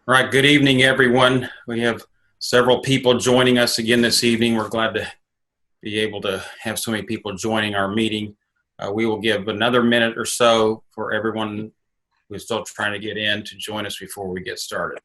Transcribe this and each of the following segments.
All right, good evening, everyone. We have several people joining us again this evening. We're glad to be able to have so many people joining our meeting. We will give another minute or so for everyone who's still trying to get in to join us before we get started.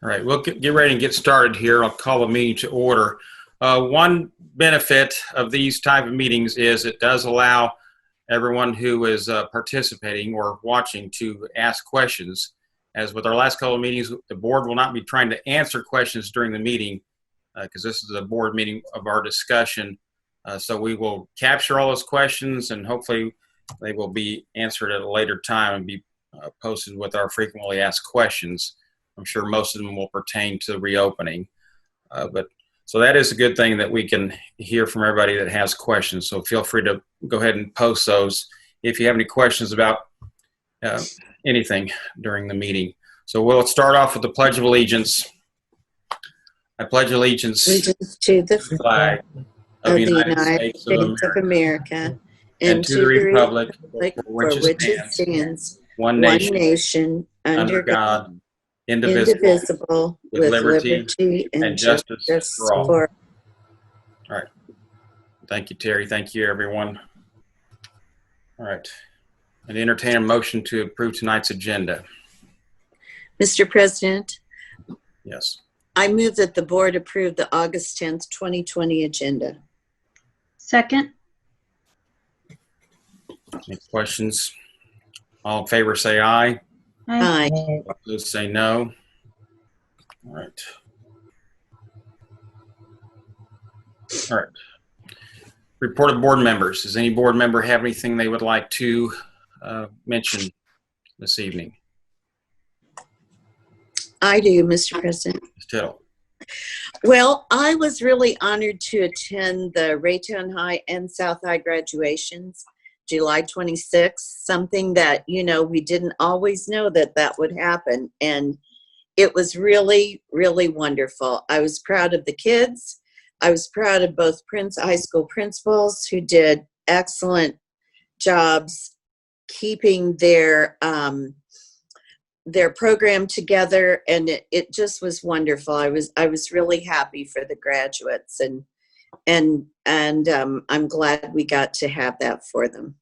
All right, we'll get ready and get started here. I'll call the meeting to order. One benefit of these type of meetings is it does allow everyone who is participating or watching to ask questions. As with our last couple of meetings, the board will not be trying to answer questions during the meeting because this is a board meeting of our discussion. So we will capture all those questions and hopefully they will be answered at a later time and be posted with our frequently asked questions. I'm sure most of them will pertain to reopening. So that is a good thing that we can hear from everybody that has questions. So feel free to go ahead and post those if you have any questions about anything during the meeting. So we'll start off with the Pledge of Allegiance. I pledge allegiance to the flag of the United States of America and to the republic for which it stands, one one nation, nation, under God, indivisible, with liberty and justice for all. All right. Thank you, Terry. Thank you, everyone. All right. I'd entertain a motion to approve tonight's agenda. Mr. President, Yes. I move that the board approve the August 10th, 2020 agenda. Second. Any questions? All in favor say aye. Aye. Opposed say no. All right. All right. Report of board members. Does any board member have anything they would like to mention this evening? I do, Mr. President. Ms. Tittle. Well, I was really honored to attend the Raytown High and South High graduations, July 26th, something that, we didn't always know that would happen. And it was really, really wonderful. I was proud of the kids. I was proud of both high school principals who did excellent jobs keeping their program together, and it just was wonderful. I was really happy for the graduates, and I'm glad we got to have that for them.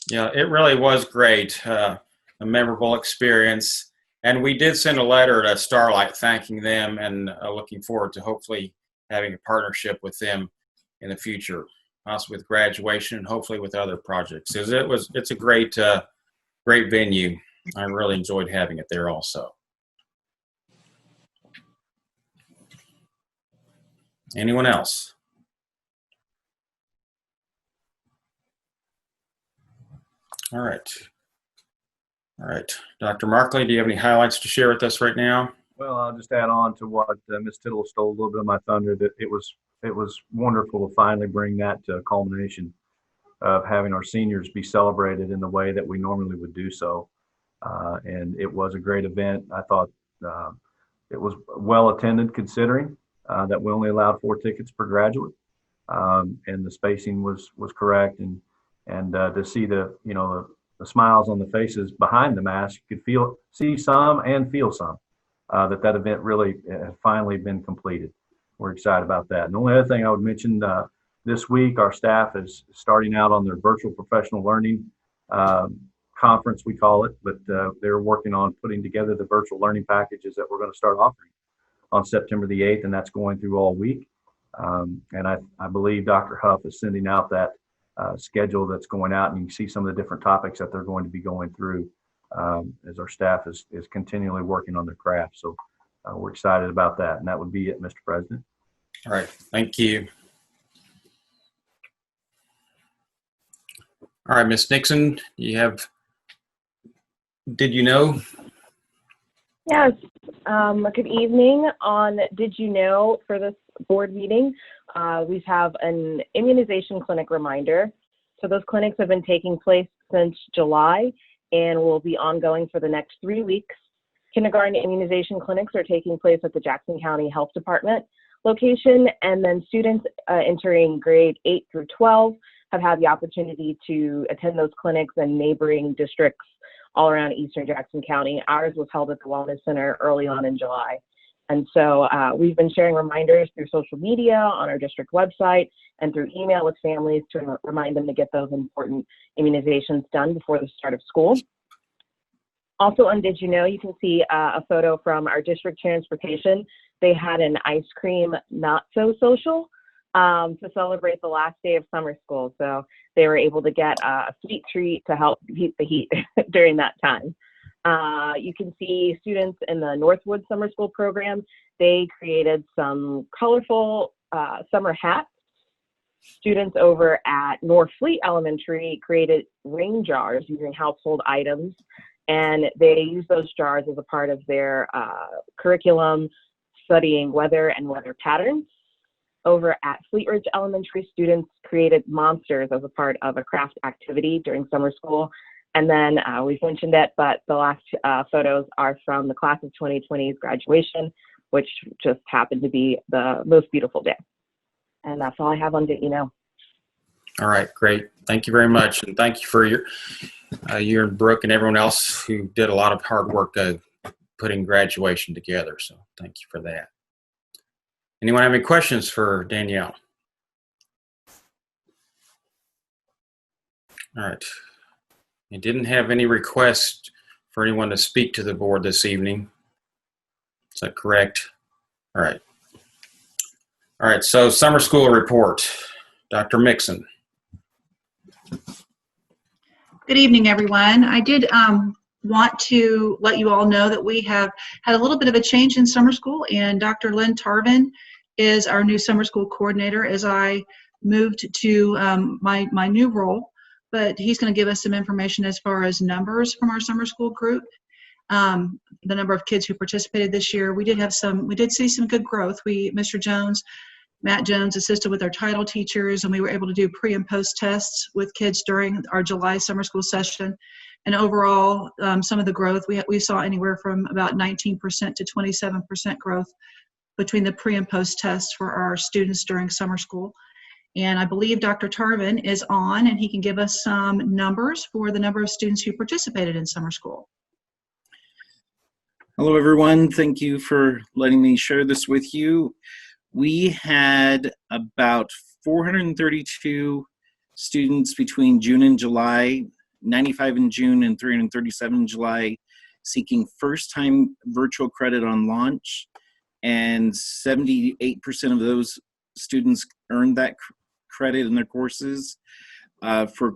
Yeah, it really was great, a memorable experience. And we did send a letter to Starlight thanking them and looking forward to hopefully having a partnership with them in the future, possibly with graduation and hopefully with other projects. It's a great venue. I really enjoyed having it there also. Anyone else? All right. Dr. Markley, do you have any highlights to share with us right now? Well, I'll just add on to what Ms. Tittle stole a little bit of my thunder, that it was wonderful to finally bring that to a culmination of having our seniors be celebrated in the way that we normally would do so. And it was a great event. I thought it was well attended, considering that we only allowed 4 tickets per graduate, and the spacing was correct. And to see the smiles on the faces behind the mask, you could see some and feel some that event really had finally been completed. We're excited about that. And the only other thing I would mention, this week our staff is starting out on their virtual professional learning conference, we call it, but they're working on putting together the virtual learning packages that we're going to start offering on September the 8th, and that's going through all week. And I believe Dr. Huff is sending out that schedule that's going out, and you can see some of the different topics that they're going to be going through as our staff is continually working on their craft. So we're excited about that, and that would be it, Mr. President. All right, thank you. All right, Ms. Nixon, did you know? Yes. Good evening. On Did You Know, for this board meeting, we have an immunization clinic reminder. So those clinics have been taking place since July and will be ongoing for the next 3 weeks. Kindergarten immunization clinics are taking place at the Jackson County Health Department location, and then students entering grade 8 through 12 have had the opportunity to attend those clinics in neighboring districts all around Eastern Jackson County. Ours was held at the Wellness Center early on in July. And so we've been sharing reminders through social media, on our district website, and through email with families to remind them to get those important immunizations done before the start of school. Also on Did You Know, you can see a photo from our district transportation. They had an ice cream not so social to celebrate the last day of summer school. So they were able to get a sweet treat to help beat the heat during that time. You can see students in the Northwood Summer School program. They created some colorful summer hats. Students over at North Fleet Elementary created rain jars using household items, and they use those jars as a part of their curriculum, studying weather and weather patterns. Over at Fleet Ridge Elementary, students created monsters as a part of a craft activity during summer school. And then we've mentioned it, but the last photos are from the class of 2020's graduation, which just happened to be the most beautiful day. And that's all I have on Did You Know. All right, great. Thank you very much. And thank you for you and Brooke and everyone else who did a lot of hard work putting graduation together. So thank you for that. Anyone have any questions for Danielle? All right. You didn't have any requests for anyone to speak to the board this evening. Is that correct? All right. All right, so summer school report. Dr. Mixon. Good evening, everyone. I did want to let you all know that we have had a little bit of a change in summer school, and Dr. Lynn Tarvin is our new summer school coordinator as I moved to my new role. But he's going to give us some information as far as numbers from our summer school group. The number of kids who participated this year, we did see some good growth. Matt Jones assisted with our title teachers, and we were able to do pre and post tests with kids during our July summer school session. And overall, some of the growth, we saw anywhere from about 19% to 27% growth between the pre and post tests for our students during summer school. And I believe Dr. Tarvin is on, and he can give us some numbers for the number of students who participated in summer school. Hello, everyone. Thank you for letting me share this with you. We had about 432 students between June and July, 95 in June and 337 in July, seeking first-time virtual credit on launch, and 78% of those students earned that credit in their courses. For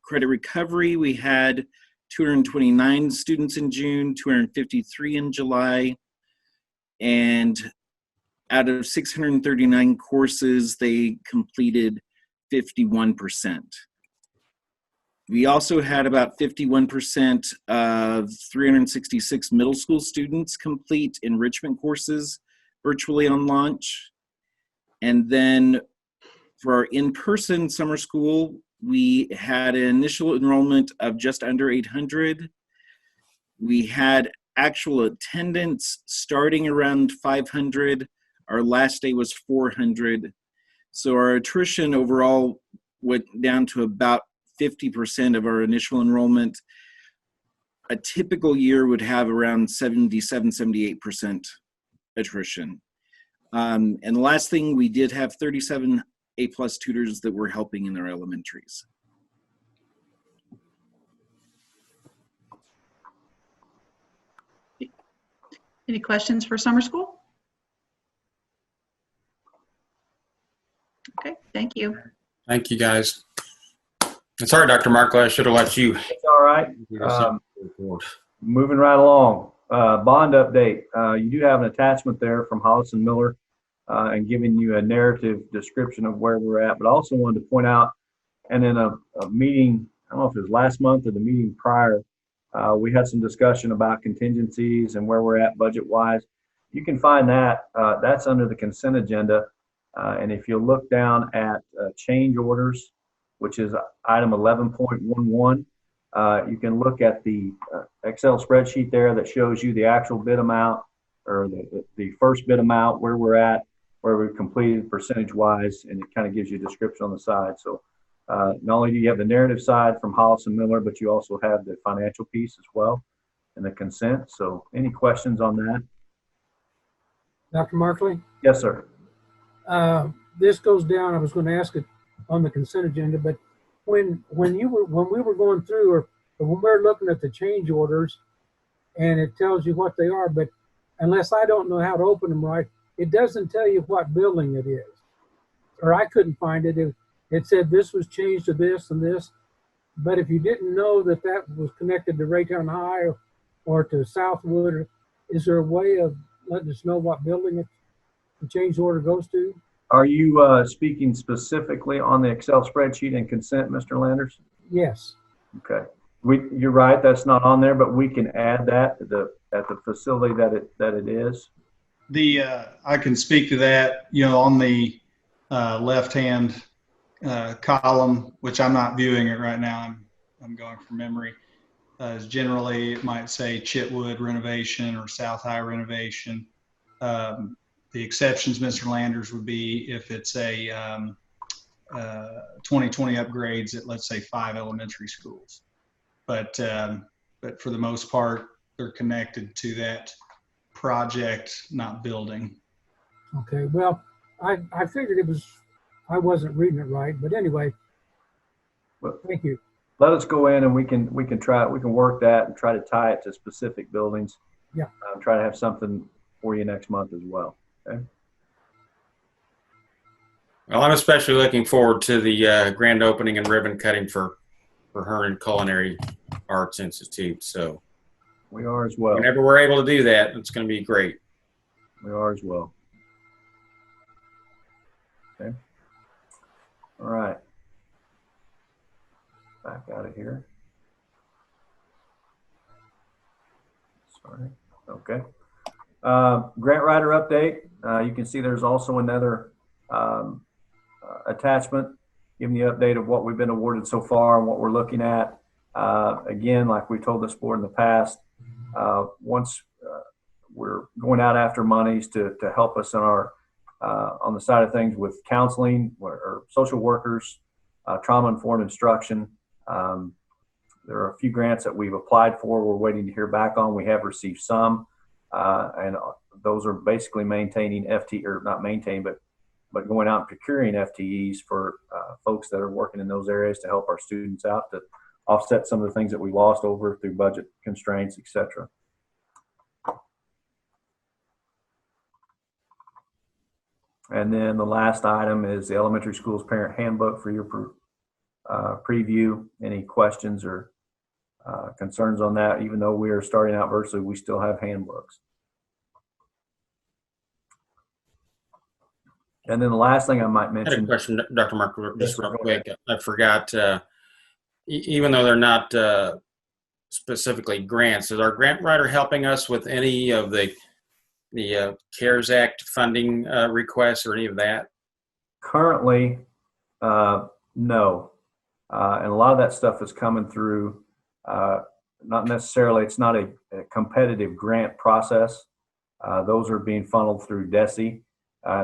credit recovery, we had 229 students in June, 253 in July, and out of 639 courses, they completed 51%. We also had about 51% of 366 middle school students complete enrichment courses virtually on launch. And then for our in-person summer school, we had an initial enrollment of just under 800. We had actual attendance starting around 500. Our last day was 400. So our attrition overall went down to about 50% of our initial enrollment. A typical year would have around 77, 78% attrition. And the last thing, we did have 37 A+ tutors that were helping in their elementaries. Any questions for summer school? Okay, thank you. Thank you, guys. And sorry, Dr. Markle, I should have let you. It's all right. Moving right along. Bond update. You do have an attachment there from Hollis and Miller and giving you a narrative description of where we're at. But I also wanted to point out And then a meeting, I don't know if it was last month or the meeting prior, we had some discussion about contingencies and where we're at budget-wise. You can find that. That's under the consent agenda. And if you look down at change orders, which is item 11.11, you can look at the Excel spreadsheet there that shows you the actual bid amount, or the first bid amount, where we're at, where we've completed percentage-wise, and it kind of gives you a description on the side. So not only do you have the narrative side from Hollis and Miller, but you also have the financial piece as well and the consent. So any questions on that? Dr. Markley, Yes, sir. this goes down. I was going to ask it on the consent agenda, but when we were going through, or when we're looking at the change orders, and it tells you what they are, but unless I don't know how to open them right, it doesn't tell you what building it is. Or I couldn't find it. It said this was changed to this and this, but if you didn't know that that was connected to Raytown High or to Southwood, is there a way of letting us know what building the change order goes to? Are you speaking specifically on the Excel spreadsheet and consent, Mr. Landers? Yes. Okay. You're right. That's not on there, but we can add that at the facility that it is. I can speak to that. On the left-hand column, which I'm not viewing it right now. I'm going from memory. Generally, it might say Chitwood renovation or South High renovation. The exceptions, Mr. Landers, would be if it's a 2020 upgrades at, let's say, 5 elementary schools. But for the most part, they're connected to that project, not building. Okay. Well, I figured it was, I wasn't reading it right, but anyway, thank you. Let us go in and we can work that and try to tie it to specific buildings. Yeah. Try to have something for you next month as well. Okay. Well, I'm especially looking forward to the grand opening and ribbon cutting for Hernan Culinary Arts Institute. So we are as well. Whenever we're able to do that, it's going to be great. We are as well. Okay. All right. Back out of here. Sorry. Okay. Grant writer update. You can see there's also another attachment giving you an update of what we've been awarded so far and what we're looking at. Again, like we told this board in the past, once we're going out after monies to help us in our on the side of things with counseling or social workers, trauma-informed instruction. There are a few grants that we've applied for. We're waiting to hear back on. We have received some, and those are basically maintaining FT, or not maintaining, but going out and procuring FTEs for folks that are working in those areas to help our students out to offset some of the things that we lost over through budget constraints, etc. And then the last item is the elementary schools parent handbook for your preview. Any questions or concerns on that? Even though we are starting out virtually, we still have handbooks. And then the last thing I might mention. I had a question, Dr. Mark, just real quick. I forgot, even though they're not specifically grants, is our grant writer helping us with any of the CARES Act funding requests or any of that? Currently, no. And a lot of that stuff is coming through, not necessarily, it's not a competitive grant process. Those are being funneled through DESE,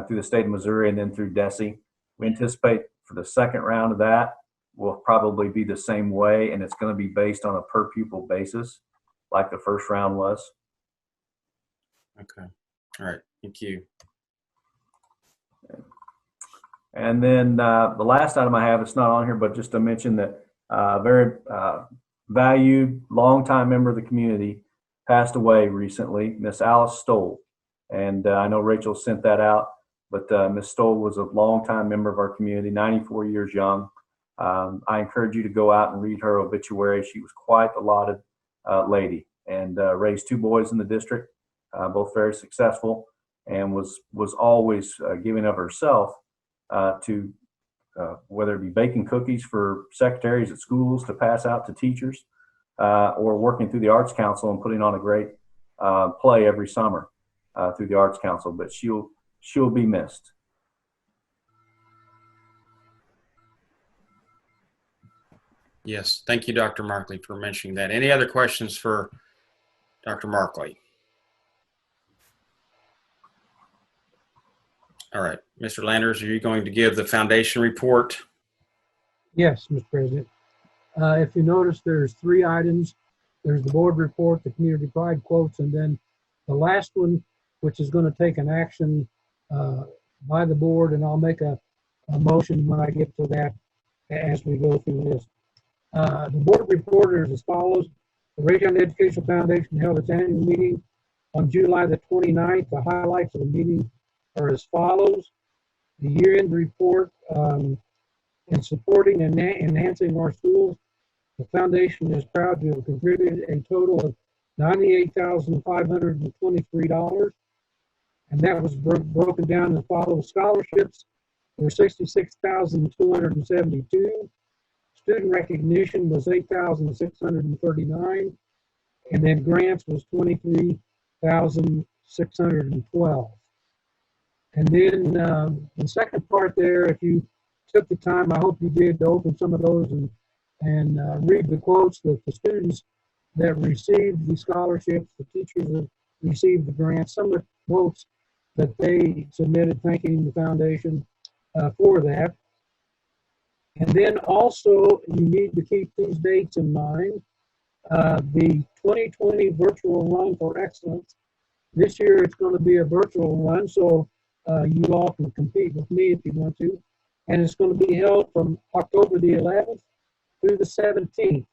through the state of Missouri, and then through DESE. We anticipate for the second round of that will probably be the same way, and it's going to be based on a per pupil basis like the first round was. Okay. All right. Thank you. And then the last item I have, it's not on here, but just to mention that a very valued, longtime member of the community passed away recently, Miss Alice Stoll. And I know Rachel sent that out, but Miss Stoll was a longtime member of our community, 94 years young. I encourage you to go out and read her obituary. She was quite a lauded lady and raised 2 boys in the district, both very successful, and was always giving of herself to whether it be baking cookies for secretaries at schools to pass out to teachers, or working through the Arts Council and putting on a great play every summer through the Arts Council. But she'll be missed. Yes, thank you, Dr. Markley, for mentioning that. Any other questions for Dr. Markley? All right, Mr. Landers, are you going to give the foundation report? Yes, Mr. President. If you notice, there's 3 items. There's the board report, the community pride quotes, and then the last one, which is going to take an action by the board, and I'll make a motion when I get to that as we go through this. The board report is as follows. The Raytown Educational Foundation held its annual meeting on July the 29th. The highlights of the meeting are as follows. The year-end report in supporting and enhancing our schools. The foundation is proud to have contributed a total of $98,523, and that was broken down as follows. Scholarships were $66,272. Student recognition was $8,639, and then grants was $23,612. And then the second part there, if you took the time, I hope you did, to open some of those and read the quotes that the students that received the scholarships, the teachers that received the grants, some of the quotes that they submitted thanking the foundation for that. And then also, you need to keep these dates in mind. The 2020 Virtual Run for Excellence. This year, it's going to be a virtual run, so you all can compete with me if you want to. And it's going to be held from October the 11th through the 17th.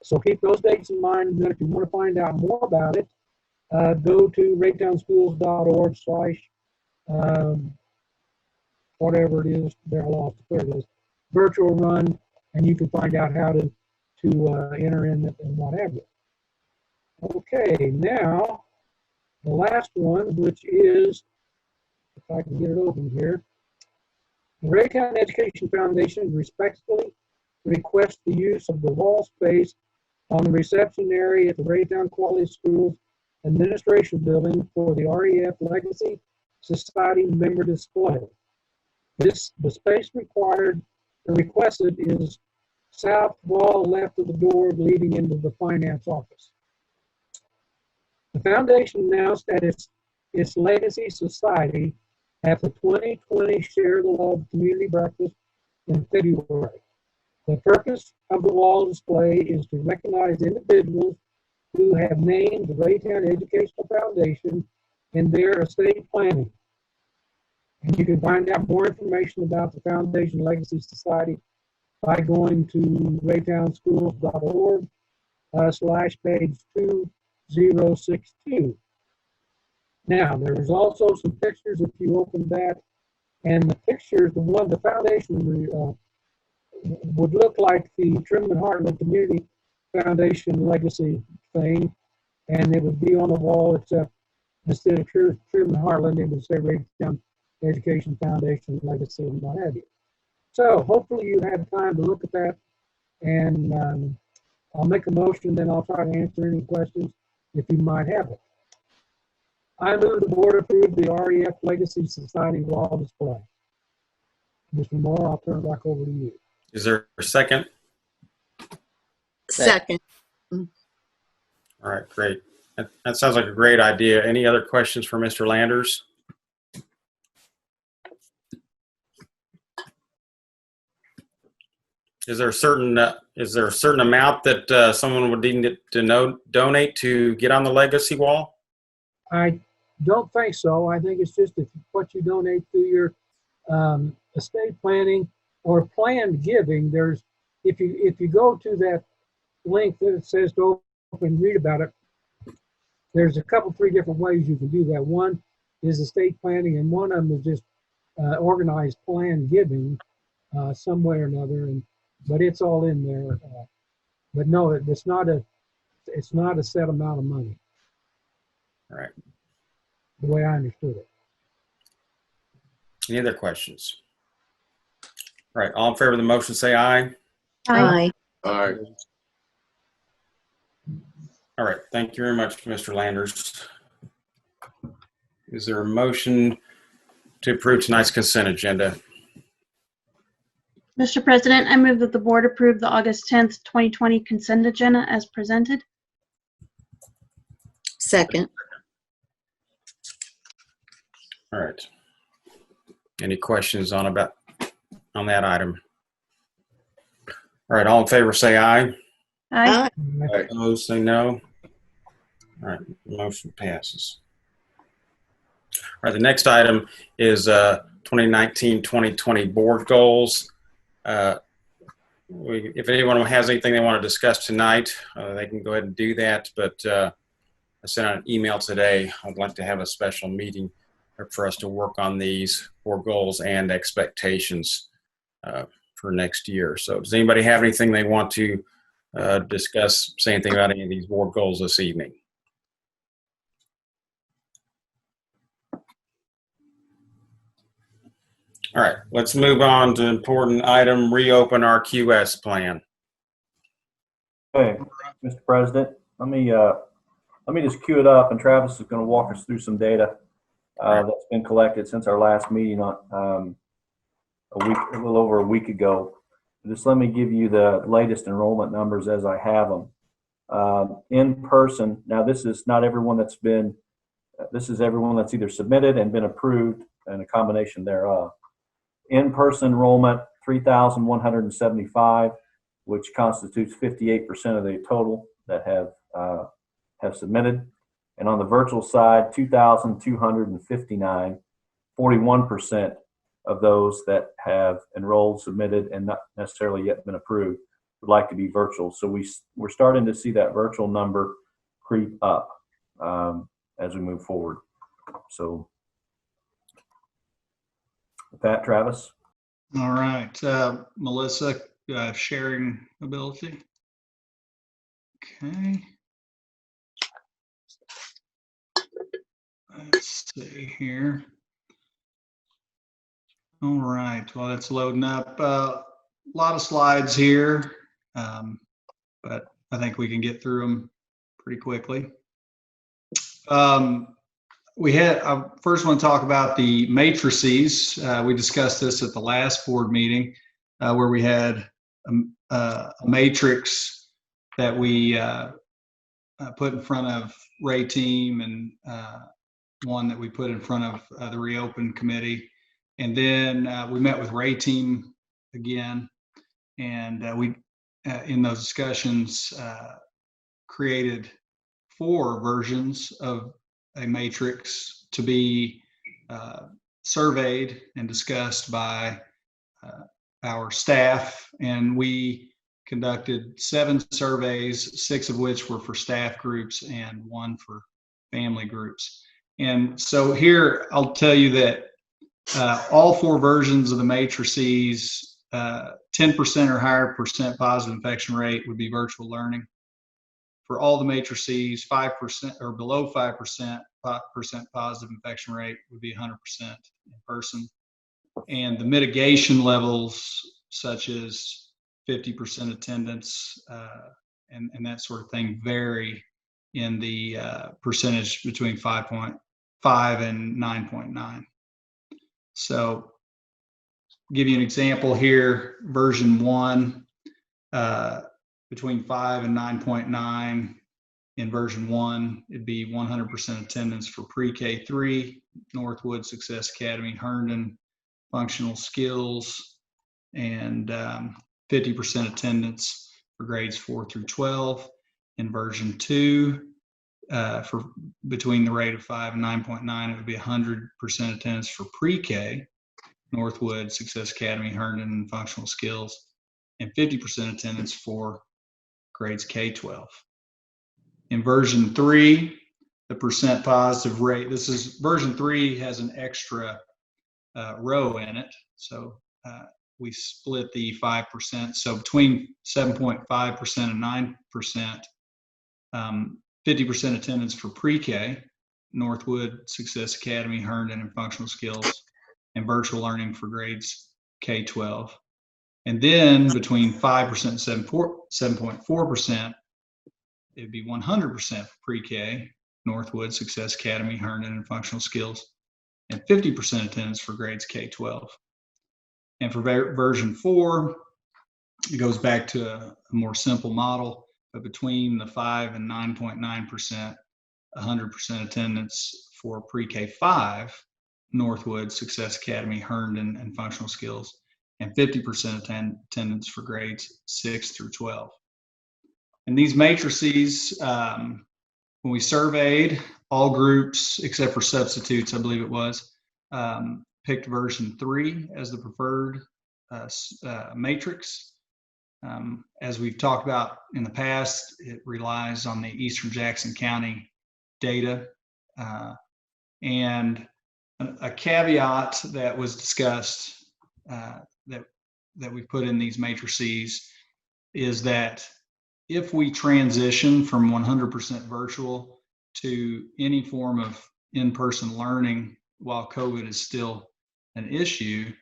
So keep those dates in mind. And then if you want to find out more about it, go to raytownschools.org/ whatever it is, there it is, virtual run, and you can find out how to enter in it and what have you. Okay, now the last one, which is, if I can get it open here, the Raytown Education Foundation respectfully requests the use of the wall space on the reception area at the Raytown Quality Schools Administration Building for the REF Legacy Society member display. The space requested is south wall left of the door leading into the finance office. The foundation announced that its Legacy Society at the 2020 Share the Love Community Breakfast in February. The purpose of the wall display is to recognize individuals who have named the Raytown Educational Foundation in their estate planning. And you can find out more information about the Foundation Legacy Society by going to raytownschools.org / page 2062. Now, there's also some pictures if you open that, and the pictures, the foundation would look like the Truman Heartland Community Foundation Legacy thing, and it would be on the wall, except instead of Truman Heartland, it would say Raytown Education Foundation Legacy and what have you. So hopefully you had time to look at that, and I'll make a motion, then I'll try to answer any questions if you might have it. I move the board approve the REF Legacy Society wall display. Mr. Moore, I'll turn it back over to you. Is there a second? Second. All right, great. That sounds like a great idea. Any other questions for Mr. Landers? Is there a certain amount that someone would need to donate to get on the legacy wall? I don't think so. I think it's just what you donate through your estate planning or planned giving. There's if you go to that link that it says to open and read about it, there's a couple, 3 different ways you can do that. One is estate planning, and one of them is just organized planned giving some way or another. But it's all in there. But no, it's not a set amount of money. All right. The way I understood it. Any other questions? right, all in favor of the motion, say aye. Aye. Aye. All right, thank you very much, Mr. Landers. Is there a motion to approve tonight's consent agenda? Mr. President, I move that the board approve the August 10th, 2020 consent agenda as presented. Second. All right. Any questions on that item? All right, all in favor say aye. Aye. Opposed, say no. All right, motion passes. All right, the next item is 2019-2020 board goals. If anyone has anything they want to discuss tonight, they can go ahead and do that. But I sent out an email today. I'd like to have a special meeting for us to work on these board goals and expectations for next year. So does anybody have anything they want to discuss, say anything about any of these board goals this evening? All right, let's move on to important item, reopen our QS plan. Okay, Mr. President, let me just cue it up, and Travis is going to walk us through some data that's been collected since our last meeting on a little over a week ago. Just let me give you the latest enrollment numbers as I have them. In person, now this is not everyone that's been, this is everyone that's either submitted and been approved and a combination thereof. In-person enrollment, 3,175, which constitutes 58% of the total that have submitted. And on the virtual side, 2,259, 41% of those that have enrolled, submitted, and not necessarily yet been approved would like to be virtual. So we're starting to see that virtual number creep up as we move forward. So with that, Travis. All right, Melissa, sharing ability. Okay. Let's see here. All right, well, it's loading up. A lot of slides here, but I think we can get through them pretty quickly. I first want to talk about the matrices. We discussed this at the last board meeting where we had a matrix that we put in front of Ray team and one that we put in front of the reopen committee. And then we met with Ray team again, and we in those discussions created 4 versions of a matrix to be surveyed and discussed by our staff. And we conducted 7 surveys, 6 of which were for staff groups and 1 for family groups. And so here I'll tell you that all 4 versions of the matrices, 10% or higher percent positive infection rate would be virtual learning. For all the matrices, 5% or below 5% positive infection rate would be 100% in person. And the mitigation levels, such as 50% attendance and that sort of thing, vary in the percentage between 5.5 and 9.9. So, give you an example here, version 1. Between 5 and 9.9 in version 1, it'd be 100% attendance for pre-K 3, Northwood Success Academy, Herndon, functional skills, and 50% attendance for grades 4 through 12. In version 2, for between the rate of 5 and 9.9, it would be 100% attendance for pre-K, Northwood Success Academy, Herndon, and functional skills, and 50% attendance for grades K-12. In version 3, the percent positive rate, version 3 has an extra row in it. So we split the 5%. So between 7.5% and 9%, 50% attendance for pre-K, Northwood Success Academy, Herndon, and functional skills, and virtual learning for grades K-12. And then between 5% and 7.4%, it'd be 100% for pre-K, Northwood, Success Academy, Herndon, and Functional Skills, and 50% attendance for grades K-12. And for version 4, it goes back to a more simple model, but between the 5 and 9.9%, 100% attendance for pre-K-5, Northwood, Success Academy, Herndon, and Functional Skills, and 50% attendance for grades 6 through 12. And these matrices, when we surveyed all groups except for substitutes, I believe it was, picked version 3 as the preferred matrix. As we've talked about in the past, it relies on the Eastern Jackson County data. And a caveat that was discussed that we put in these matrices is that if we transition from 100% virtual to any form of in-person learning while COVID is still an issue,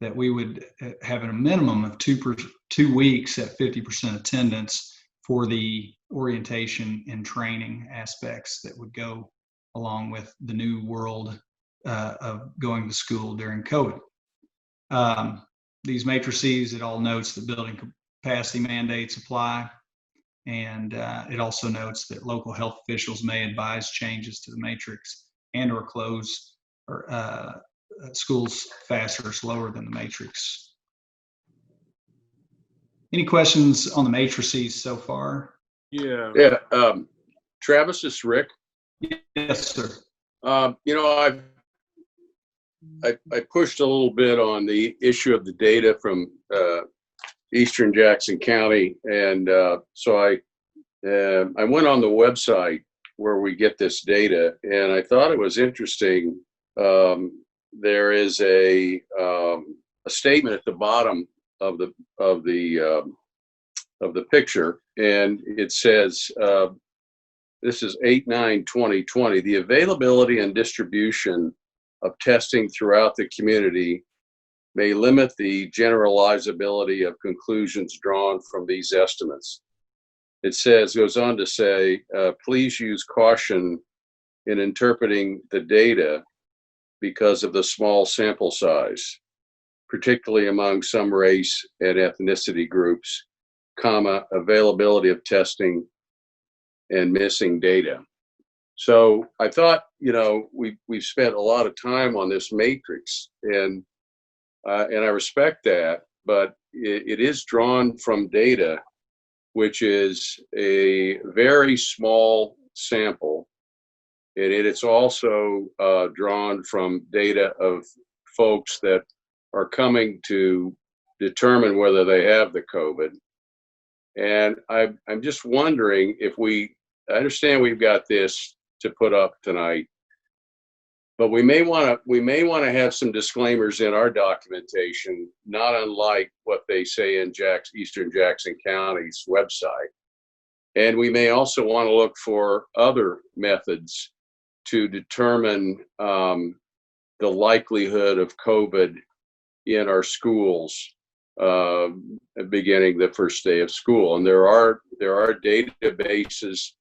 that we would have a minimum of 2 weeks at 50% attendance for the orientation and training aspects that would go along with the new world of going to school during COVID. These matrices, it all notes that building capacity mandates apply. And it also notes that local health officials may advise changes to the matrix and or close schools faster or slower than the matrix. Any questions on the matrices so far? Yeah. Travis, this is Rick. Yes, sir. You know, I pushed a little bit on the issue of the data from Eastern Jackson County, and so I went on the website where we get this data, and I thought it was interesting. There is a statement at the bottom of the picture, and it says, this is 8/9/2020, the availability and distribution of testing throughout the community may limit the generalizability of conclusions drawn from these estimates. It goes on to say, please use caution in interpreting the data because of the small sample size, particularly among some race and ethnicity groups, availability of testing and missing data. So I thought, you know, we've spent a lot of time on this matrix, and I respect that, but it is drawn from data, which is a very small sample, and it's also drawn from data of folks that are coming to determine whether they have the COVID. And I'm just wondering if I understand we've got this to put up tonight, but we may want to have some disclaimers in our documentation, not unlike what they say in Eastern Jackson County's website. And we may also want to look for other methods to determine the likelihood of COVID in our schools beginning the first day of school. And there are databases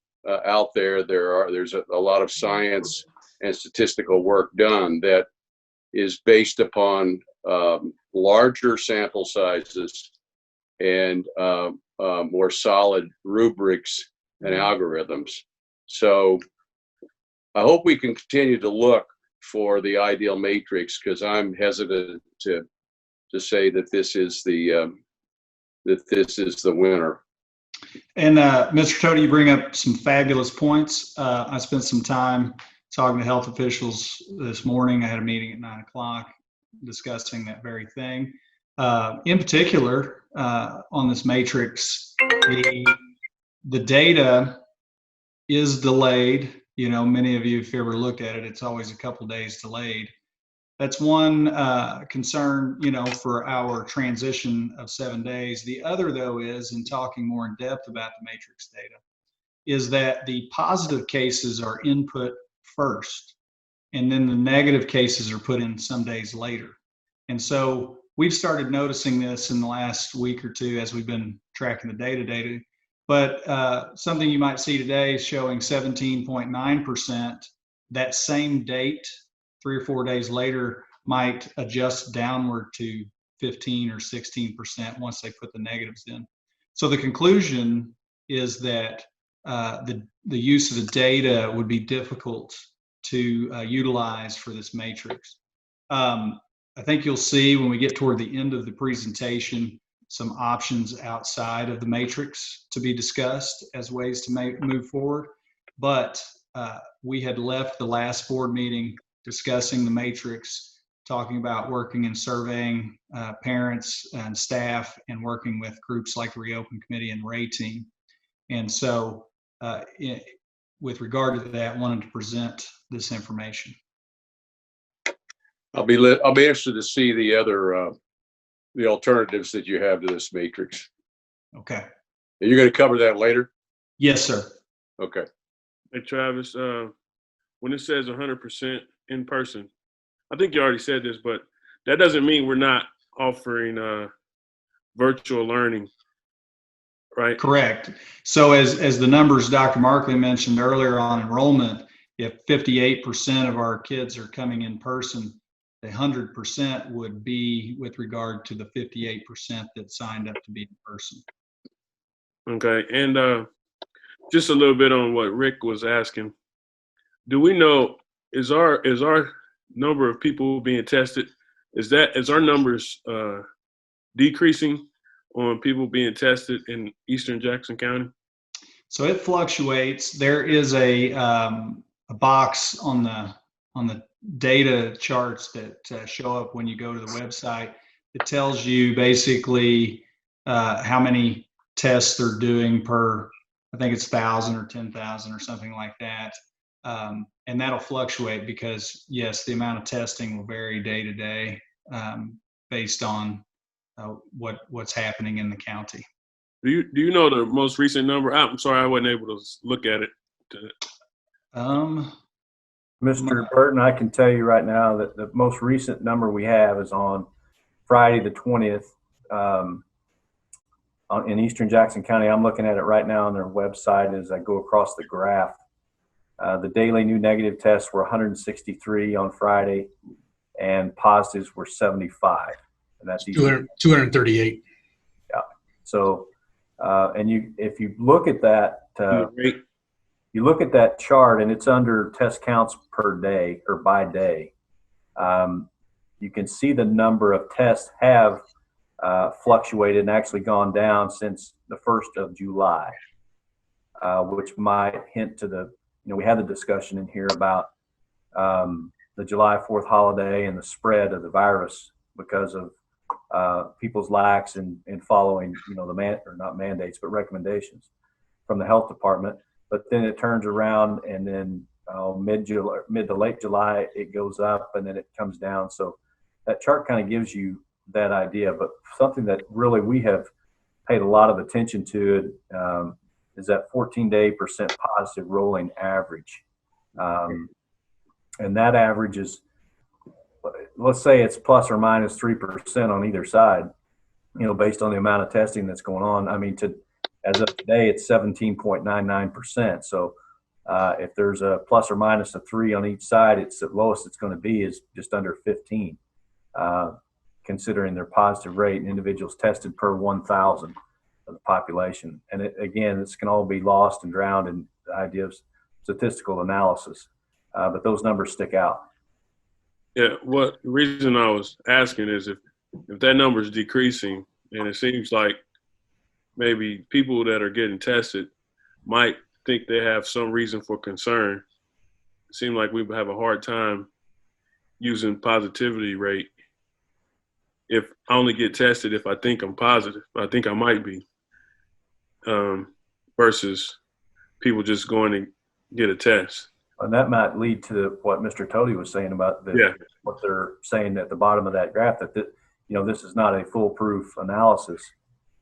out there. There's a lot of science and statistical work done that is based upon larger sample sizes and more solid rubrics and algorithms. So I hope we can continue to look for the ideal matrix, because I'm hesitant to say that this is the winner. And Mr. Todd, you bring up some fabulous points. I spent some time talking to health officials this morning. I had a meeting at 9 o'clock discussing that very thing. In particular, on this matrix, the data is delayed. You know, many of you, if you ever looked at it, it's always a couple days delayed. That's one concern, you know, for our transition of 7 days. The other, though, is, in talking more in depth about the matrix data, is that the positive cases are input first, and then the negative cases are put in some days later. And so we've started noticing this in the last week or two as we've been tracking the data. But something you might see today is showing 17.9%. That same date, 3 or 4 days later, might adjust downward to 15 or 16% once they put the negatives in. So the conclusion is that the use of the data would be difficult to utilize for this matrix. I think you'll see when we get toward the end of the presentation some options outside of the matrix to be discussed as ways to move forward. But we had left the last board meeting discussing the matrix, talking about working and surveying parents and staff and working with groups like the Reopen Committee and Ray Team. And so with regard to that, I wanted to present this information. I'll be interested to see the other the alternatives that you have to this matrix. Okay. Are you going to cover that later? Yes, sir. Okay. Hey, Travis, when it says 100% in person, I think you already said this, but that doesn't mean we're not offering virtual learning, right? Correct. So as the numbers Dr. Markley mentioned earlier on enrollment, if 58% of our kids are coming in person, the 100% would be with regard to the 58% that signed up to be in person. Okay, and just a little bit on what Rick was asking. Do we know, is our number of people being tested, is our numbers decreasing on people being tested in Eastern Jackson County? So it fluctuates. There is a box on the data charts that show up when you go to the website. It tells you basically how many tests they're doing per, I think it's 1,000 or 10,000 or something like that. And that'll fluctuate because, yes, the amount of testing will vary day to day based on what's happening in the county. Do you know the most recent number? I'm sorry, I wasn't able to look at it. Mr. Burton, I can tell you right now that the most recent number we have is on Friday the 20th in Eastern Jackson County. I'm looking at it right now on their website as I go across the graph. The daily new negative tests were 163 on Friday, and positives were 75. And that's 238. Yeah. So, and if you look at that, you look at that chart, and it's under test counts per day or by day. You can see the number of tests have fluctuated and actually gone down since the 1st of July, which might hint to the, we had the discussion in here about the July 4th holiday and the spread of the virus because of people's lacks in following, not mandates, but recommendations from the health department. But then it turns around, and then mid to late July, it goes up, and then it comes down. So that chart kind of gives you that idea. But something that really we have paid a lot of attention to is that 14-day % positive rolling average. And that average is, let's say it's plus or minus 3% on either side, based on the amount of testing that's going on. I mean, as of today, it's 17.99%. So if there's a plus or minus a 3 on each side, it's the lowest it's going to be is just under 15, considering their positive rate and individuals tested per 1,000 of the population. And this can all be lost and drowned in the idea of statistical analysis, but those numbers stick out. Yeah, the reason I was asking is if that number is decreasing, and it seems like maybe people that are getting tested might think they have some reason for concern. It seems like we have a hard time using positivity rate. If I only get tested if I think I'm positive, I think I might be, versus people just going to get a test. And that might lead to what Mr. Toady was saying about what they're saying at the bottom of that graph, that this is not a foolproof analysis.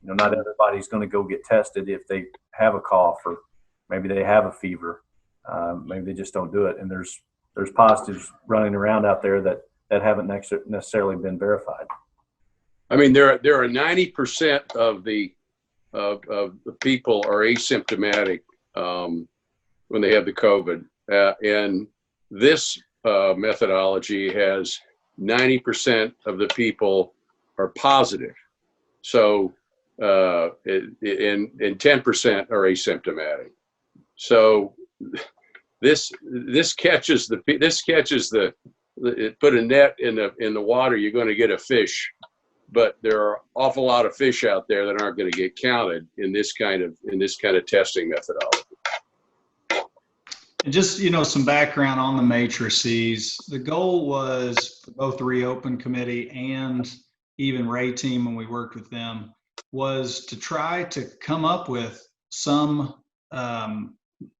Not everybody's going to go get tested if they have a cough or maybe they have a fever. Maybe they just don't do it. And there's positives running around out there that haven't necessarily been verified. I mean, there are 90% of the people are asymptomatic when they have the COVID, and this methodology has 90% of the people are positive. So, and 10% are asymptomatic. So, this catches the put a net in the water, you're going to get a fish. But there are an awful lot of fish out there that aren't going to get counted in this kind of testing methodology. And just, some background on the matrices. The goal was for both the Reopen Committee and even Ray team, when we worked with them, was to try to come up with some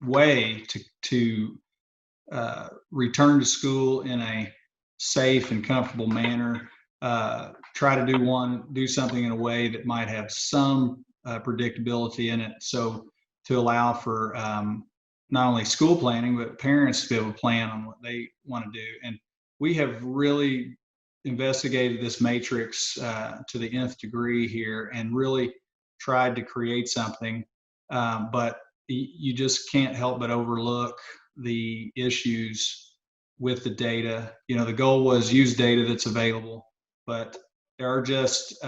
way to return to school in a safe and comfortable manner. Try to do something in a way that might have some predictability in it. So to allow for not only school planning, but parents to be able to plan on what they want to do. And we have really investigated this matrix to the nth degree here and really tried to create something. But you just can't help but overlook the issues with the data. The goal was use data that's available, but there are just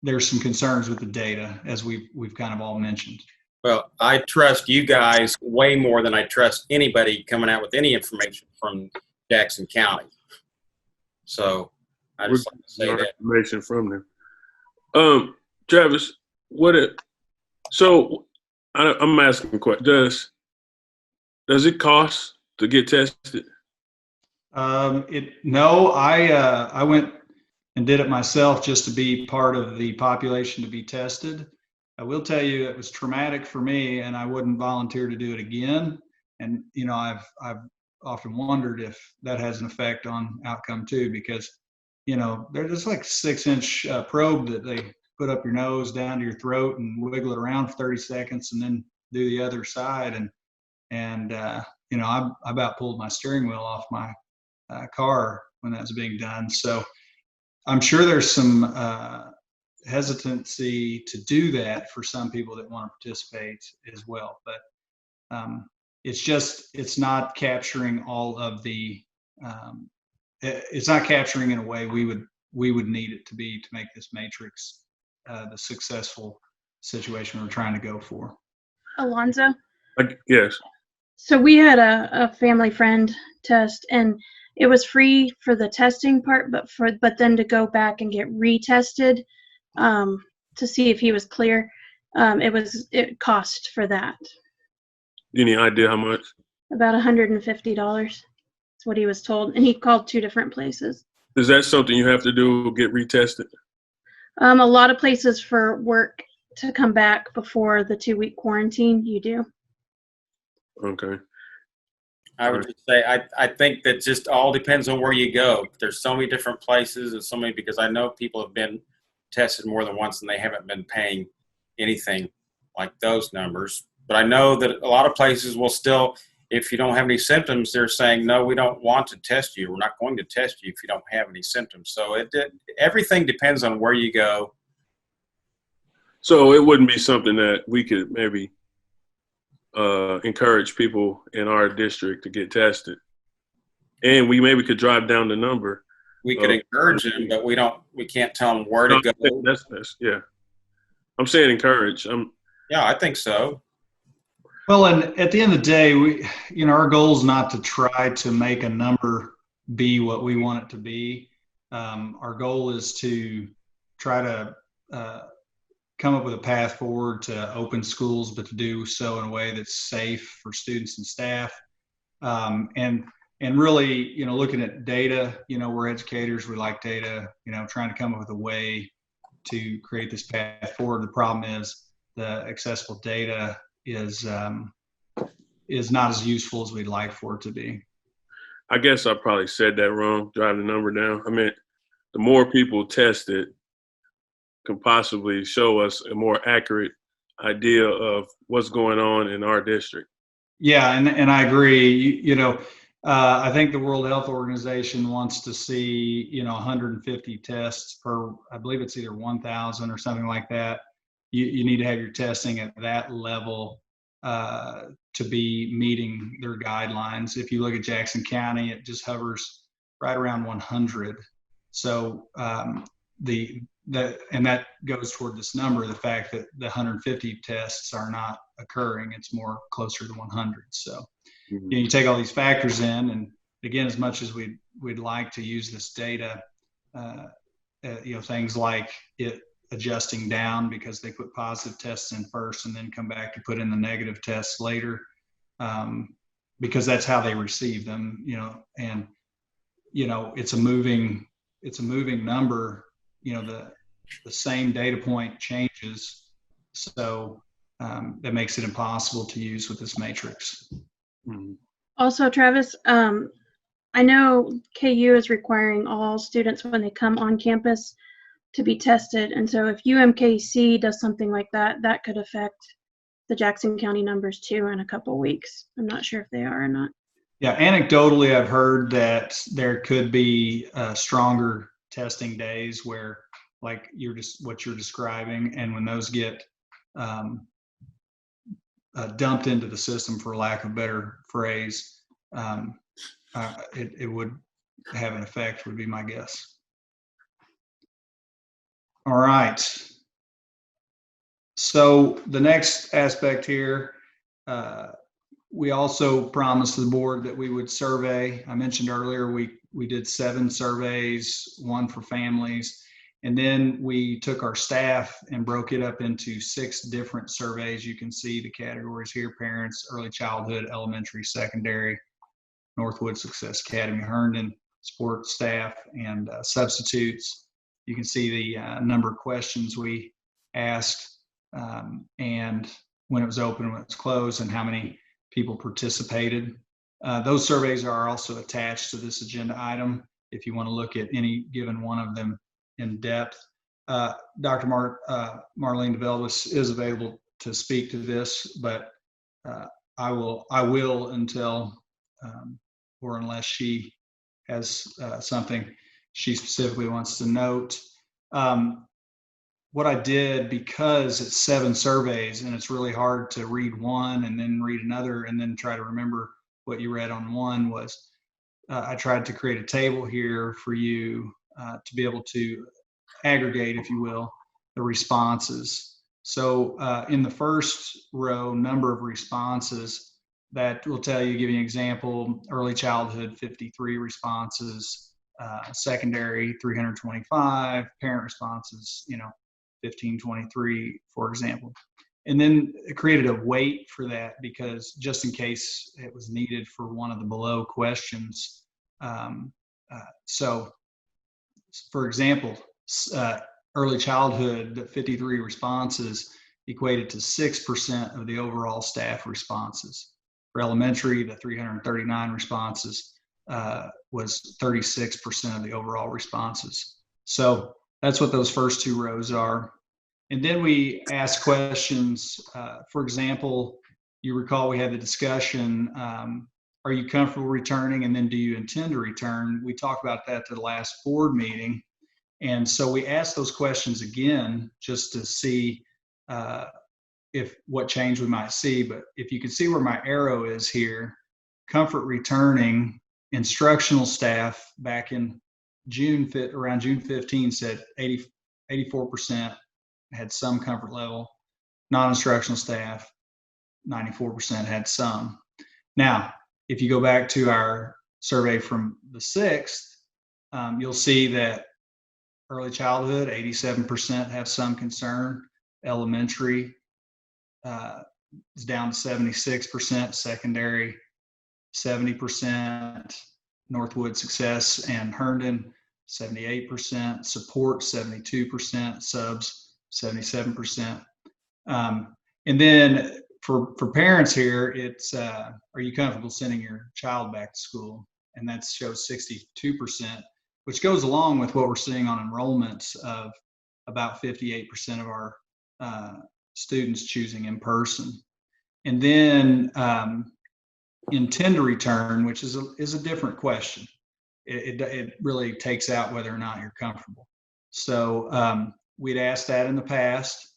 there's some concerns with the data, as we've kind of all mentioned. Well, I trust you guys way more than I trust anybody coming out with any information from Jackson County. So I just like to say that. Information from them. Travis, I'm asking a question. Does it cost to get tested? No, I went and did it myself just to be part of the population to be tested. I will tell you it was traumatic for me, and I wouldn't volunteer to do it again. And I've often wondered if that has an effect on outcome too, because there's like a 6-inch probe that they put up your nose down to your throat and wiggle it around for 30 seconds, and then do the other side. And I about pulled my steering wheel off my car when that was being done. So I'm sure there's some hesitancy to do that for some people that want to participate as well. But it's not capturing all of the, it's not capturing in a way we would need it to be to make this matrix the successful situation we're trying to go for. Alonzo? Yes. So we had a family friend test, and it was free for the testing part, but then to go back and get retested to see if he was clear, it cost for that. Any idea how much? About $150. That's what he was told, and he called 2 different places. Is that something you have to do, get retested? A lot of places for work to come back before the 2-week quarantine, you do. Okay. I would just say I think that just all depends on where you go. There's so many different places and so many, because I know people have been tested more than once and they haven't been paying anything like those numbers. But I know that a lot of places will still, if you don't have any symptoms, they're saying, no, we don't want to test you. We're not going to test you if you don't have any symptoms. So everything depends on where you go. So it wouldn't be something that we could maybe encourage people in our district to get tested, and we maybe could drive down the number. We could encourage them, but we can't tell them where to go. That's yeah. I'm saying encourage. Yeah, I think so. Well, and at the end of the day, our goal is not to try to make a number be what we want it to be. Our goal is to try to come up with a path forward to open schools, but to do so in a way that's safe for students and staff. And really, looking at data, we're educators, we like data, trying to come up with a way to create this path forward. The problem is the accessible data is not as useful as we'd like for it to be. I guess I probably said that wrong, drive the number down. I meant the more people tested can possibly show us a more accurate idea of what's going on in our district. Yeah, and I agree. I think the World Health Organization wants to see, 150 tests per, I believe it's either 1,000 or something like that. You need to have your testing at that level to be meeting their guidelines. If you look at Jackson County, it just hovers right around 100. So and that goes toward this number, the fact that the 150 tests are not occurring. It's more closer to 100. So you take all these factors in, and again, as much as we'd like to use this data, things like it adjusting down because they put positive tests in first and then come back to put in the negative tests later, because that's how they receive them, and it's a moving number. The same data point changes, so that makes it impossible to use with this matrix. Also, Travis, I know KU is requiring all students when they come on campus to be tested. And so if UMKC does something like that, that could affect the Jackson County numbers too in a couple weeks. I'm not sure if they are or not. Yeah, anecdotally, I've heard that there could be stronger testing days where, like what you're describing, and when those get dumped into the system, for lack of a better phrase, it would have an effect, would be my guess. All right. So the next aspect here, we also promised the board that we would survey. I mentioned earlier we did 7 surveys, 1 for families, and then we took our staff and broke it up into 6 different surveys. You can see the categories here: parents, early childhood, elementary, secondary, Northwood Success Academy, Herndon, support staff, and substitutes. You can see the number of questions we asked, and when it was open, when it was closed, and how many people participated. Those surveys are also attached to this agenda item if you want to look at any given one of them in depth. Dr. Marlene DeVelvis is available to speak to this, but I will until or unless she has something she specifically wants to note. What I did, because it's 7 surveys and it's really hard to read one and then read another and then try to remember what you read on one, was I tried to create a table here for you to be able to aggregate, if you will, the responses. So in the first row, number of responses, that will tell you, give you an example: early childhood, 53 responses, secondary, 325, parent responses, 1523, for example. And then it created a weight for that, because just in case it was needed for one of the below questions. So, for example, early childhood, the 53 responses equated to 6% of the overall staff responses. For elementary, the 339 responses was 36% of the overall responses. So that's what those first 2 rows are. And then we ask questions. For example, you recall we had the discussion, are you comfortable returning? And then, do you intend to return? We talked about that to the last board meeting. And so we asked those questions again, just to see if what change we might see. But if you can see where my arrow is here, comfort returning, instructional staff back in around June 15 said 84% had some comfort level. Non-instructional staff, 94% had some. Now, if you go back to our survey from the 6th, you'll see that early childhood, 87% have some concern. Elementary is down to 76%. Secondary, 70%. Northwood Success and Herndon, 78%. Support, 72%. Subs, 77%. And then for parents here, it's are you comfortable sending your child back to school? And that shows 62%, which goes along with what we're seeing on enrollments of about 58% of our students choosing in person. And then intend to return, which is a different question. It really takes out whether or not you're comfortable. So we'd asked that in the past,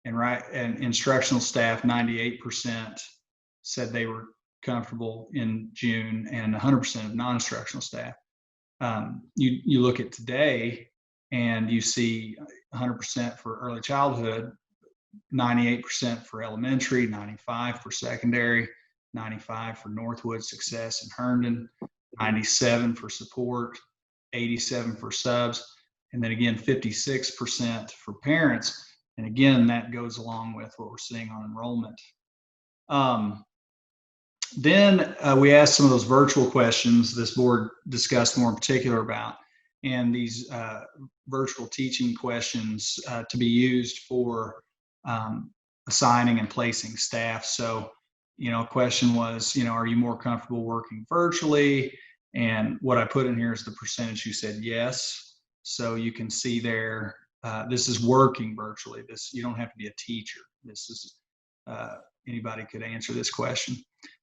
and instructional staff, 98% said they were comfortable in June, and 100% of non-instructional staff. You look at today, and you see 100% for early childhood, 98% for elementary, 95% for secondary, 95% for Northwood, Success, and Herndon, 97% for support, 87% for subs, and then again 56% for parents. And again, that goes along with what we're seeing on enrollment. Then we asked some of those virtual questions this board discussed more in particular about, and these virtual teaching questions to be used for assigning and placing staff. So, a question was, are you more comfortable working virtually? And what I put in here is the percentage who said yes. So you can see there, this is working virtually. You don't have to be a teacher. This is, anybody could answer this question.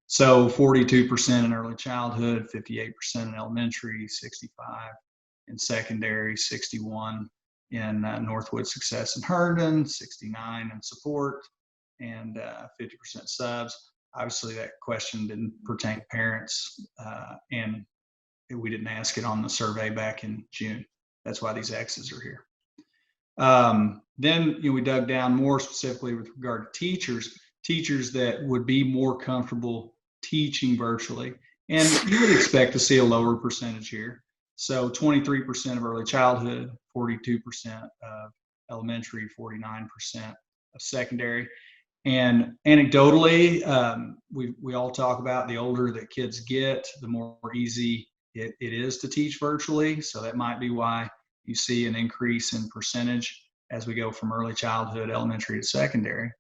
So 42% in early childhood, 58% in elementary, 65% in secondary, 61% in Northwood, Success, and Herndon, 69% in support, and 50% subs. Obviously, that question didn't pertain to parents, and we didn't ask it on the survey back in June. That's why these X's are here. Then we dug down more specifically with regard to teachers that would be more comfortable teaching virtually. And you would expect to see a lower percentage here. So 23% of early childhood, 42% of elementary, 49% of secondary. And anecdotally, we all talk about the older that kids get, the more easy it is to teach virtually. So that might be why you see an increase in percentage as we go from early childhood, elementary to secondary.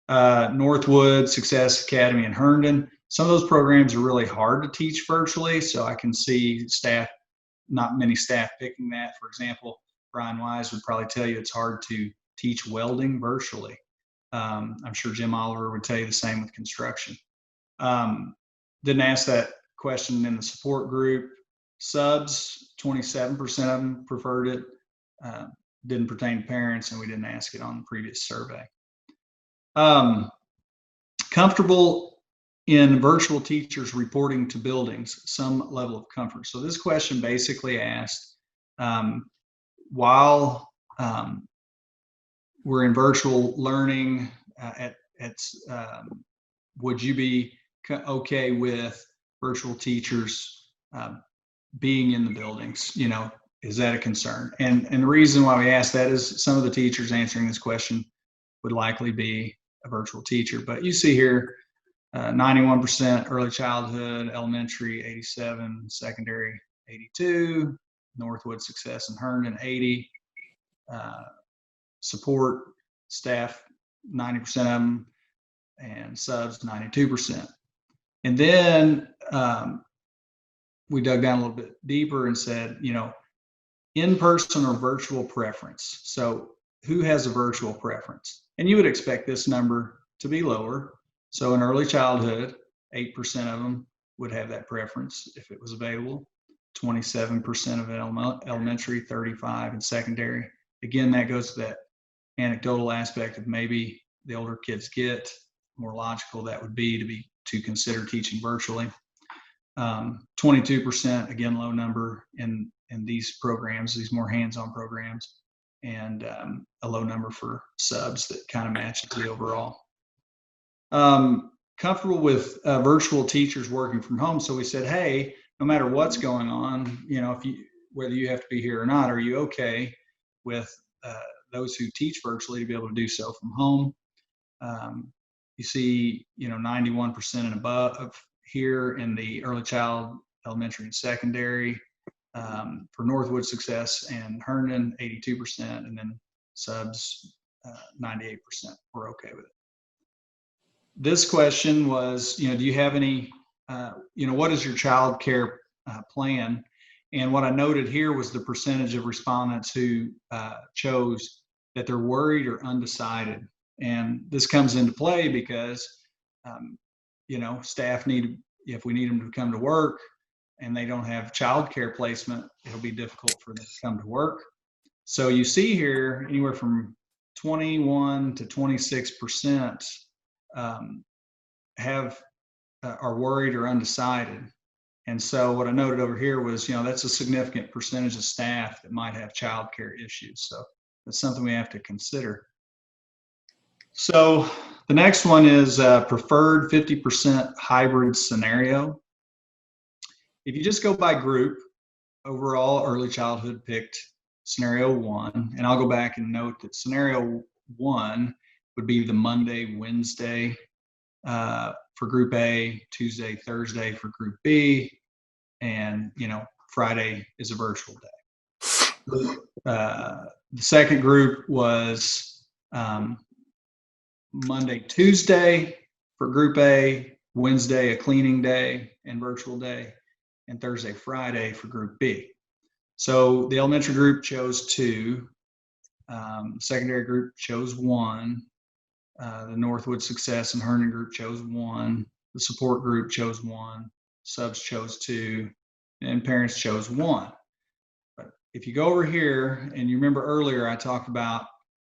Northwood, Success Academy, and Herndon, some of those programs are really hard to teach virtually. So I can see not many staff picking that. For example, Brian Wise would probably tell you it's hard to teach welding virtually. I'm sure Jim Oliver would tell you the same with construction. Didn't ask that question in the support group. Subs, 27% of them preferred it. Didn't pertain to parents, and we didn't ask it on the previous survey. Comfortable in virtual teachers reporting to buildings, some level of comfort. So this question basically asked, while we're in virtual learning, would you be okay with virtual teachers being in the buildings? Is that a concern? And the reason why we asked that is some of the teachers answering this question would likely be a virtual teacher. But you see here, 91% early childhood, elementary 87%, secondary 82%, Northwood, Success, and Herndon 80%, support staff 90% of them, and subs 92%. And then we dug down a little bit deeper and said, in-person or virtual preference. So who has a virtual preference? And you would expect this number to be lower. So in early childhood, 8% of them would have that preference if it was available. 27% of elementary, 35% in secondary. Again, that goes to that anecdotal aspect of maybe the older kids get, more logical that would be to consider teaching virtually. 22%, again, low number in these programs, these more hands-on programs, and a low number for subs that kind of matches the overall. Comfortable with virtual teachers working from home. So we said, hey, no matter what's going on, whether you have to be here or not, are you okay with those who teach virtually to be able to do so from home? You see, 91% and above here in the early child, elementary, and secondary. For Northwood, Success, and Herndon, 82%, and then subs, 98%. We're okay with it. This question was, do you have any, what is your child care plan? And what I noted here was the percentage of respondents who chose that they're worried or undecided. And this comes into play because, staff need if we need them to come to work and they don't have childcare placement, it'll be difficult for them to come to work. So you see here anywhere from 21 to 26% are worried or undecided. And so what I noted over here was, that's a significant percentage of staff that might have childcare issues. So that's something we have to consider. So the next one is preferred 50% hybrid scenario. If you just go by group, overall early childhood picked scenario 1, and I'll go back and note that scenario 1 would be the Monday, Wednesday for group A, Tuesday, Thursday for group B, and Friday is a virtual day. The second group was Monday, Tuesday for group A, Wednesday a cleaning day and virtual day, and Thursday, Friday for group B. So the elementary group chose 2, secondary group chose 1, the Northwood Success and Herndon group chose 1, the support group chose 1, subs chose 2, and parents chose 1. But if you go over here, and you remember earlier I talked about,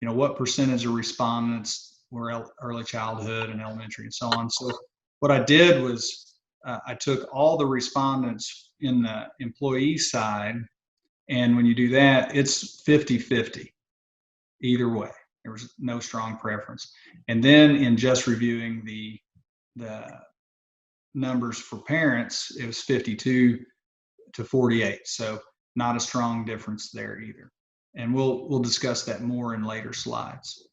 what percentage of respondents were early childhood and elementary and so on. So what I did was I took all the respondents in the employee side, and when you do that, it's 50-50 either way. There was no strong preference. And then in just reviewing the numbers for parents, it was 52 to 48. So not a strong difference there either. And we'll discuss that more in later slides.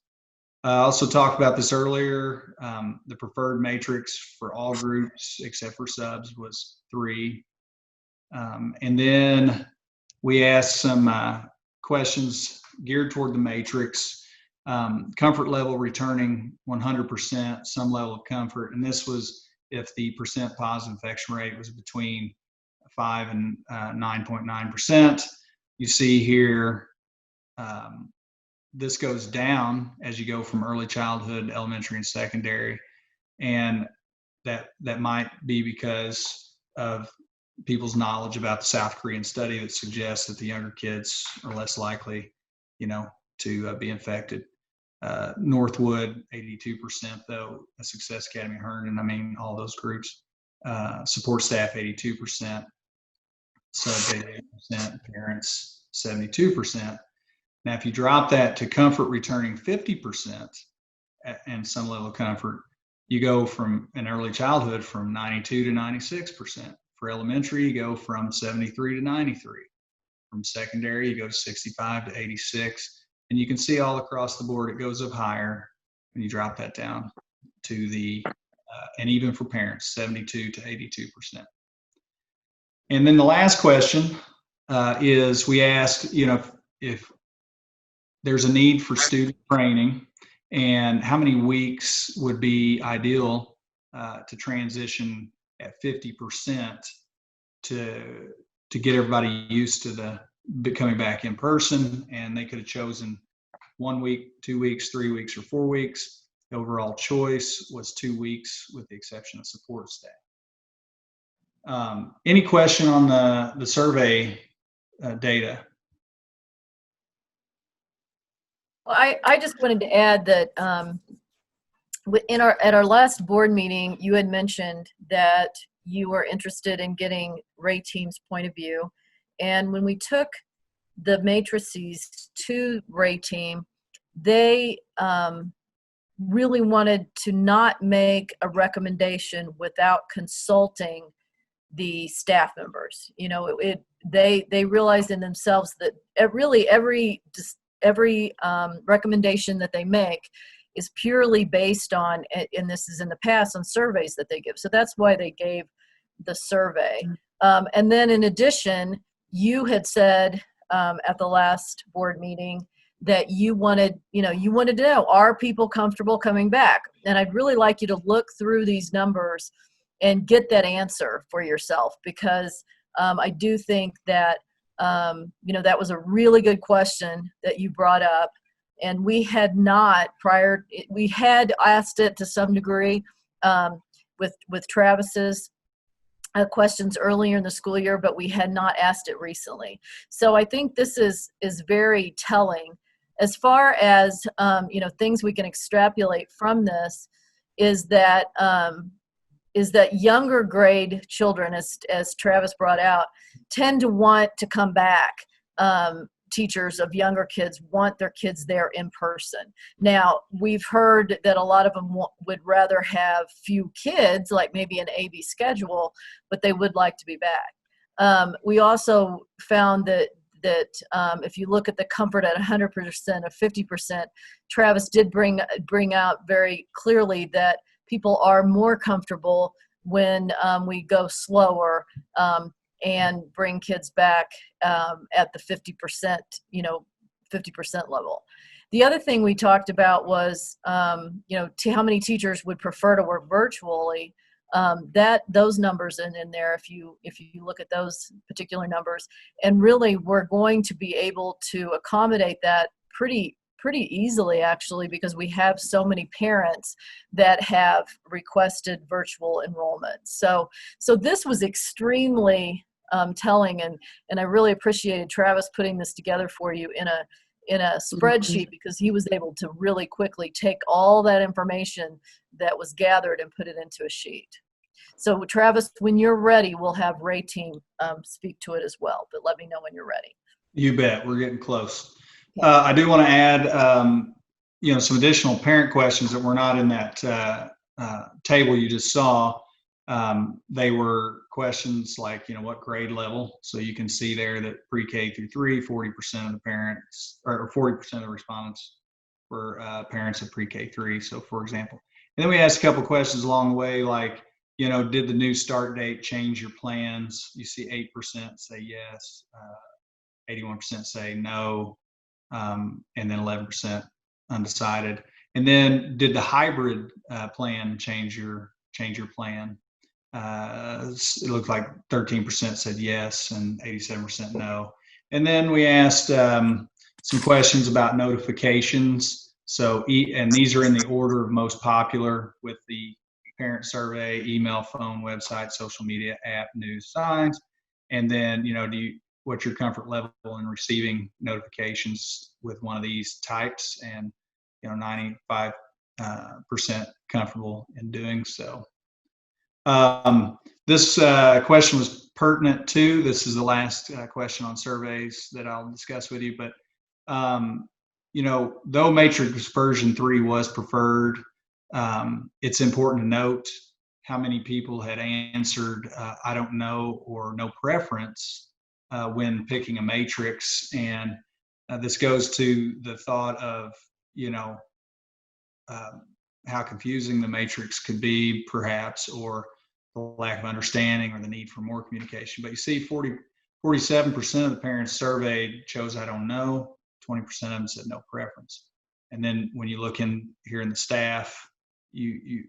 I also talked about this earlier. The preferred matrix for all groups except for subs was 3. And then we asked some questions geared toward the matrix. Comfort level returning 100%, some level of comfort. And this was if the percent positive infection rate was between 5 and 9.9%. You see here, this goes down as you go from early childhood, elementary, and secondary. And that might be because of people's knowledge about the South Korean study that suggests that the younger kids are less likely, to be infected. Northwood, 82% though, a Success Academy, Herndon, all those groups. Support staff, 82%, sub 88%, parents, 72%. Now, if you drop that to comfort returning 50% and some level of comfort, you go from in early childhood from 92 to 96%. For elementary, you go from 73 to 93. From secondary, you go to 65 to 86. And you can see all across the board, it goes up higher when you drop that down to the, and even for parents, 72 to 82%. And then the last question is we asked, if there's a need for student training and how many weeks would be ideal to transition at 50% to get everybody used to the coming back in person. And they could have chosen 1 week, 2 weeks, 3 weeks, or 4 weeks. The overall choice was 2 weeks with the exception of support staff. Any question on the survey data? Well, I just wanted to add that at our last board meeting, you had mentioned that you were interested in getting Ray Team's point of view. And when we took the matrices to Ray Team, they really wanted to not make a recommendation without consulting the staff members. They realized in themselves that really every recommendation that they make is purely based on, and this is in the past, on surveys that they give. So that's why they gave the survey. And then in addition, you had said at the last board meeting that you wanted to know, are people comfortable coming back? And I'd really like you to look through these numbers and get that answer for yourself, because I do think that that was a really good question that you brought up. And we had we had asked it to some degree with Travis's questions earlier in the school year, but we had not asked it recently. So I think this is very telling. As far as things we can extrapolate from this is that younger grade children, as Travis brought out, tend to want to come back. Teachers of younger kids want their kids there in person. Now, we've heard that a lot of them would rather have few kids, like maybe an AB schedule, but they would like to be back. We also found that if you look at the comfort at 100% or 50%, Travis did bring out very clearly that people are more comfortable when we go slower and bring kids back at the 50%, 50% level. The other thing we talked about was, how many teachers would prefer to work virtually. Those numbers in there, if you look at those particular numbers, and really we're going to be able to accommodate that pretty easily, actually, because we have so many parents that have requested virtual enrollment. So this was extremely telling, and I really appreciated Travis putting this together for you in a spreadsheet, because he was able to really quickly take all that information that was gathered and put it into a sheet. So Travis, when you're ready, we'll have Ray team speak to it as well, but let me know when you're ready. You bet. We're getting close. I do want to add, some additional parent questions that were not in that table you just saw. They were questions like, what grade level? So you can see there that pre-K through 3, 40% of the parents, or 40% of the respondents were parents of pre-K 3. So for example, and then we asked a couple questions along the way, like, did the new start date change your plans? You see 8% say yes, 81% say no, and then 11% undecided. And then did the hybrid plan change your plan? It looked like 13% said yes and 87% no. And then we asked some questions about notifications. So, and these are in the order of most popular with the parent survey: email, phone, website, social media, app, news, signs. And then, what's your comfort level in receiving notifications with one of these types? And 95% comfortable in doing so. This question was pertinent too. This is the last question on surveys that I'll discuss with you. But though matrix version 3 was preferred, it's important to note how many people had answered I don't know or no preference when picking a matrix. And this goes to the thought of how confusing the matrix could be, perhaps, or the lack of understanding or the need for more communication. But you see 47% of the parents surveyed chose I don't know, 20% of them said no preference. And then when you look in here in the staff, you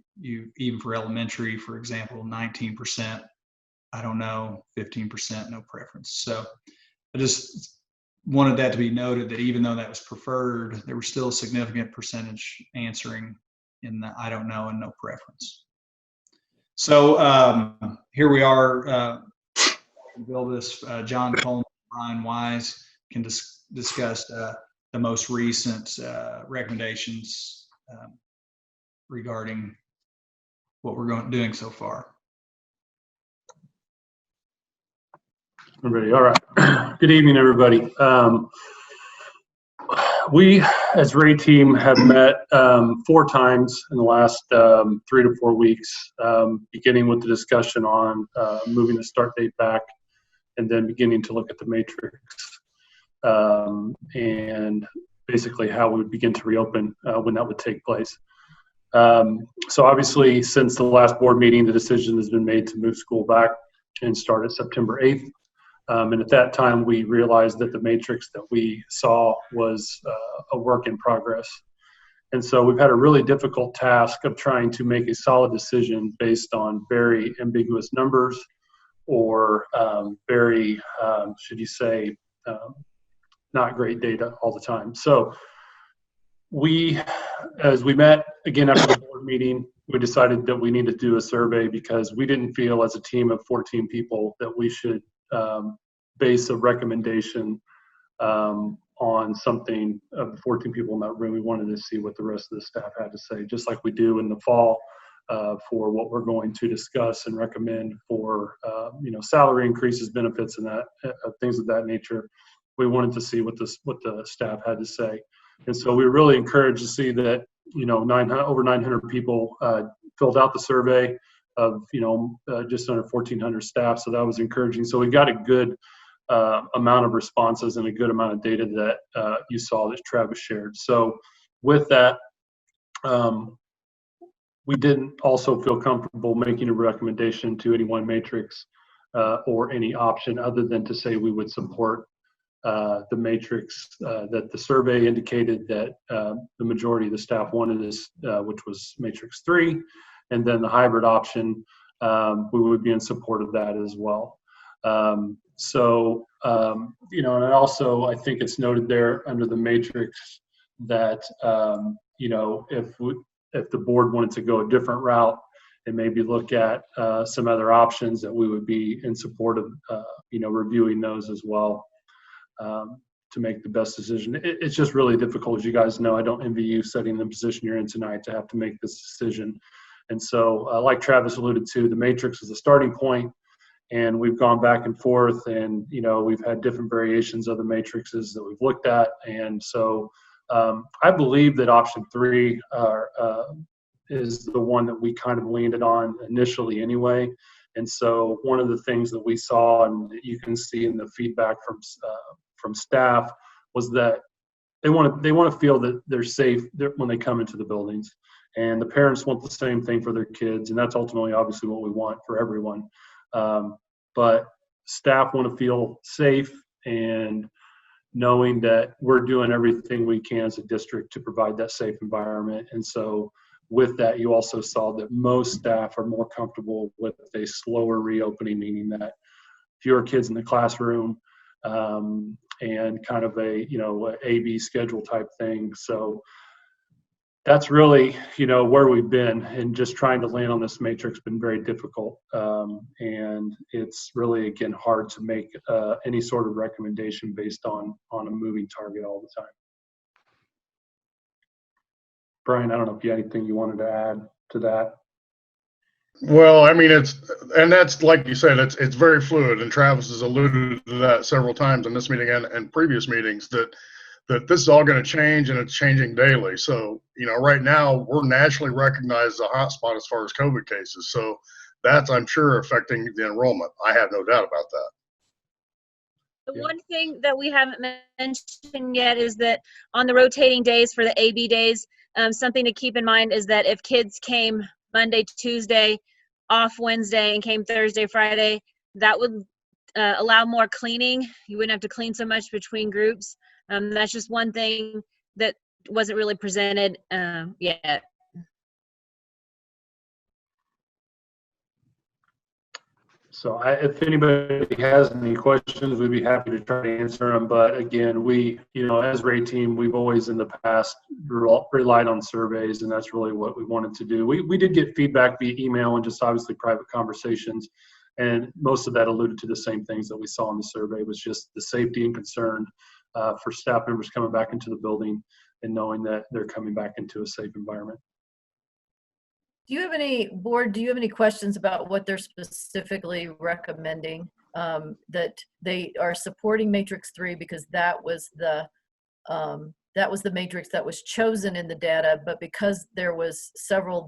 even for elementary, for example, 19% I don't know, 15% no preference. So I just wanted that to be noted, that even though that was preferred, there was still a significant percentage answering in the I don't know and no preference. So here we are. Bill, this John Coleman, Brian Wise can discuss the most recent recommendations regarding what we're doing so far. Everybody, all right. Good evening, everybody. We, as Ray team, have met 4 times in the last 3 to 4 weeks, beginning with the discussion on moving the start date back, and then beginning to look at the matrix and basically how we would begin to reopen when that would take place. So obviously, since the last board meeting, the decision has been made to move school back and start at September 8th. And at that time, we realized that the matrix that we saw was a work in progress. And so we've had a really difficult task of trying to make a solid decision based on very ambiguous numbers or very, should you say, not great data all the time. So we as we met again after the board meeting, we decided that we need to do a survey because we didn't feel as a team of 14 people that we should base a recommendation on something of the 14 people in that room. We wanted to see what the rest of the staff had to say, just like we do in the fall for what we're going to discuss and recommend for salary increases, benefits, and that things of that nature. We wanted to see what the staff had to say, and so we were really encouraged to see that over 900 people filled out the survey of just under 1,400 staff. So that was encouraging. So we got a good amount of responses and a good amount of data that you saw that Travis shared. So with that, we didn't also feel comfortable making a recommendation to any one matrix or any option other than to say we would support the matrix that the survey indicated that the majority of the staff wanted this, which was matrix 3, and then the hybrid option, we would be in support of that as well. And also I think it's noted there under the matrix that, if the board wanted to go a different route and maybe look at some other options, that we would be in support of, reviewing those as well to make the best decision. It's just really difficult. As you guys know, I don't envy you sitting in the position you're in tonight to have to make this decision. And so, like Travis alluded to, the matrix is the starting point. And we've gone back and forth, and we've had different variations of the matrices that we've looked at. And so I believe that option 3 is the one that we kind of leaned it on initially anyway. And so one of the things that we saw, and that you can see in the feedback from staff, was that they want to feel that they're safe when they come into the buildings. And the parents want the same thing for their kids, and that's ultimately obviously what we want for everyone. But staff want to feel safe and knowing that we're doing everything we can as a district to provide that safe environment. And so with that, you also saw that most staff are more comfortable with a slower reopening, meaning that fewer kids in the classroom and kind of a A/B schedule type thing. So that's really where we've been, and just trying to land on this matrix been very difficult, and it's really again hard to make any sort of recommendation based on a moving target all the time. Brian, I don't know if you had anything you wanted to add to that. Well, I mean, that's like you said, it's very fluid, and Travis has alluded to that several times in this meeting and previous meetings that this is all going to change, and it's changing daily. So, right now we're nationally recognized as a hotspot as far as COVID cases. So that's, I'm sure, affecting the enrollment. I have no doubt about that. The one thing that we haven't mentioned yet is that on the rotating days for the AB days, something to keep in mind is that if kids came Monday, Tuesday, off Wednesday, and came Thursday, Friday, that would allow more cleaning. You wouldn't have to clean so much between groups. That's just one thing that wasn't really presented yet. So if anybody has any questions, we'd be happy to try to answer them. But again, we, as Ray team, we've always in the past relied on surveys, and that's really what we wanted to do. We did get feedback via email and just obviously private conversations, and most of that alluded to the same things that we saw in the survey, was just the safety and concern for staff members coming back into the building and knowing that they're coming back into a safe environment. Do you have any questions about what they're specifically recommending? That they are supporting matrix 3 because that was the matrix that was chosen in the data, but because there was several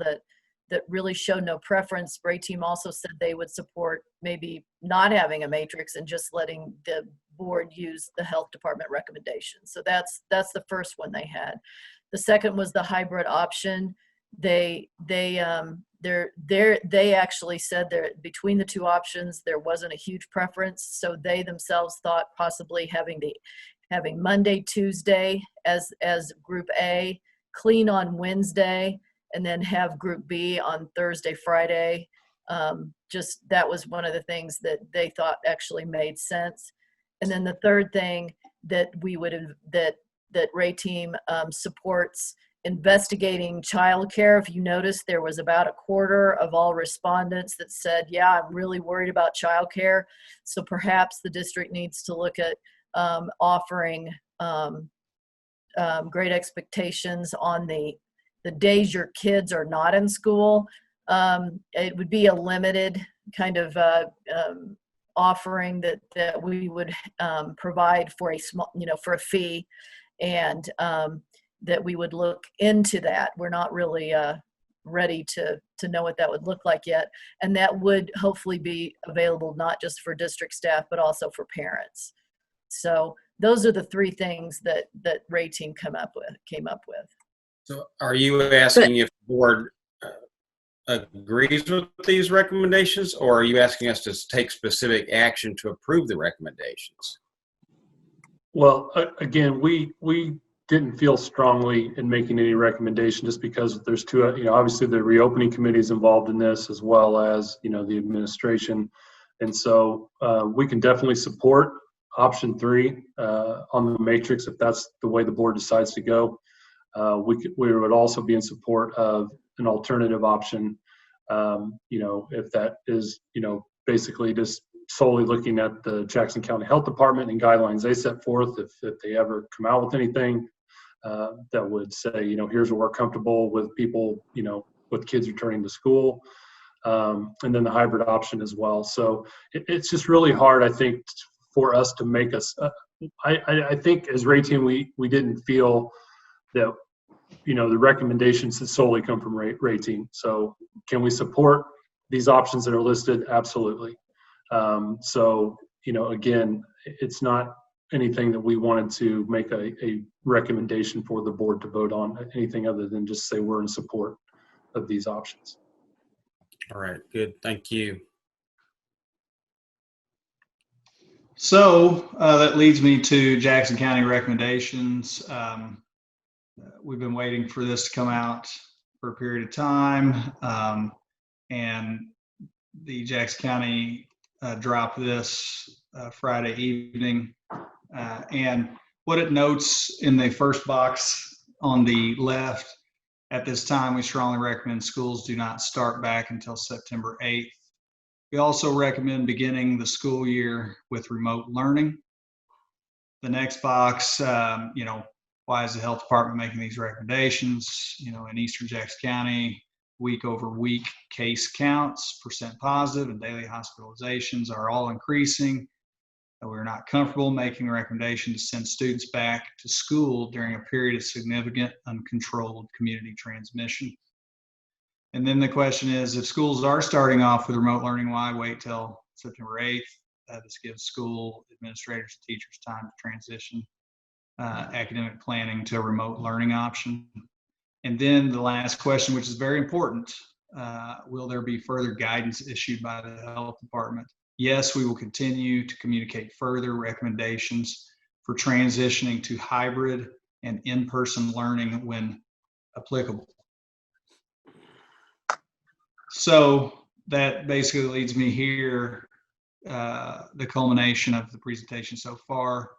that really showed no preference, Ray team also said they would support maybe not having a matrix and just letting the board use the health department recommendation. So that's the first one they had. The second was the hybrid option. They actually said that between the two options there wasn't a huge preference, so they themselves thought possibly having Monday, Tuesday as group A, clean on Wednesday, and then have group B on Thursday, Friday. Just that was one of the things that they thought actually made sense. And then the third thing that we would that Ray team supports investigating childcare. If you notice, there was about a quarter of all respondents that said, yeah, I'm really worried about childcare. So perhaps the district needs to look at offering Great Expectations on the days your kids are not in school. It would be a limited kind of offering that we would provide for a small, for a fee, and that we would look into that. We're not really ready to know what that would look like yet, and that would hopefully be available not just for district staff but also for parents. So those are the three things that Ray team came up with. So are you asking if the board agrees with these recommendations, or are you asking us to take specific action to approve the recommendations? Well, again, we didn't feel strongly in making any recommendation just because there's two, obviously the reopening committee is involved in this as well as, the administration. And so we can definitely support option 3 on the matrix if that's the way the board decides to go. We would also be in support of an alternative option, if that is, basically just solely looking at the Jackson County Health Department and guidelines they set forth. If they ever come out with anything that would say, here's what we're comfortable with people, with kids returning to school, and then the hybrid option as well. So it's just really hard, I think, for us to make us. I think as Ray team, we didn't feel that the recommendations that solely come from Ray team. So can we support these options that are listed? Absolutely. So again, it's not anything that we wanted to make a recommendation for the board to vote on, anything other than just say we're in support of these options. All right, good, thank you. So that leads me to Jackson County recommendations. We've been waiting for this to come out for a period of time, and the Jackson County dropped this Friday evening. And what it notes in the first box on the left, at this time, we strongly recommend schools do not start back until September 8th. We also recommend beginning the school year with remote learning. The next box, why is the health department making these recommendations? In Eastern Jackson County, week over week case counts, % positive, and daily hospitalizations are all increasing. We're not comfortable making a recommendation to send students back to school during a period of significant uncontrolled community transmission. And then the question is, if schools are starting off with remote learning, why wait till September 8th? This gives school administrators and teachers time to transition academic planning to a remote learning option. And then the last question, which is very important, will there be further guidance issued by the health department? Yes, we will continue to communicate further recommendations for transitioning to hybrid and in-person learning when applicable. So that basically leads me here, the culmination of the presentation so far.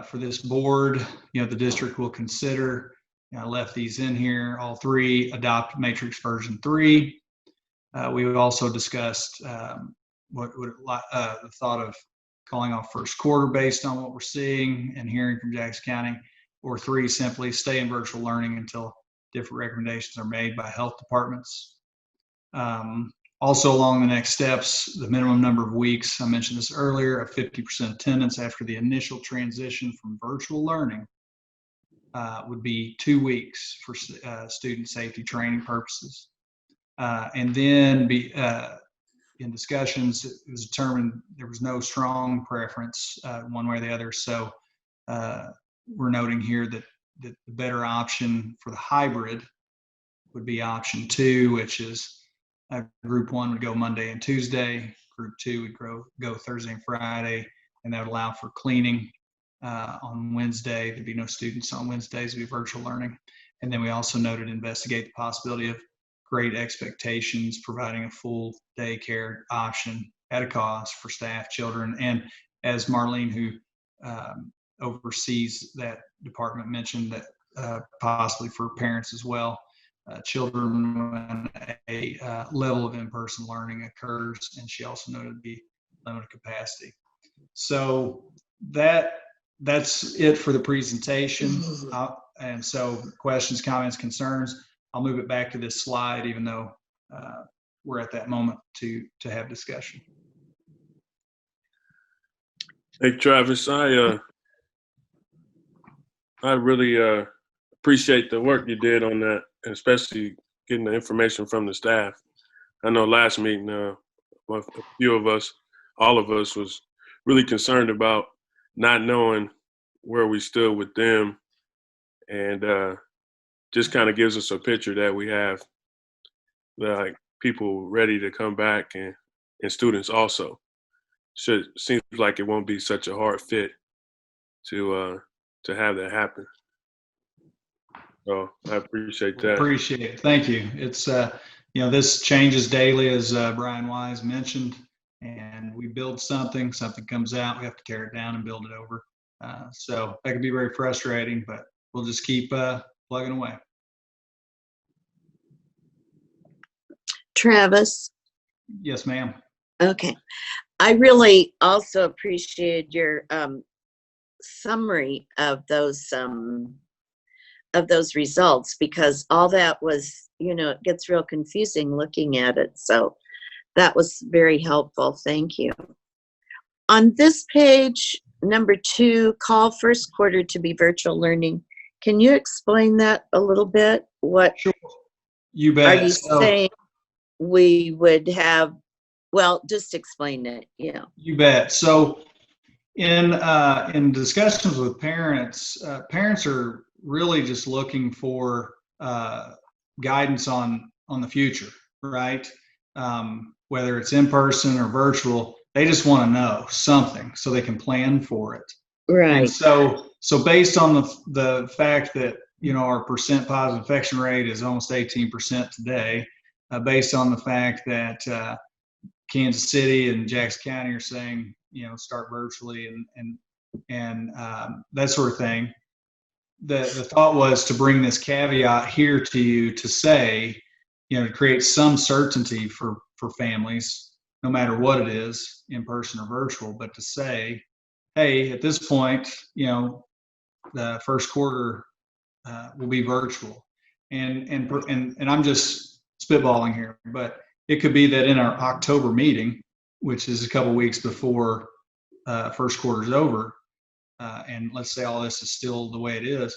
For this board, the district will consider, I left these in here, all 3, adopt matrix version 3. We've also discussed the thought of calling off first quarter based on what we're seeing and hearing from Jackson County, or 3, simply stay in virtual learning until different recommendations are made by health departments. Also along the next steps, the minimum number of weeks, I mentioned this earlier, of 50% attendance after the initial transition from virtual learning would be 2 weeks for student safety training purposes. And then in discussions, it was determined there was no strong preference one way or the other. So we're noting here that the better option for the hybrid would be option 2, which is group 1 would go Monday and Tuesday, group 2 would go Thursday and Friday, and that would allow for cleaning on Wednesday. There'd be no students on Wednesdays, it'd be virtual learning. And then we also noted investigate the possibility of Great Expectations providing a full daycare option at a cost for staff, children, and as Marlene, who oversees that department, mentioned, that possibly for parents as well. Children when a level of in-person learning occurs, and she also noted the limited capacity. So that's it for the presentation. And so questions, comments, concerns, I'll move it back to this slide, even though we're at that moment to have discussion. Hey, Travis, I really appreciate the work you did on that, and especially getting the information from the staff. I know last meeting, a few of us, all of us, was really concerned about not knowing where we stood with them, and just kind of gives us a picture that we have like people ready to come back, and students also. Seems like it won't be such a hard fit to have that happen. So I appreciate that. Appreciate it. Thank you. It's this changes daily, as Brian Wise mentioned, and we build something comes out, we have to tear it down and build it over. So that can be very frustrating, but we'll just keep plugging away. Travis. Yes, ma'am. Okay. I really also appreciate your summary of those results, because all that was, it gets real confusing looking at it. So that was very helpful. Thank you. On this page, number 2, call first quarter to be virtual learning. Can you explain that a little bit? What Sure. You bet. Are you saying we would have? Well, just explain it. Yeah. You bet. So in discussions with parents, parents are really just looking for guidance on the future, right? Whether it's in person or virtual, they just want to know something so they can plan for it. Right. And so based on the fact that our percent positive infection rate is almost 18% today, based on the fact that Kansas City and Jackson County are saying start virtually and that sort of thing. The thought was to bring this caveat here to you to say, to create some certainty for families, no matter what it is, in person or virtual, but to say, hey, at this point, the first quarter will be virtual, and I'm just spitballing here, but it could be that in our October meeting, which is a couple weeks before first quarter is over, and let's say all this is still the way it is,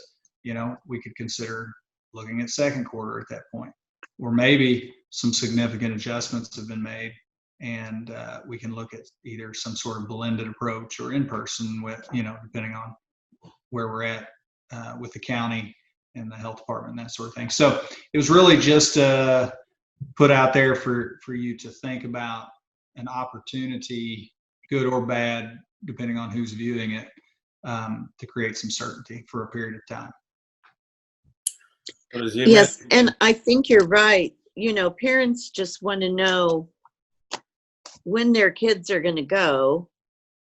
we could consider looking at second quarter at that point, or maybe some significant adjustments have been made, and we can look at either some sort of blended approach or in person with, depending on where we're at with the county and the health department and that sort of thing. So it was really just put out there for you to think about an opportunity, good or bad, depending on who's viewing it, to create some certainty for a period of time. Yes, and I think you're right. Parents just want to know when their kids are going to go,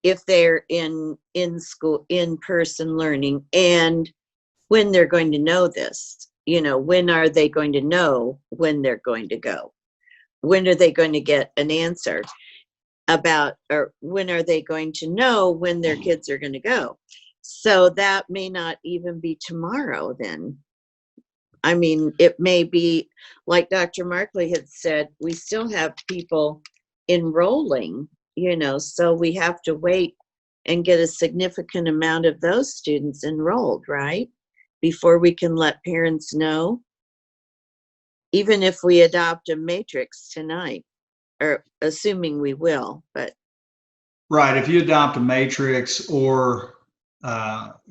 if they're in school, in-person learning, and when they're going to know this. When are they going to know when they're going to go? When are they going to get an answer about, or when are they going to know when their kids are going to go? So that may not even be tomorrow then. I mean, it may be, like Dr. Markley had said, we still have people enrolling, so we have to wait and get a significant amount of those students enrolled, right? Before we can let parents know, even if we adopt a matrix tonight, or assuming we will, but. Right, if you adopt a matrix or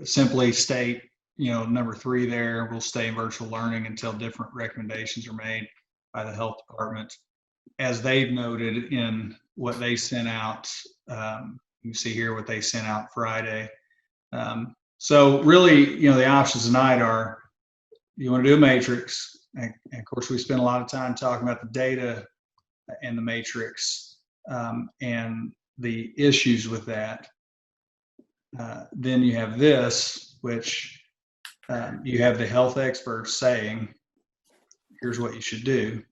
simply state, number 3 there, we'll stay in virtual learning until different recommendations are made by the health department. As they've noted in what they sent out, you see here what they sent out Friday. So really, the options tonight are, you want to do a matrix, and of course we spend a lot of time talking about the data and the matrix and the issues with that. Then you have this, which you have the health experts saying, here's what you should do.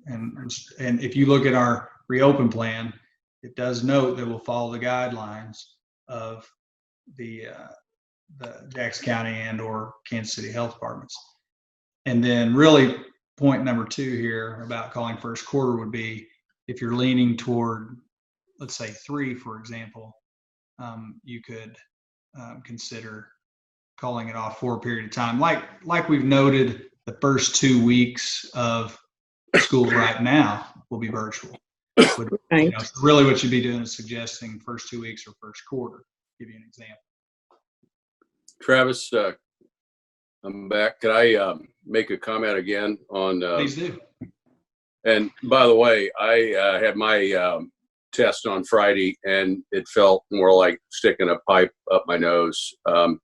And if you look at our reopen plan, it does note that we'll follow the guidelines of the Jackson County and or Kansas City health departments. And then really point number 2 here about calling first quarter would be if you're leaning toward, let's say 3, for example, you could consider calling it off for a period of time. Like we've noted, the first 2 weeks of school right now will be virtual. So really what you'd be doing is suggesting first 2 weeks or first quarter. Give you an example. Travis, I'm back. Could I make a comment again on? Please do. And by the way, I had my test on Friday, and it felt more like sticking a pipe up my nose. And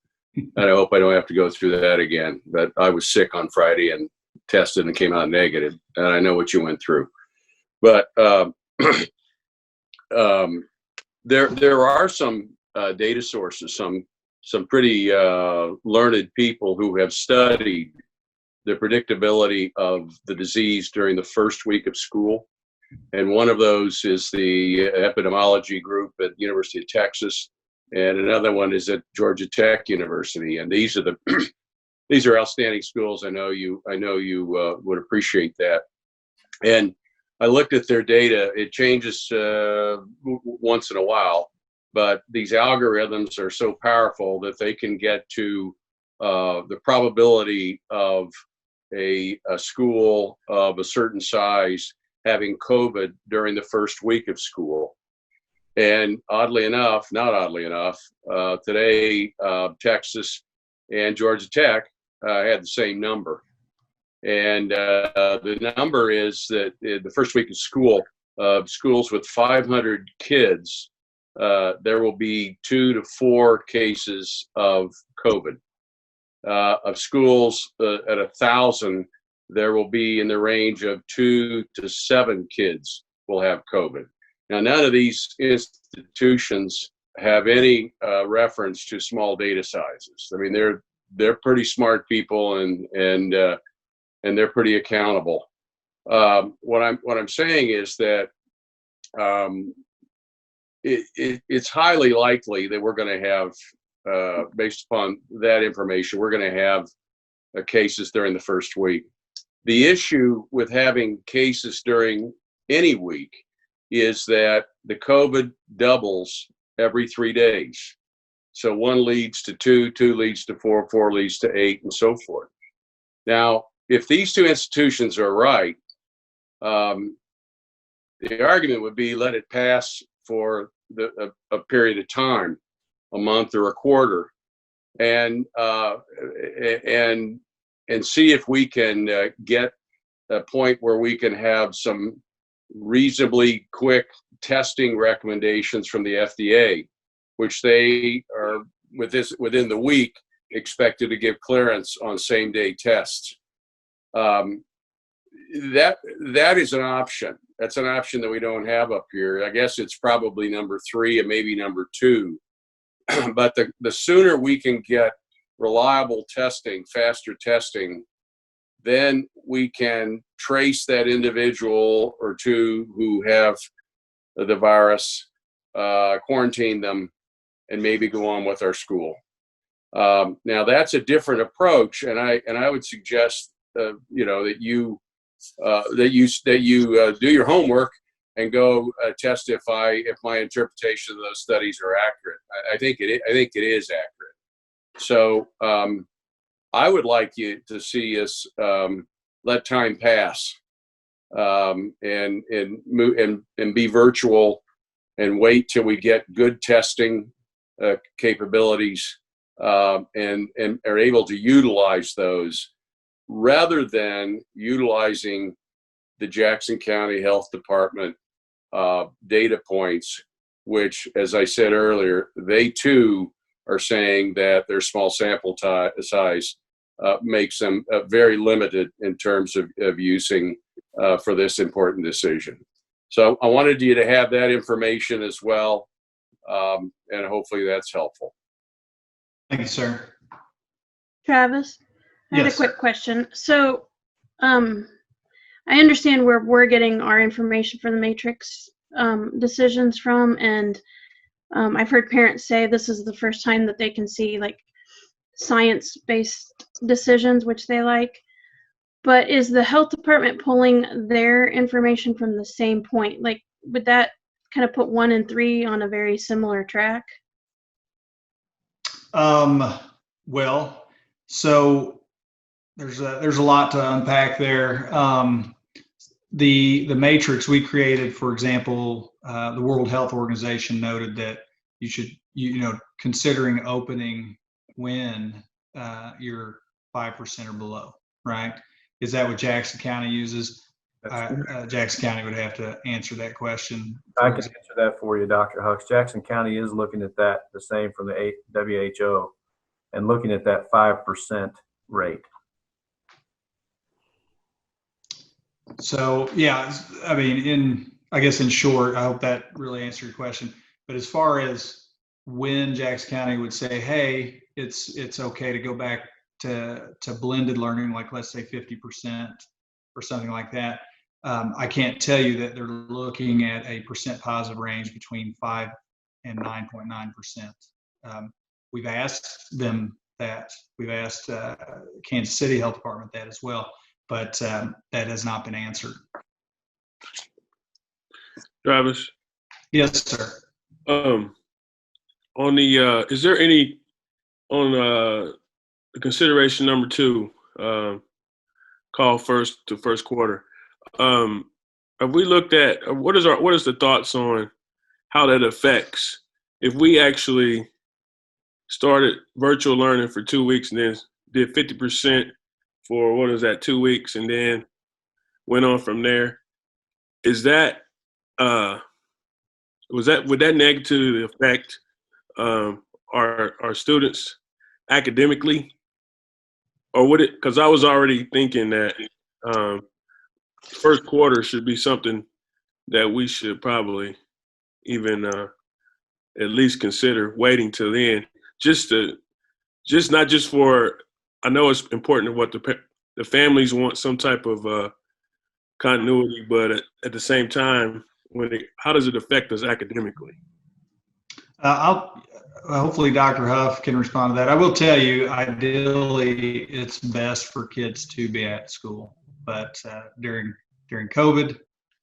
I hope I don't have to go through that again. But I was sick on Friday and tested and came out negative, and I know what you went through. But there are some data sources, some pretty learned people who have studied the predictability of the disease during the first week of school. And one of those is the epidemiology group at University of Texas, and another one is at Georgia Tech University. And these are these are outstanding schools. I know you would appreciate that. And I looked at their data. It changes once in a while, but these algorithms are so powerful that they can get to the probability of a school of a certain size having COVID during the first week of school. And not oddly enough, today Texas and Georgia Tech had the same number. And the number is that in the first week of school, schools with 500 kids, there will be 2 to 4 cases of COVID. Of schools at 1,000, there will be in the range of 2 to 7 kids will have COVID. Now, none of these institutions have any reference to small data sizes. I mean, they're pretty smart people, and they're pretty accountable. What I'm saying is that it's highly likely that we're going to have, based upon that information, we're going to have cases during the first week. The issue with having cases during any week is that the COVID doubles every 3 days. So 1 leads to 2, 2 leads to 4, 4 leads to 8, and so forth. Now, if these 2 institutions are right, the argument would be let it pass for a period of time, a month or a quarter, and see if we can get a point where we can have some reasonably quick testing recommendations from the FDA, which they are within the week expected to give clearance on same-day tests. That is an option. That's an option that we don't have up here. I guess it's probably number 3 and maybe number 2. But the sooner we can get reliable testing, faster testing, then we can trace that individual or 2 who have the virus, quarantine them, and maybe go on with our school. Now that's a different approach, and I would suggest that you do your homework and go test if my interpretation of those studies are accurate. I think it is accurate. So I would like you to see us let time pass and be virtual and wait till we get good testing capabilities and are able to utilize those, rather than utilizing the Jackson County Health Department data points, which, as I said earlier, they too are saying that their small sample size makes them very limited in terms of using for this important decision. So I wanted you to have that information as well, and hopefully that's helpful. Thank you, sir. Travis, I had a Yes. quick question. So, I understand where we're getting our information for the matrix decisions from, and I've heard parents say this is the first time that they can see like science-based decisions, which they like. But is the health department pulling their information from the same point? Like, would that kind of put 1 and 3 on a very similar track? Well, so there's a lot to unpack there. The matrix we created, for example, the World Health Organization noted that you know, considering opening when you're 5% or below, right? Is that what Jackson County uses? Jackson County would have to answer that question. I can answer that for you, Dr. Hux. Jackson County is looking at that the same from the WHO and looking at that 5% rate. So yeah, I mean, I guess in short, I hope that really answered your question. But as far as when Jackson County would say, hey, it's okay to go back to blended learning, like let's say 50% or something like that, I can't tell you that they're looking at a percent positive range between 5 and 9.9%. We've asked them that. We've asked Kansas City Health Department that as well, but that has not been answered. Travis? Yes, sir. On the, is there any, on the consideration number 2, call first to first quarter, have we looked at, what is the thoughts on how that affects if we actually started virtual learning for 2 weeks and then did 50% for, what is that, 2 weeks, and then went on from there? Is that, would that negatively affect our students academically? Or would it, because I was already thinking that first quarter should be something that we should probably even at least consider waiting till then, just not just for, I know it's important what the families want some type of continuity, but at the same time, how does it affect us academically? Hopefully Dr. Huff can respond to that. I will tell you, ideally, it's best for kids to be at school, but during COVID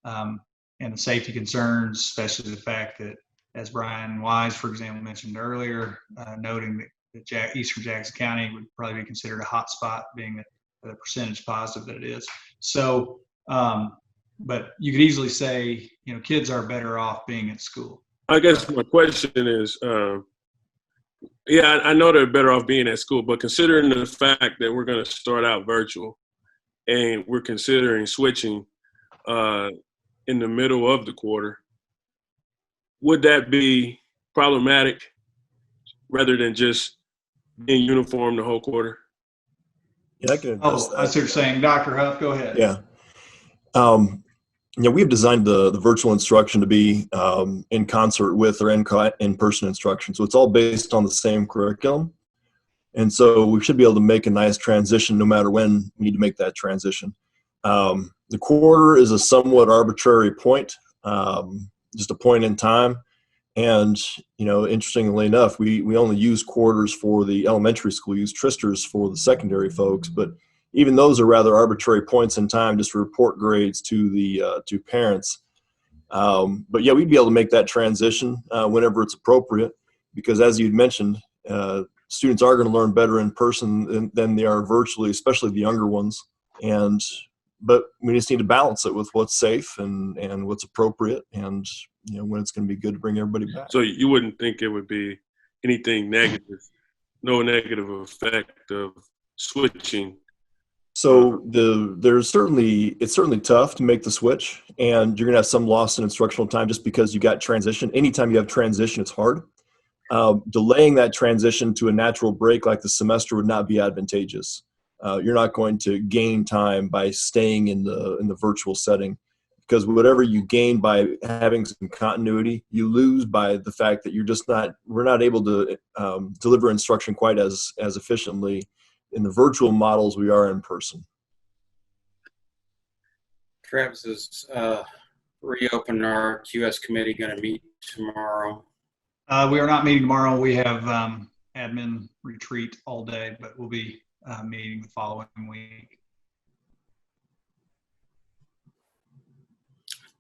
and the safety concerns, especially the fact that, as Brian Wise, for example, mentioned earlier, noting that Eastern Jackson County would probably be considered a hot spot, being the percentage positive that it is. So, but you could easily say, you know, kids are better off being at school. I guess my question is, yeah, I know they're better off being at school, but considering the fact that we're going to start out virtual and we're considering switching in the middle of the quarter, would that be problematic rather than just being uniform the whole quarter? Yeah, I can address that. I see what you're saying. Dr. Huff, go ahead. Yeah. We've designed the virtual instruction to be in concert with our in-person instruction. So it's all based on the same curriculum. And so we should be able to make a nice transition no matter when we need to make that transition. The quarter is a somewhat arbitrary point, just a point in time. And, you know, interestingly enough, we only use quarters for the elementary school, use tristers for the secondary folks, but even those are rather arbitrary points in time just to report grades to the to parents. But yeah, we'd be able to make that transition whenever it's appropriate, because as you'd mentioned, students are going to learn better in person than they are virtually, especially the younger ones. But we just need to balance it with what's safe and what's appropriate, and you know, when it's going to be good to bring everybody back. So you wouldn't think it would be anything negative, no negative effect of switching? So it's certainly tough to make the switch, and you're gonna have some loss in instructional time just because you got transition. Anytime you have transition, it's hard. Delaying that transition to a natural break like the semester would not be advantageous. You're not going to gain time by staying in the virtual setting, because whatever you gain by having some continuity, you lose by the fact that we're not able to deliver instruction quite as efficiently in the virtual models we are in person. Travis, is reopen our QS committee going to meet tomorrow? We are not meeting tomorrow. We have admin retreat all day, but we'll be meeting the following week.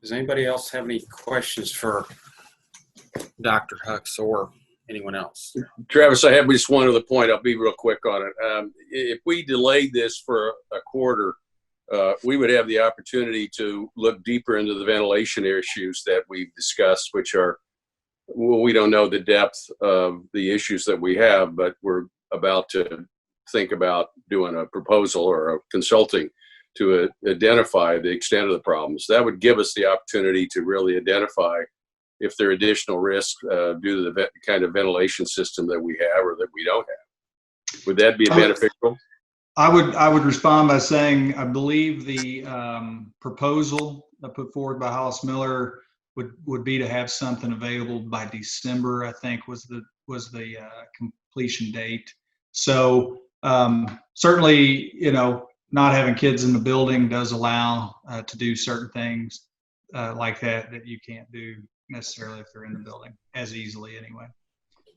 Does anybody else have any questions for Dr. Hux or anyone else? Travis, I have just one other point. I'll be real quick on it. If we delayed this for a quarter, we would have the opportunity to look deeper into the ventilation issues that we've discussed, which are, well, we don't know the depth of the issues that we have, but we're about to think about doing a proposal or a consulting to identify the extent of the problems. That would give us the opportunity to really identify if there are additional risks due to the kind of ventilation system that we have or that we don't have. Would that be beneficial? I would respond by saying I believe the proposal put forward by Hollis Miller would be to have something available by December, I think was the completion date. So certainly, not having kids in the building does allow to do certain things like that you can't do necessarily if they're in the building as easily anyway.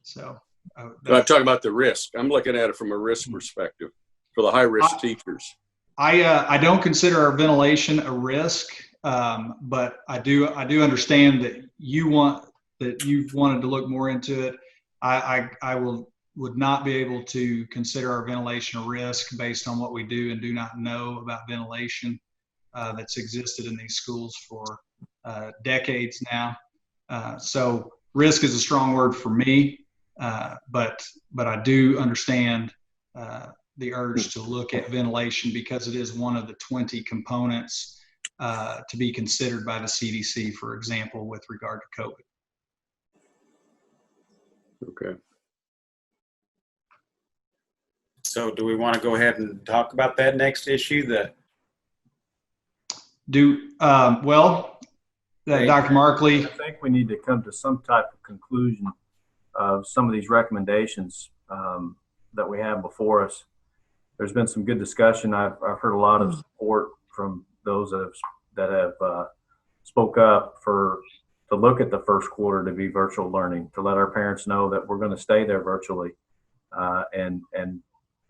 So I'm talking about the risk. I'm looking at it from a risk perspective for the high risk teachers. I don't consider our ventilation a risk, but I do understand that you've wanted to look more into it. I would not be able to consider our ventilation a risk based on what we do and do not know about ventilation that's existed in these schools for decades now. So risk is a strong word for me, but I do understand the urge to look at ventilation because it is one of the 20 components to be considered by the CDC, for example, with regard to COVID. Okay. So do we want to go ahead and talk about that next issue? Dr. Markley. I think we need to come to some type of conclusion of some of these recommendations that we have before us. There's been some good discussion. I've heard a lot of support from those that have spoke up to look at the first quarter to be virtual learning, to let our parents know that we're going to stay there virtually and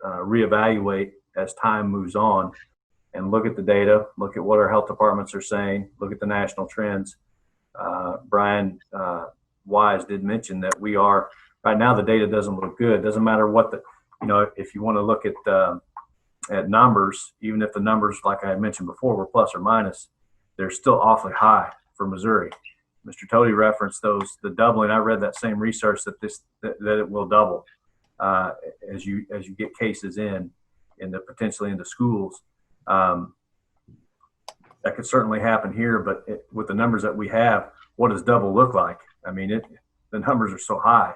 reevaluate as time moves on and look at the data, look at what our health departments are saying, look at the national trends. Brian Wise did mention that we are, right now the data doesn't look good. Doesn't matter what if you want to look at numbers, even if the numbers, like I mentioned before, were plus or minus, they're still awfully high for Missouri. Mr. Tody referenced the doubling. I read that same research that it will double as you get cases potentially into schools. That could certainly happen here, but with the numbers that we have, what does double look like? I mean, the numbers are so high.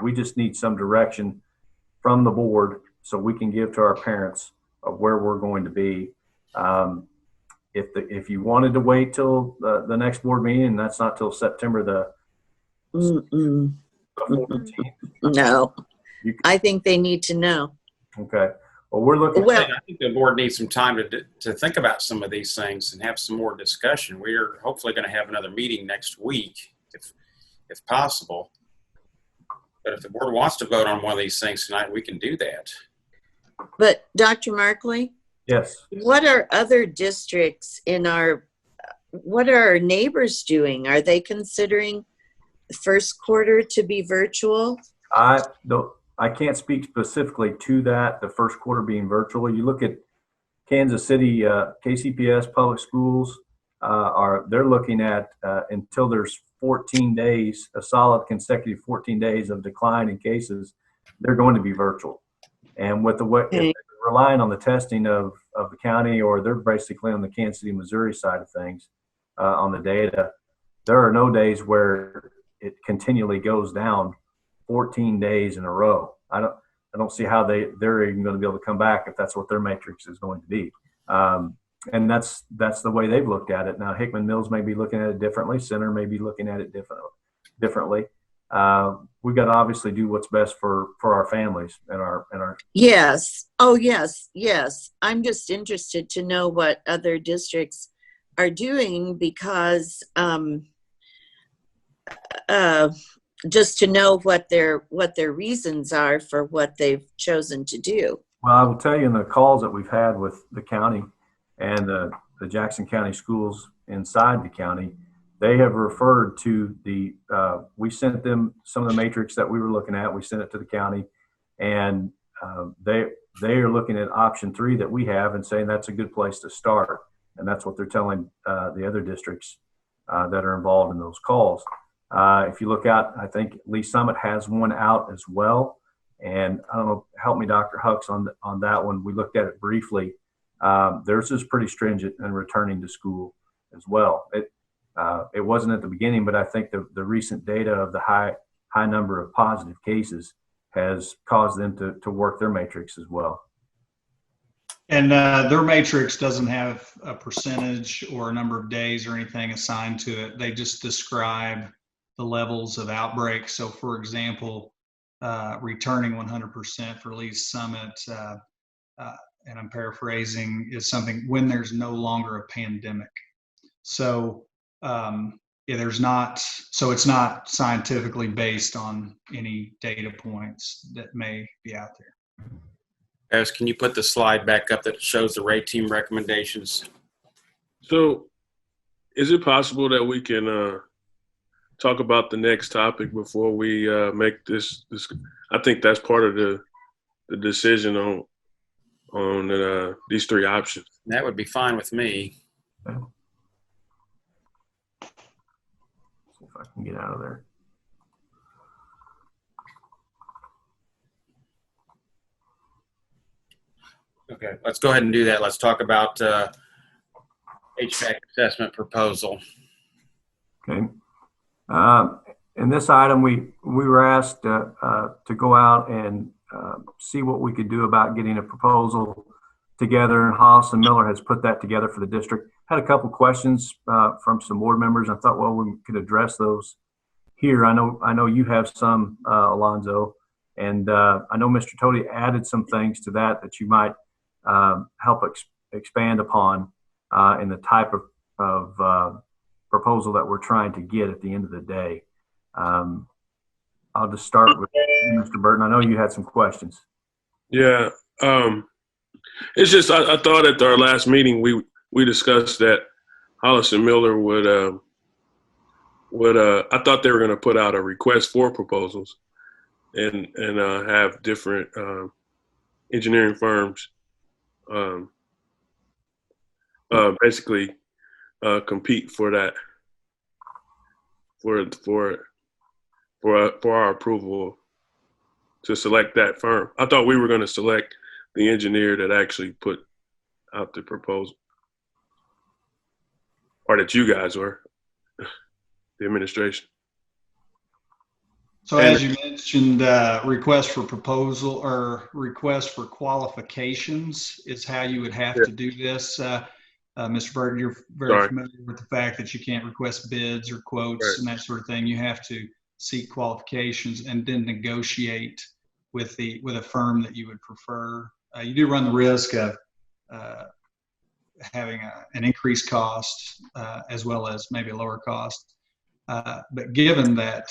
We just need some direction from the board so we can give to our parents of where we're going to be. If you wanted to wait till the next board meeting, and that's not till September the 14th. No, I think they need to know. Okay. Well, we're looking. I think the board needs some time to think about some of these things and have some more discussion. We are hopefully going to have another meeting next week, if possible. But if the board wants to vote on one of these things tonight, we can do that. But Dr. Markley? Yes. What are other districts what are our neighbors doing? Are they considering the first quarter to be virtual? I can't speak specifically to that, the first quarter being virtual. You look at Kansas City, KCPS public schools, they're looking at until there's 14 days, a solid consecutive 14 days of decline in cases, they're going to be virtual. And with the way, if they're relying on the testing of the county, or they're basically on the Kansas City, Missouri side of things on the data, there are no days where it continually goes down 14 days in a row. I don't see how they're even going to be able to come back if that's what their matrix is going to be. And that's the way they've looked at it. Now, Hickman Mills may be looking at it differently. Center may be looking at it differently. we've got to obviously do what's best for our families and our. Yes. Oh, yes, yes. I'm just interested to know what other districts are doing because just to know what their reasons are for what they've chosen to do. Well, I will tell you in the calls that we've had with the county and the Jackson County schools inside the county, they have referred to we sent them some of the matrix that we were looking at. We sent it to the county, and they are looking at option 3 that we have and saying that's a good place to start. And that's what they're telling the other districts that are involved in those calls. If you look out, I think Lee Summit has one out as well. And I don't know, help me, Dr. Hucks, on that one. We looked at it briefly. Theirs is pretty stringent in returning to school as well. It wasn't at the beginning, but I think the recent data of the high number of positive cases has caused them to work their matrix as well. And their matrix doesn't have a percentage or a number of days or anything assigned to it. They just describe the levels of outbreak. So, for example, returning 100% for Lee Summit, and I'm paraphrasing, is something when there's no longer a pandemic. So it's not scientifically based on any data points that may be out there. Guys, can you put the slide back up that shows the RATE team recommendations? So is it possible that we can talk about the next topic before we make this? I think that's part of the decision on these 3 options. That would be fine with me. Okay. See if I can get out of there. Okay, let's go ahead and do that. Let's talk about HVAC assessment proposal. Okay. In this item, we were asked to go out and see what we could do about getting a proposal together, and Hollis and Miller has put that together for the district. Had a couple questions from some board members. I thought, well, we could address those here. I know you have some, Alonzo, and I know Mr. Tody added some things to that you might help expand upon in the type of proposal that we're trying to get at the end of the day. I'll just start with Mr. Burton. I know you had some questions. Yeah. It's just I thought at our last meeting we discussed that Hollis and Miller would I thought they were going to put out a request for proposals and have different engineering firms basically compete for that for our approval to select that firm. I thought we were going to select the engineer that actually put out the proposal, or that you guys were, the administration. So as you mentioned, request for proposal or request for qualifications is how you would have to do this. Mr. Burton, you're very familiar with the fact that you can't request bids or quotes and that sort of thing. You have to seek qualifications and then negotiate with a firm that you would prefer. You do run the risk of having an increased cost as well as maybe a lower cost. But given that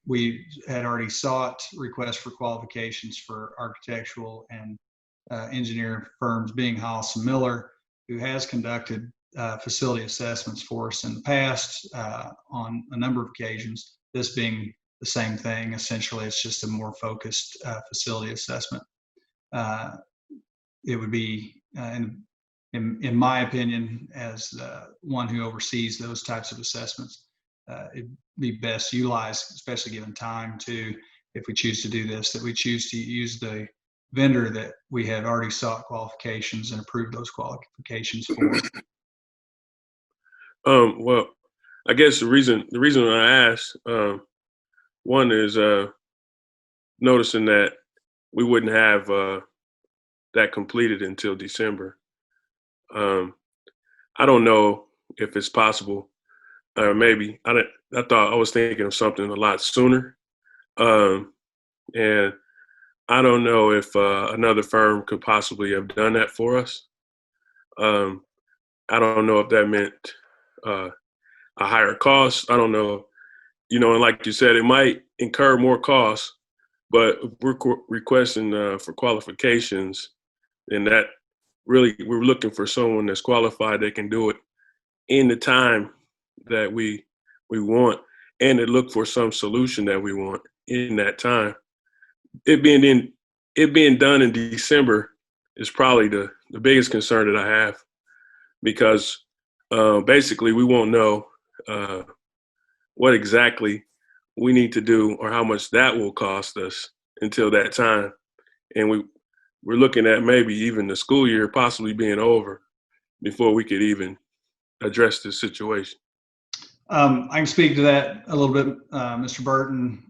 we had already sought requests for qualifications for architectural and engineering firms, being Hollis and Miller, who has conducted facility assessments for us in the past on a number of occasions, this being the same thing. Essentially, it's just a more focused facility assessment. It would be, in my opinion, as one who oversees those types of assessments, it'd be best utilized, especially given time, if we choose to do this, that we choose to use the vendor that we have already sought qualifications and approved those qualifications for. Well, I guess the reason I asked, one is noticing that we wouldn't have that completed until December. I don't know if it's possible, or maybe I was thinking of something a lot sooner. And I don't know if another firm could possibly have done that for us. I don't know if that meant a higher cost. I don't know, and like you said, it might incur more costs, but if we're requesting for qualifications, then that really, we're looking for someone that's qualified that can do it in the time that we want, and to look for some solution that we want in that time. It being done in December is probably the biggest concern that I have, because basically we won't know what exactly we need to do or how much that will cost us until that time. And we're looking at maybe even the school year possibly being over before we could even address this situation. I can speak to that a little bit, Mr. Burton.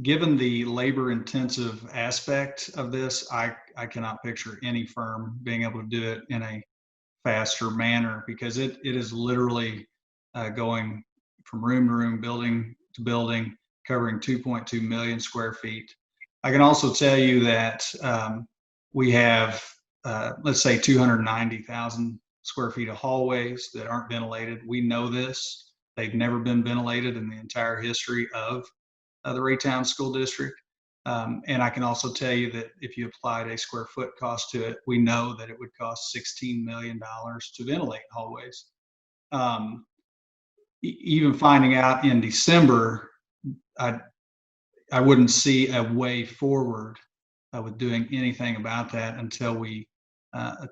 Given the labor-intensive aspect of this, I cannot picture any firm being able to do it in a faster manner, because it is literally going from room to room, building to building, covering 2.2 million square feet. I can also tell you that we have, let's say, 290,000 square feet of hallways that aren't ventilated. We know this. They've never been ventilated in the entire history of the Raytown School District. And I can also tell you that if you applied a square foot cost to it, we know that it would cost $16 million to ventilate hallways. Even finding out in December, I wouldn't see a way forward with doing anything about that until we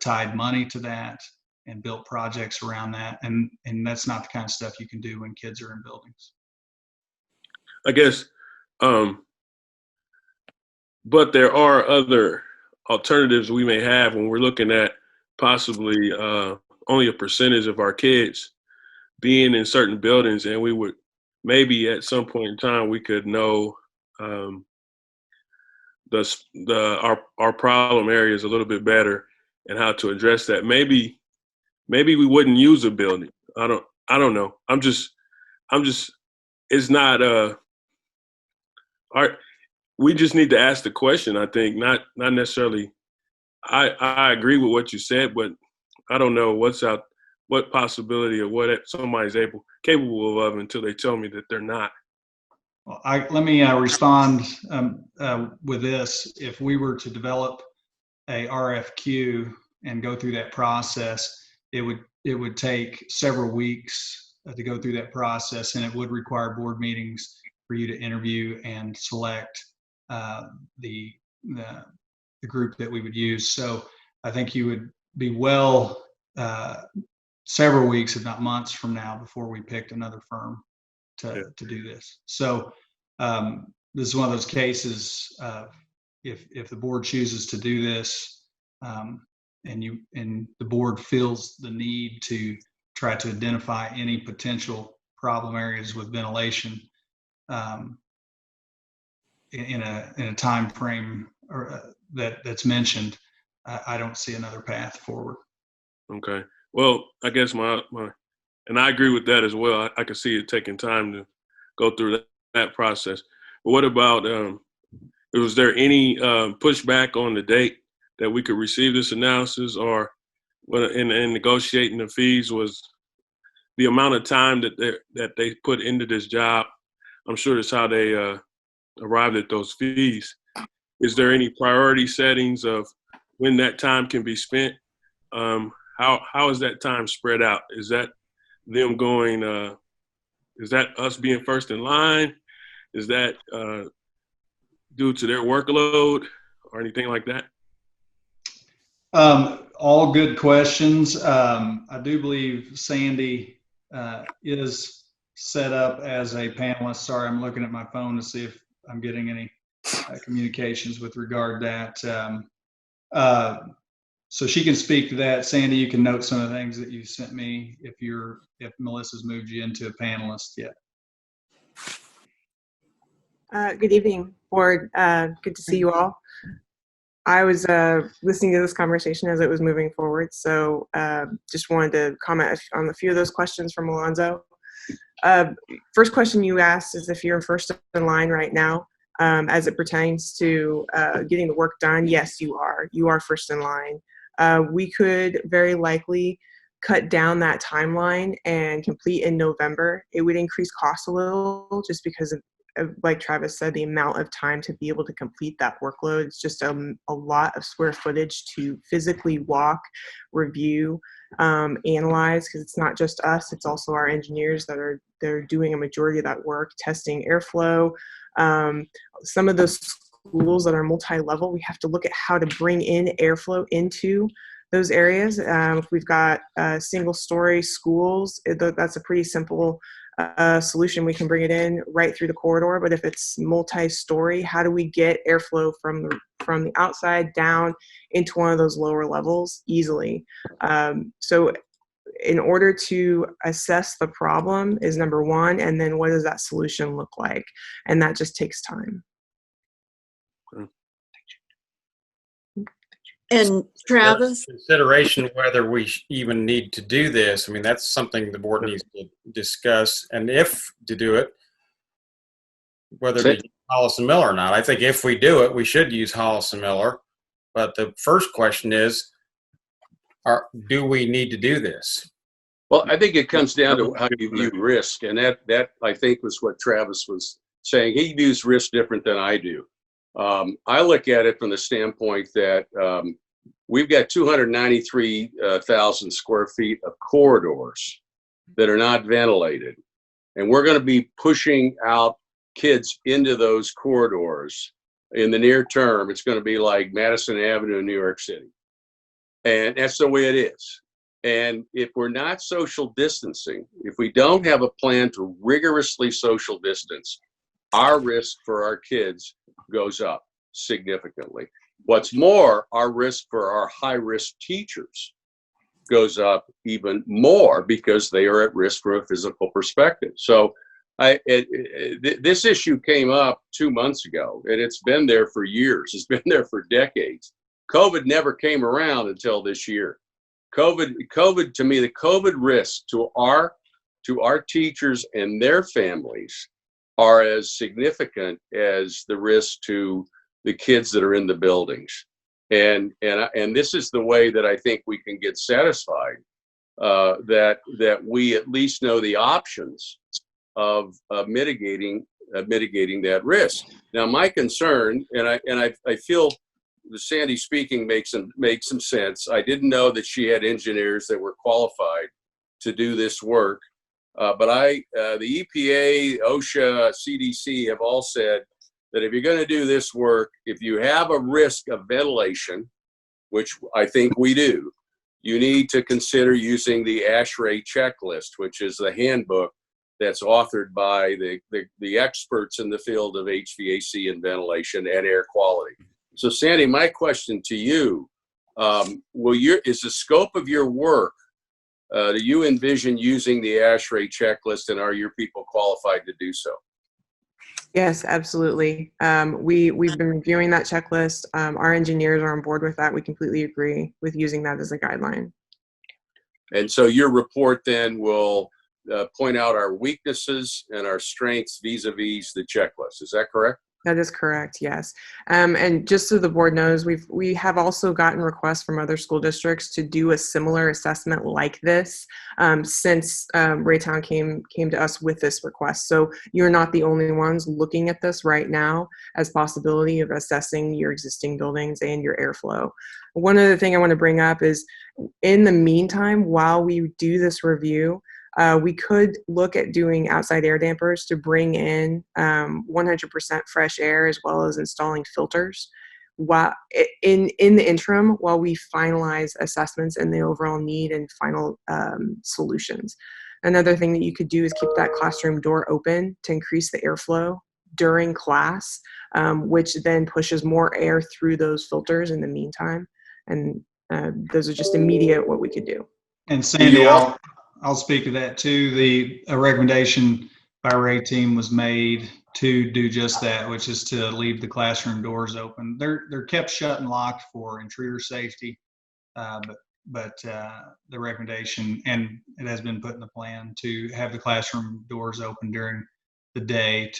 tied money to that and built projects around that. And that's not the kind of stuff you can do when kids are in buildings. I guess, but there are other alternatives we may have when we're looking at possibly only a percentage of our kids being in certain buildings, and we would maybe at some point in time we could know our problem areas a little bit better and how to address that. Maybe we wouldn't use a building. I don't know. I'm just it's not we just need to ask the question, I think, not necessarily. I agree with what you said, but I don't know what possibility or what somebody's capable of until they tell me that they're not. Well, let me respond with this. If we were to develop a RFQ and go through that process, it would take several weeks to go through that process, and it would require board meetings for you to interview and select the group that we would use. So I think you would be several weeks, if not months from now, before we picked another firm to do this. So this is one of those cases, if the board chooses to do this, and the board feels the need to try to identify any potential problem areas with ventilation in a time frame that's mentioned, I don't see another path forward. Okay. Well, I guess and I agree with that as well. I can see it taking time to go through that process. But what about, was there any pushback on the date that we could receive this analysis, or in negotiating the fees was the amount of time that they put into this job? I'm sure that's how they arrived at those fees. Is there any priority settings of when that time can be spent? How is that time spread out? Is that them going, is that us being first in line? Is that due to their workload or anything like that? All good questions. I do believe Sandy is set up as a panelist. Sorry, I'm looking at my phone to see if I'm getting any communications with regard to that. So she can speak to that. Sandy, you can note some of the things that you sent me if Melissa's moved you into a panelist yet. Good evening, board. Good to see you all. I was listening to this conversation as it was moving forward, so just wanted to comment on a few of those questions from Alonzo. First question you asked is if you're first in line right now. As it pertains to getting the work done, yes, you are. You are first in line. We could very likely cut down that timeline and complete in November. It would increase costs a little just because of like Travis said, the amount of time to be able to complete that workload. It's just a lot of square footage to physically walk, review, analyze, because it's not just us, it's also our engineers they're doing a majority of that work, testing airflow. Some of those schools that are multi-level, we have to look at how to bring in airflow into those areas. If we've got single-story schools, that's a pretty simple solution. We can bring it in right through the corridor. But if it's multi-story, how do we get airflow from the outside down into one of those lower levels easily? So in order to assess the problem is number one, and then what does that solution look like? And that just takes time. And Travis? Consideration whether we even need to do this. I mean, that's something the board needs to discuss, and if to do it, whether to use Hollis and Miller or not. I think if we do it, we should use Hollis and Miller. But the first question is, do we need to do this? Well, I think it comes down to how you view risk, and that I think was what Travis was saying. He views risk different than I do. I look at it from the standpoint that we've got 293,000 square feet of corridors that are not ventilated, and we're going to be pushing out kids into those corridors in the near term. It's going to be like Madison Avenue in New York City, and that's the way it is. And if we're not social distancing, if we don't have a plan to rigorously social distance, our risk for our kids goes up significantly. What's more, our risk for our high-risk teachers goes up even more because they are at risk from a physical perspective. So this issue came up 2 months ago, and it's been there for years. It's been there for decades. COVID never came around until this year. COVID to me, the COVID risk to our teachers and their families are as significant as the risk to the kids that are in the buildings. And this is the way that I think we can get satisfied that we at least know the options of mitigating that risk. Now, my concern, and I feel the Sandy speaking makes some sense. I didn't know that she had engineers that were qualified to do this work. But the EPA, OSHA, CDC have all said that if you're going to do this work, if you have a risk of ventilation, which I think we do, you need to consider using the ASHRAE checklist, which is the handbook that's authored by the experts in the field of HVAC and ventilation and air quality. So Sandy, my question to you, is the scope of your work, do you envision using the ASHRAE checklist, and are your people qualified to do so? Yes, absolutely. We've been reviewing that checklist. Our engineers are on board with that. We completely agree with using that as a guideline. And so your report then will point out our weaknesses and our strengths vis-a-vis the checklist. Is that correct? That is correct, yes. And just so the board knows, we have also gotten requests from other school districts to do a similar assessment like this since Raytown came to us with this request. So you're not the only ones looking at this right now as possibility of assessing your existing buildings and your airflow. One other thing I want to bring up is, in the meantime, while we do this review, we could look at doing outside air dampers to bring in 100% fresh air, as well as installing filters while in the interim, while we finalize assessments and the overall need and final solutions. Another thing that you could do is keep that classroom door open to increase the airflow during class, which then pushes more air through those filters in the meantime. And those are just immediate what we could do. And Sandy, I'll speak to that too. A recommendation by Ray team was made to do just that, which is to leave the classroom doors open. They're kept shut and locked for intruder safety, but the recommendation, and it has been put in the plan to have the classroom doors open during the day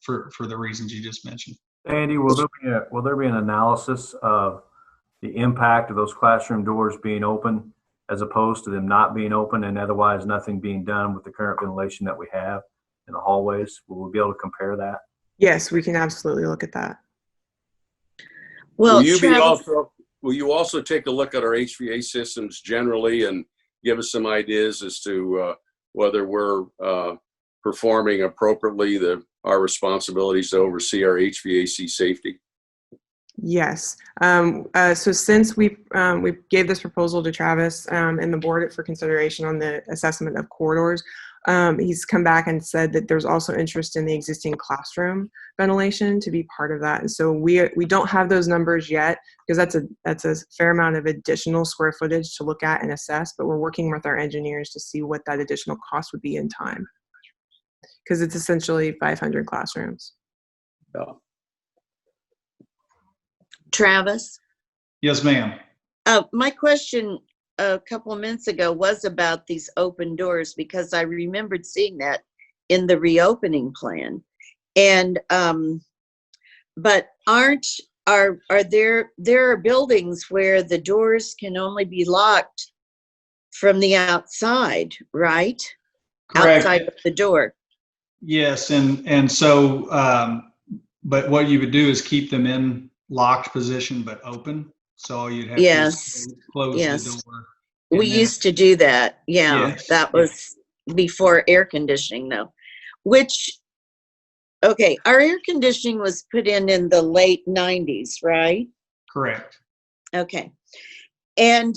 for the reasons you just mentioned. Andy, will there be an analysis of the impact of those classroom doors being open as opposed to them not being open and otherwise nothing being done with the current ventilation that we have in the hallways? Will we be able to compare that? Yes, we can absolutely look at that. Well, Will you also take a look at our HVA systems generally and give us some ideas as to whether we're performing appropriately our responsibilities to oversee our HVAC safety? Yes. So since we gave this proposal to Travis and the board for consideration on the assessment of corridors, he's come back and said that there's also interest in the existing classroom ventilation to be part of that. And so we don't have those numbers yet because that's a fair amount of additional square footage to look at and assess, but we're working with our engineers to see what that additional cost would be in time, because it's essentially 500 classrooms. Yeah. Travis? Yes, ma'am. My question a couple of minutes ago was about these open doors, because I remembered seeing that in the reopening plan. And but are there buildings where the doors can only be locked from the outside, right? Correct. Outside of the door. Yes, and so but what you would do is keep them in locked position but open. So all you'd have to do is close the door. We used to do that. Yeah, Yes, that was before air conditioning, though. Okay, our air conditioning was put in the late 90s, right? Correct. Okay. And,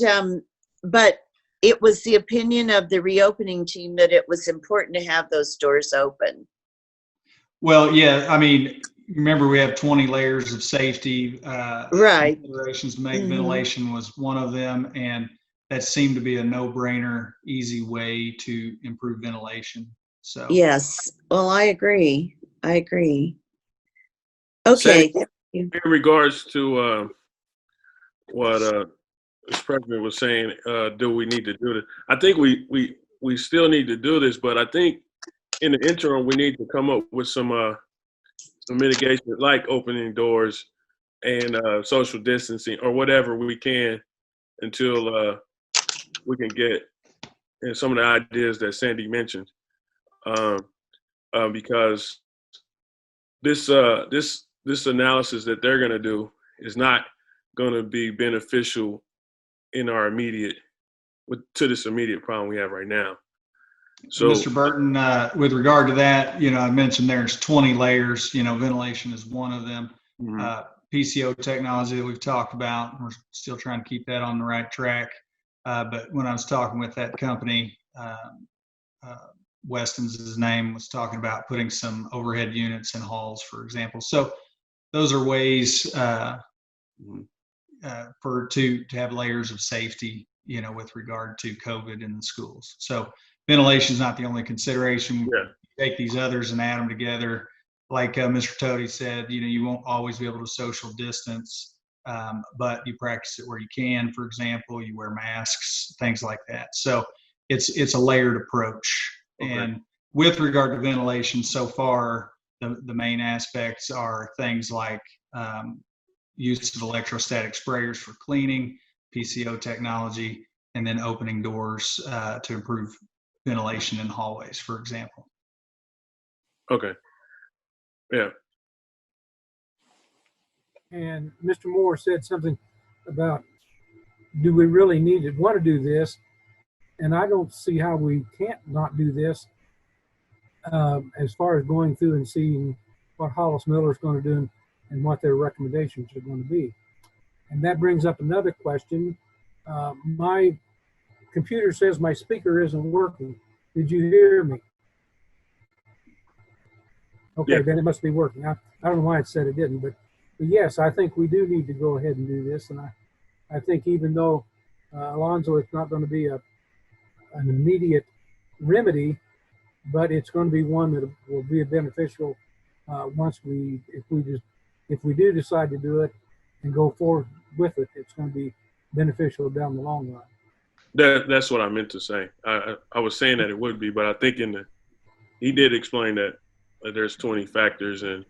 but it was the opinion of the reopening team that it was important to have those doors open. Well, yeah, I mean, remember we have 20 layers of safety. Right. Considerations to make. Ventilation was one of them, and that seemed to be a no-brainer, easy way to improve ventilation. So yes, well, I agree. Okay. In regards to what this president was saying, do we need to do this? I think we still need to do this, but I think in the interim we need to come up with some mitigation, like opening doors and social distancing or whatever we can until we can get some of the ideas that Sandy mentioned, because this analysis that they're going to do is not going to be beneficial in our to this immediate problem we have right now. So, Mr. Burton, with regard to that, I mentioned there's 20 layers. Ventilation is one of them. PCO technology that we've talked about, we're still trying to keep that on the right track. But when I was talking with that company, Weston's his name, was talking about putting some overhead units in halls, for example. So those are ways to have layers of safety, with regard to COVID in the schools. So ventilation is not the only consideration. Yeah. Take these others and add them together. Like Mr. Toti said, you won't always be able to social distance, but you practice it where you can. For example, you wear masks, things like that. So it's a layered approach. Okay. And with regard to ventilation, so far, the main aspects are things like use of electrostatic sprayers for cleaning, PCO technology, and then opening doors to improve ventilation in hallways, for example. Okay. Yeah. And Mr. Moore said something about, do we really want to do this? And I don't see how we can't not do this as far as going through and seeing what Hollis Miller is going to do and what their recommendations are going to be. And that brings up another question. My computer says my speaker isn't working. Did you hear me? Okay, then it must be working. I don't know why it said it didn't, but yes, I think we do need to go ahead and do this. And I think even though, Alonzo, it's not going to be an immediate remedy, but it's going to be one that will be beneficial if we do decide to do it and go forward with it. It's going to be beneficial down the long run. That's what I meant to say. I was saying that it would be, but I think he did explain that there's 20 factors and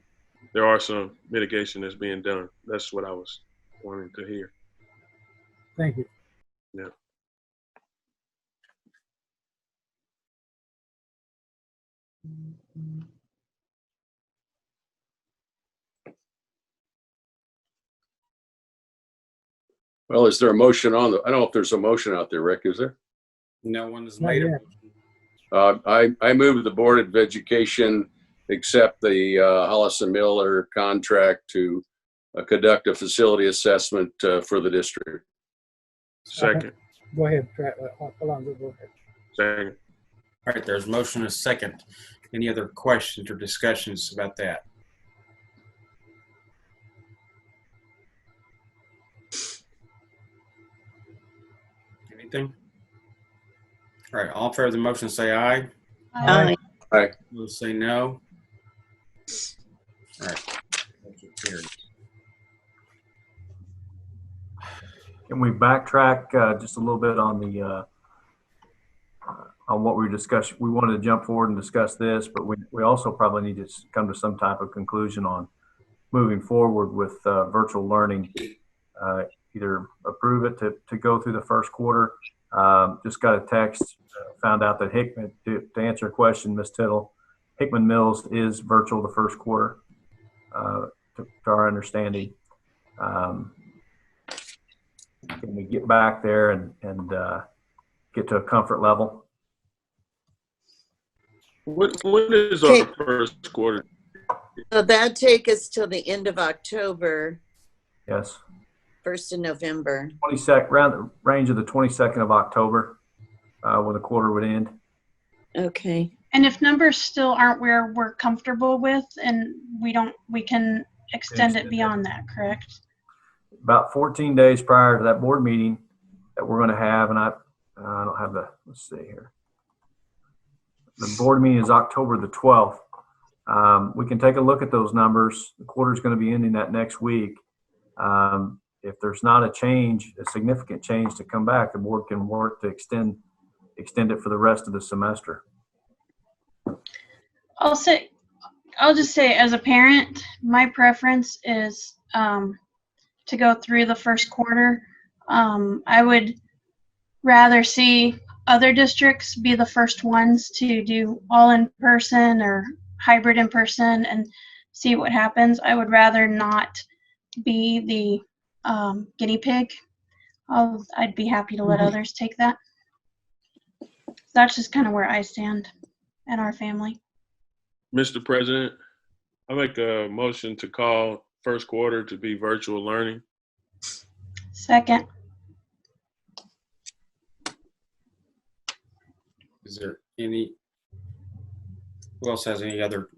there are some mitigation that's being done. That's what I was wanting to hear. Thank you. Yeah. Well, is there a motion on I don't know if there's a motion out there, Rick, is there? No one has Not made yet. it. I move the Board of Education accept the Hollis and Miller contract to conduct a facility assessment for the district. Second. Go ahead, Alonzo, go ahead. Second. All right, there's motion and a second. Any other questions or discussions about that? Anything? All right, all in favor of the motion say aye. Aye. Aye. Those say no. All right. Motion carries. Can we backtrack just a little bit on the on what we discussed? We wanted to jump forward and discuss this, but we also probably need to come to some type of conclusion on moving forward with virtual learning. Either approve it to go through the first quarter. Just got a text, found out that Hickman, to answer your question, Ms. Tittle, Hickman Mills is virtual the first quarter, to our understanding. Can we get back there and get to a comfort level? What is our first quarter? So that take us till the end of October, Yes. 1st of November. 22nd, around the range of the 22nd of October, when the quarter would end. Okay. And if numbers still aren't where we're comfortable with, and we can extend it beyond that, correct? About 14 days prior to that board meeting that we're going to have, and I don't have let's see here. The board meeting is October the 12th. We can take a look at those numbers. The quarter is going to be ending that next week. If there's not a significant change to come back, the board can work to extend it for the rest of the semester. I'll just say, as a parent, my preference is to go through the first quarter. I would rather see other districts be the first ones to do all in person or hybrid in person and see what happens. I would rather not be the guinea pig. I'd be happy to let others take that. That's just kind of where I stand and our family. Mr. President, I make a motion to call first quarter to be virtual learning. Second. Is there who else has any other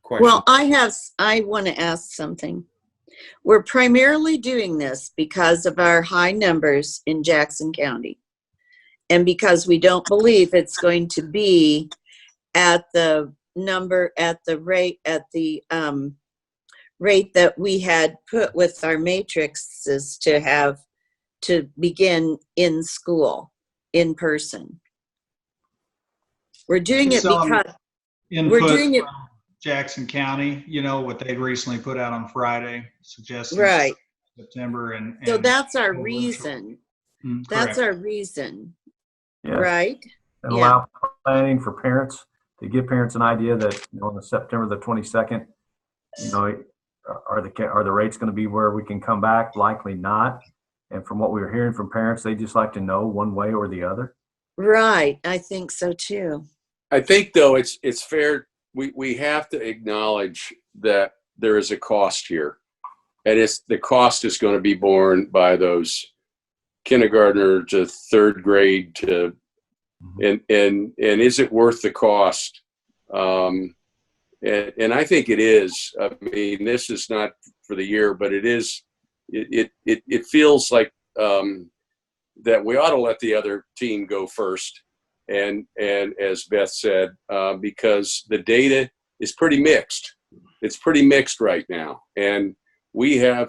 questions? Well, I want to ask something. We're primarily doing this because of our high numbers in Jackson County and because we don't believe it's going to be at the rate that we had put with our matrices to begin in school, in person. We're doing it because we're doing it. Jackson County, what they recently put out on Friday, suggesting right. September and so that's our reason. That's our reason, yes. Right? And allow planning for parents to give parents an idea that on the September the 22nd, are the rates going to be where we can come back? Likely not. And from what we were hearing from parents, they just like to know one way or the other. Right, I think so too. I think though it's fair. We have to acknowledge that there is a cost here, and the cost is going to be borne by those kindergartner to third grade and is it worth the cost? And I think it is. I mean, this is not for the year, but it is. It feels like that we ought to let the other team go first. And as Beth said, because the data is pretty mixed. It's pretty mixed right now. And I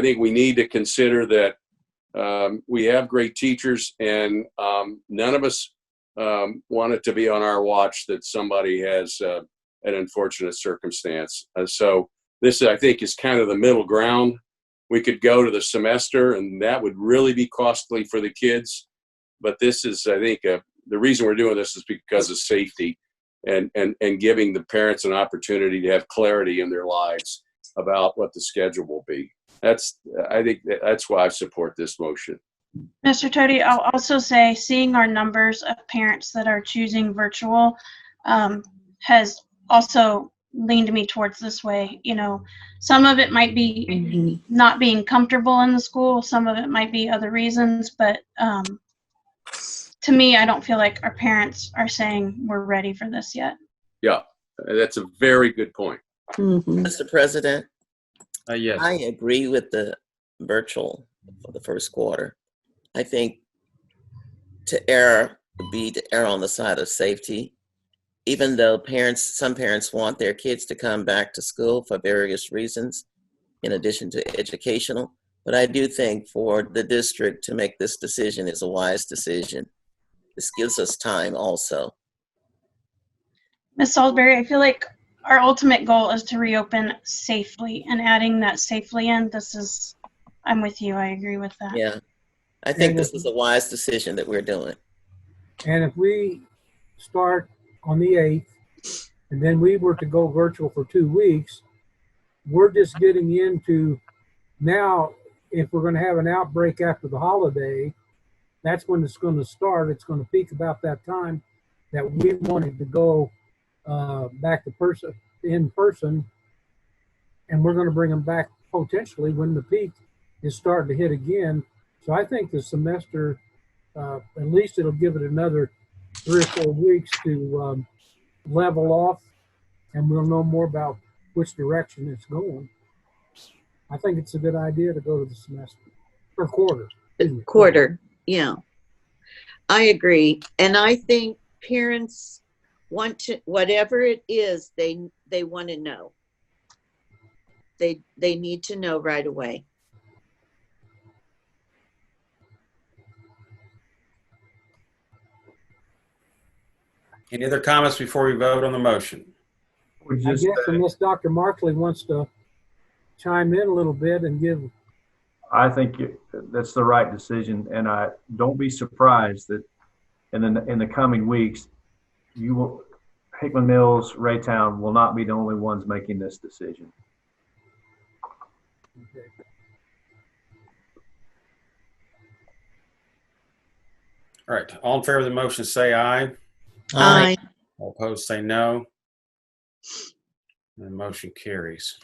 think we need to consider that We have great teachers, and none of us want it to be on our watch that somebody has an unfortunate circumstance. So this, I think, is kind of the middle ground. We could go to the semester, and that would really be costly for the kids. But this is, I think, the reason we're doing this is because of safety and giving the parents an opportunity to have clarity in their lives about what the schedule will be. I think that's why I support this motion. Mr. Tody, I'll also say seeing our numbers of parents that are choosing virtual has also leaned me towards this way. You know, some of it might be not being comfortable in the school, some of it might be other reasons, but to me, I don't feel like our parents are saying we're ready for this yet. Yeah, that's a very good point. Mr. President, Yes. I agree with the virtual for the first quarter. I think to err would be to err on the side of safety, even though some parents want their kids to come back to school for various reasons, in addition to educational. But I do think for the district to make this decision is a wise decision. This gives us time also. Ms. Salisbury, I feel like our ultimate goal is to reopen safely, and adding that safely in, I'm with you. I agree with that. Yeah, I think this is a wise decision that we're doing. And if we start on the 8th, and then we were to go virtual for 2 weeks, we're just getting into now, if we're going to have an outbreak after the holiday, that's when it's going to start. It's going to peak about that time that we wanted to go back to in person, and we're going to bring them back potentially when the peak is starting to hit again. So I think the semester, at least it'll give it another 3 or 4 weeks to level off, and we'll know more about which direction it's going. I think it's a good idea to go to the semester or quarter. Quarter, yeah. I agree. And I think parents want to, whatever it is, they want to know. They need to know right away. Any other comments before we vote on the motion? I guess unless Dr. Markley wants to chime in a little bit and give. I think that's the right decision, and I don't be surprised that in the coming weeks, Hickman Mills, Raytown will not be the only ones making this decision. Okay. All right. All in favor of the motion, say aye. Aye. All opposed, say no. And the motion carries.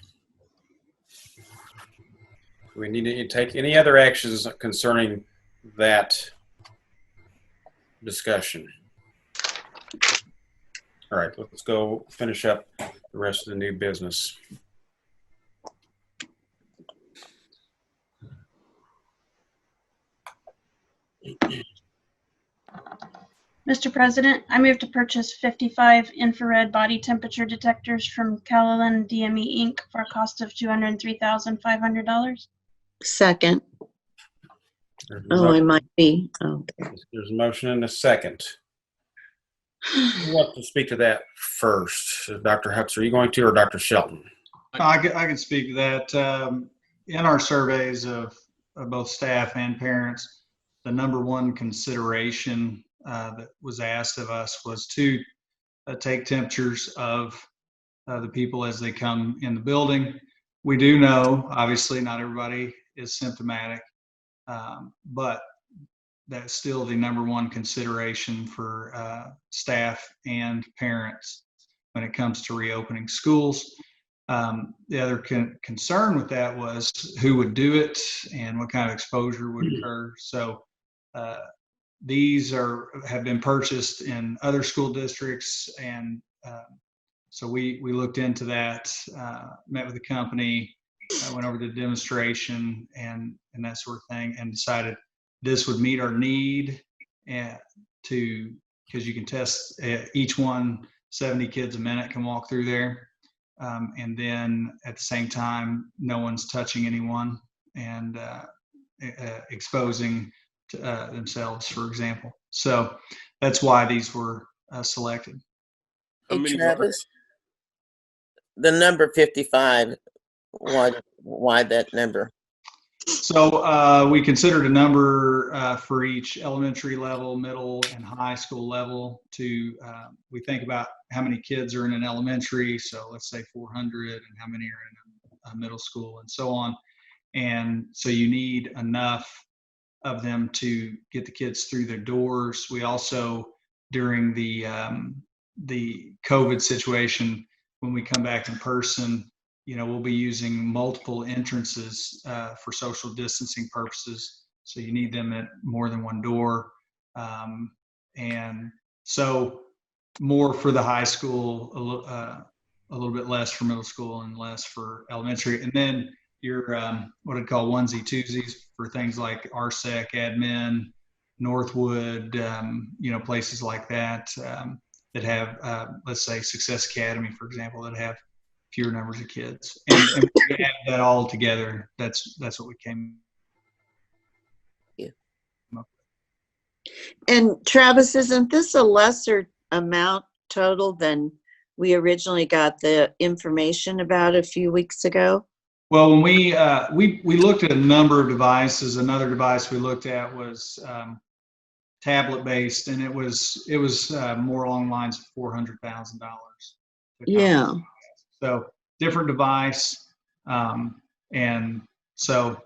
Do we need to take any other actions concerning that discussion? All right, let's go finish up the rest of the new business. Mr. President, I move to purchase 55 infrared body temperature detectors from Callilan DME Inc. for a cost of $203,500. Second. Oh, I might be. Oh. There's a motion and a second. Who wants to speak to that first? Dr. Hux, are you going to, or Dr. Shelton? I can speak to that. In our surveys of both staff and parents, the number one consideration that was asked of us was to take temperatures of the people as they come in the building. We do know, obviously, not everybody is symptomatic, but that's still the number one consideration for staff and parents when it comes to reopening schools. The other concern with that was who would do it and what kind of exposure would occur. So these have been purchased in other school districts, and so we looked into that, met with the company, went over to the demonstration and that sort of thing, and decided this would meet our need, and because you can test each one, 70 kids a minute can walk through there, and then at the same time no one's touching anyone, and exposing themselves, for example. So that's why these were selected. Hey, Travis, the number 55, why that number? So we considered a number for each elementary level, middle, and high school level to, we think about how many kids are in an elementary, so let's say 400, and how many are in a middle school, and so on. And so you need enough of them to get the kids through their doors. We also, during the COVID situation, when we come back in person, we'll be using multiple entrances for social distancing purposes. So you need them at more than one door. And so more for the high school, a little bit less for middle school, and less for elementary. And then your what I'd call onesie twosies for things like RSEC, admin, Northwood, places like that that have, let's say, Success Academy, for example, that have fewer numbers of kids. And we add that all together. That's what we came. Yeah. And Travis, isn't this a lesser amount total than we originally got the information about a few weeks ago? Well, when we looked at a number of devices, another device we looked at was tablet based, and it was more along the lines of $400,000. Yeah. So different device, and so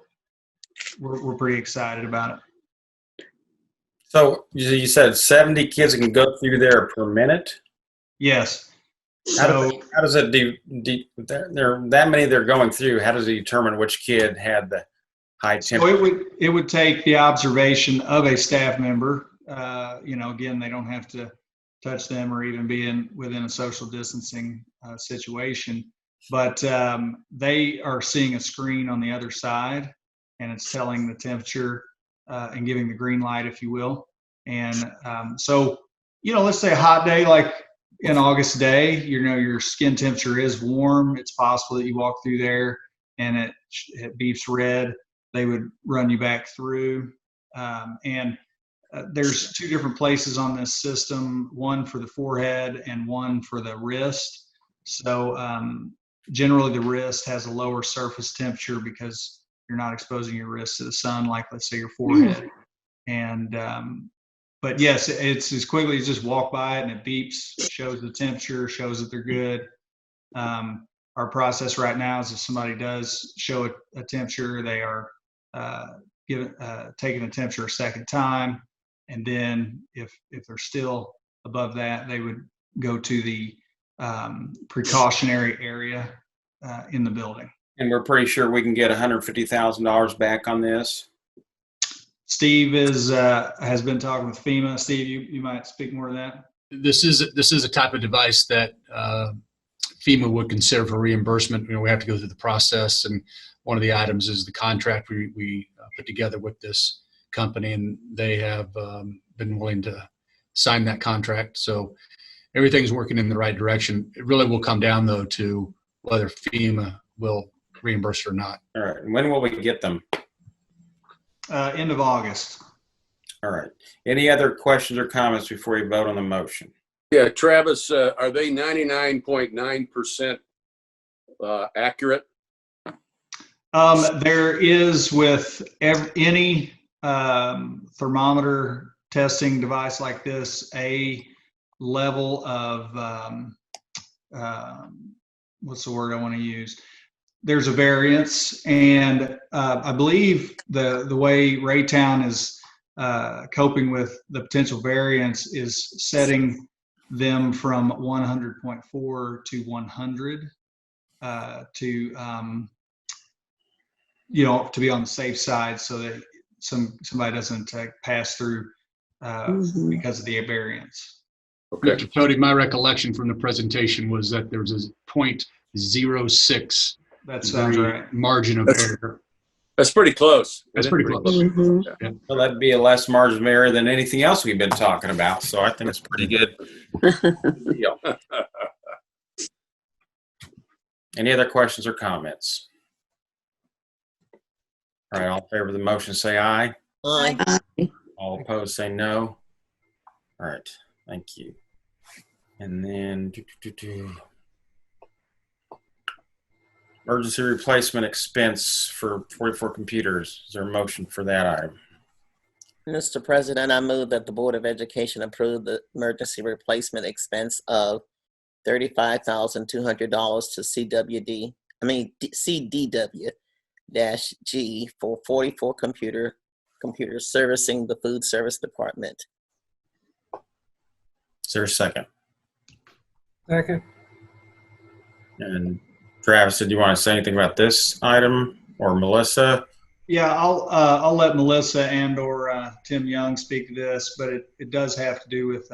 we're pretty excited about it. So you said 70 kids can go through there per minute? Yes. How does it there are that many they're going through? How does it determine which kid had the high temperature? So it would take the observation of a staff member. Again, they don't have to touch them or even be within a social distancing situation, but they are seeing a screen on the other side, and it's telling the temperature and giving the green light, if you will. And so, let's say a hot day like an August day, your skin temperature is warm. It's possible that you walk through there and it beeps red. They would run you back through. There's two different places on this system, one for the forehead and one for the wrist. So generally the wrist has a lower surface temperature because you're not exposing your wrist to the sun, like let's say your forehead. And but yes, it's as quickly as just walk by it and it beeps, shows the temperature, shows that they're good. Our process right now is if somebody does show a temperature, they are taking the temperature a second time. And then if they're still above that, they would go to the precautionary area in the building. And we're pretty sure we can get $150,000 back on this. Steve has been talking with FEMA. Steve, you might speak more to that. This is a type of device that FEMA would consider for reimbursement. We have to go through the process, and one of the items is the contract we put together with this company, and they have been willing to sign that contract. So everything's working in the right direction. It really will come down, though, to whether FEMA will reimburse or not. All right. And when will we get them? End of August. All right. Any other questions or comments before we vote on the motion? Yeah, Travis, are they 99.9% accurate? There is with any thermometer testing device like this, a level of, what's the word I want to use? There's a variance, and I believe the way Raytown is coping with the potential variance is setting them from 100.4 to 100 to be on the safe side, so that somebody doesn't pass through because of the variance. Okay. Mr. Cody, my recollection from the presentation was that there was a 0.06 that sounds right. margin of error. That's pretty close. That's pretty close. Mm-hmm. Yeah. Well, that'd be a less margin of error than anything else we've been talking about. So I think it's pretty good deal. Any other questions or comments? All right, all in favor of the motion say aye. Aye. All opposed say no. All right, thank you. And then emergency replacement expense for 44 computers. Is there a motion for that item? Mr. President, I move that the Board of Education approve the emergency replacement expense of $35,200 to CDW-G for 44 computers servicing the food service department. Is there a second? Second. And Travis, did you want to say anything about this item, or Melissa? Yeah, I'll let Melissa and or Tim Young speak to this, but it does have to do with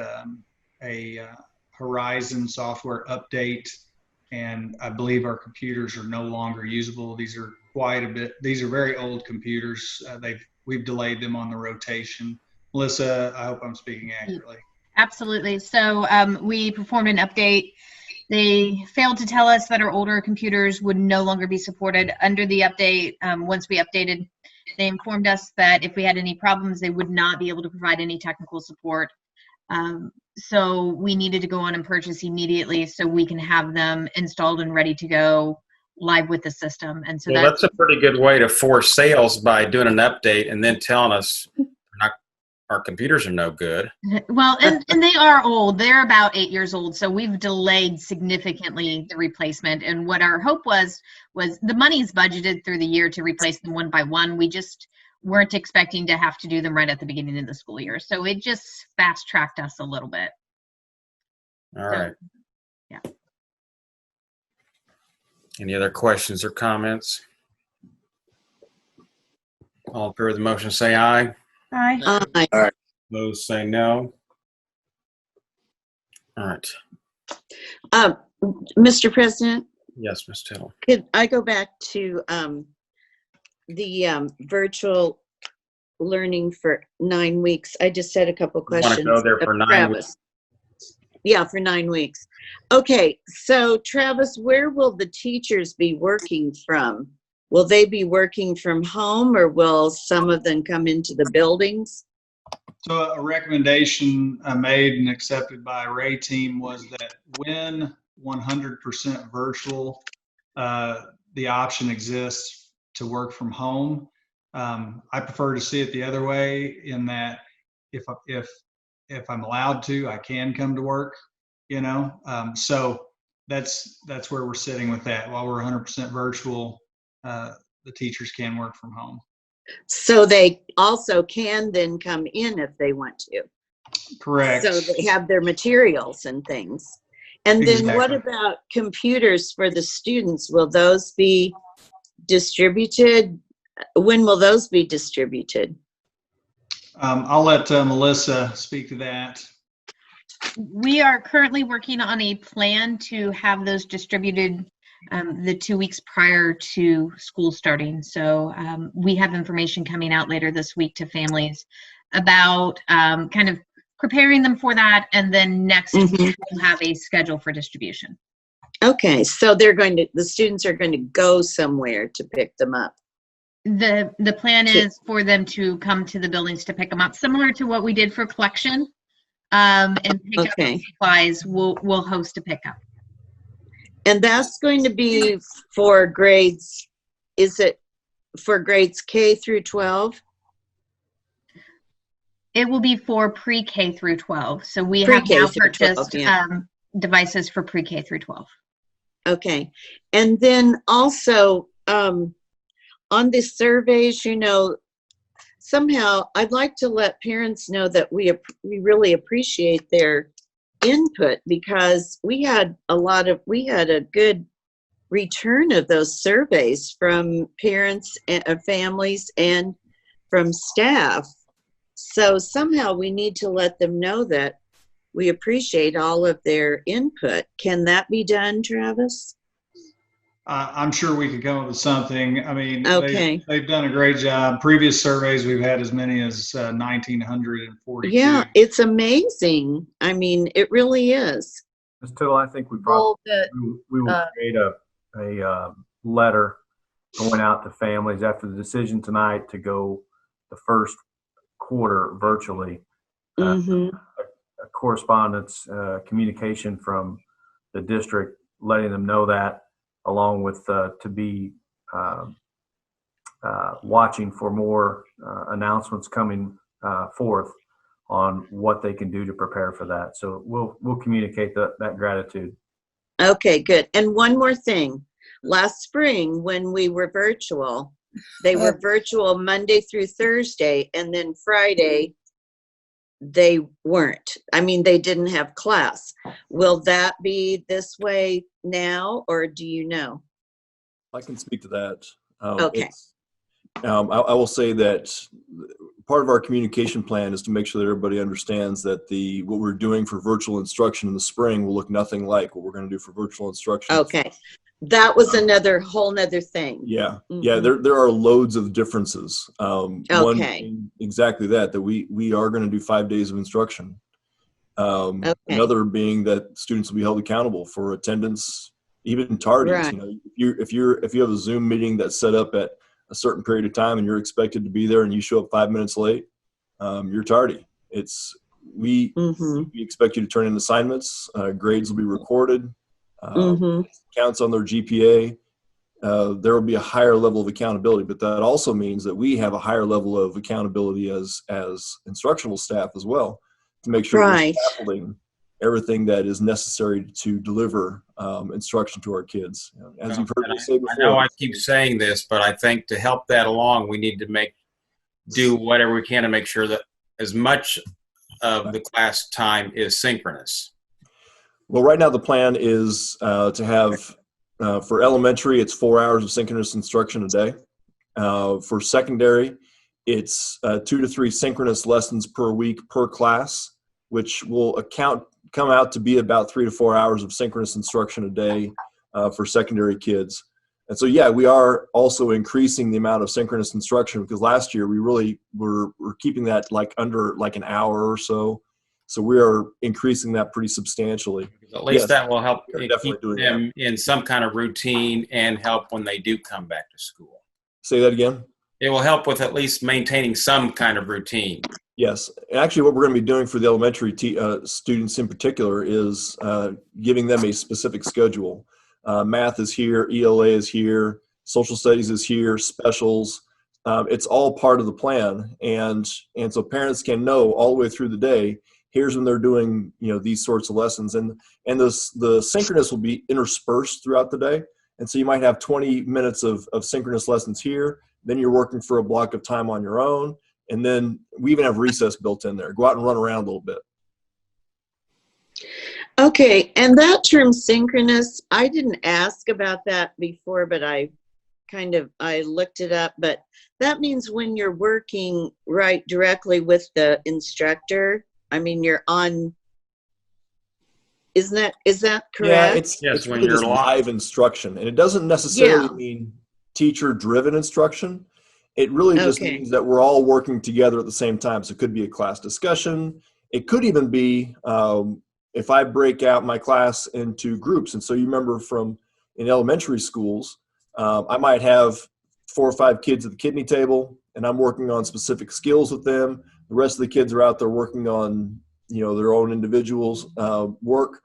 a Horizon software update, and I believe our computers are no longer usable. These are these are very old computers. We've delayed them on the rotation. Melissa, I hope I'm speaking accurately. Absolutely. So we performed an update. They failed to tell us that our older computers would no longer be supported under the update. Once we updated, they informed us that if we had any problems, they would not be able to provide any technical support. So we needed to go on and purchase immediately so we can have them installed and ready to go live with the system. And so that's a pretty good way to force sales, by doing an update and then telling us our computers are no good. Well, and they are old. They're about 8 years old. So we've delayed significantly the replacement. And what our hope was the money's budgeted through the year to replace them one by one. We just weren't expecting to have to do them right at the beginning of the school year. So it just fast tracked us a little bit. All right. Yeah. Any other questions or comments? All in favor of the motion say aye. Aye. All right. Those say no. All right. Mr. President, Yes, Ms. Tittle. could I go back to the virtual learning for 9 weeks? I just had a couple You want questions. to go there for of 9 Travis. weeks? Yeah, for 9 weeks. Okay, so Travis, where will the teachers be working from? Will they be working from home, or will some of them come into the buildings? So a recommendation made and accepted by Ray team was that when 100% virtual, the option exists to work from home. I prefer to see it the other way, in that if I'm allowed to, I can come to work, so that's where we're sitting with that. While we're 100% virtual, the teachers can work from home. So they also can then come in if they want to. Correct. So they have their materials and things. And then what about computers for the students? Will those be distributed? When will those be distributed? I'll let Melissa speak to that. We are currently working on a plan to have those distributed the 2 weeks prior to school starting. So we have information coming out later this week to families about kind of preparing them for that, and then next week we'll have a schedule for distribution. Okay, so the students are going to go somewhere to pick them up. The plan is for them to come to the buildings to pick them up, similar to what we did for collection, and pick up the supplies. We'll host a pickup. And that's going to be for grades, is it for grades K through 12? It will be for pre-K through 12. So we have now purchased devices for pre-K through 12. Okay. And then also on the surveys, somehow I'd like to let parents know that we really appreciate their input, because we had a good return of those surveys from parents and families and from staff. So somehow we need to let them know that we appreciate all of their input. Can that be done, Travis? I'm sure we could come up with something. I mean, okay. they've done a great job. Previous surveys, we've had as many as 1,942. Yeah, it's amazing. I mean, it really is. Ms. Tittle, I think we will create a letter going out to families after the decision tonight to go the first quarter virtually. Mm-hmm. A correspondence, communication from the district, letting them know that, along with to be watching for more announcements coming forth on what they can do to prepare for that. So we'll communicate that gratitude. Okay, good. And one more thing. Last spring, when we were virtual, they were virtual Monday through Thursday, and then Friday, they weren't. I mean, they didn't have class. Will that be this way now, or do you know? I can speak to that. Okay. I will say that part of our communication plan is to make sure that everybody understands that what we're doing for virtual instruction in the spring will look nothing like what we're going to do for virtual instruction. Okay. That was another whole nother thing. Yeah. Mm-hmm. Yeah. There are loads of differences. Okay. One being exactly that we are going to do 5 days of instruction. Okay. Another being that students will be held accountable for attendance, even tardies. Right. You know, if you have a Zoom meeting that's set up at a certain period of time and you're expected to be there and you show up 5 minutes late, you're tardy. We expect you to turn in assignments. Grades will be recorded. Counts on their GPA. There will be a higher level of accountability, but that also means that we have a higher level of accountability as instructional staff as well, to make sure we're scaffolding everything that is necessary to deliver instruction to our kids. As you've heard me say before. I know I keep saying this, but I think to help that along, we need to do whatever we can to make sure that as much of the class time is synchronous. Well, right now the plan is to have, for elementary, it's 4 hours of synchronous instruction a day. For secondary, it's 2 to 3 synchronous lessons per week per class, which will come out to be about 3 to 4 hours of synchronous instruction a day for secondary kids. And so, yeah, we are also increasing the amount of synchronous instruction, because last year we really were keeping that under an hour or so. So we are increasing that pretty substantially. At least that will help keep them in some kind of routine and help when they do come back to school. Say that again? It will help with at least maintaining some kind of routine. Yes. Actually, what we're going to be doing for the elementary students in particular is giving them a specific schedule. Math is here, ELA is here, social studies is here, specials. It's all part of the plan. And so parents can know all the way through the day, here's when they're doing, these sorts of lessons. And the synchronous will be interspersed throughout the day. And so you might have 20 minutes of synchronous lessons here. Then you're working for a block of time on your own. And then we even have recess built in there. Go out and run around a little bit. Okay. And that term synchronous, I didn't ask about that before, but I looked it up. But that means when you're working right directly with the instructor, I mean, you're on, is that correct? Yeah, it's when you're live instruction. And it doesn't necessarily mean teacher-driven instruction. It really just means that we're all working together at the same time. So it could be a class discussion. It could even be if I break out my class into groups. And so you remember in elementary schools, I might have 4 or 5 kids at the kidney table, and I'm working on specific skills with them. The rest of the kids are out there working on, their own individuals' work.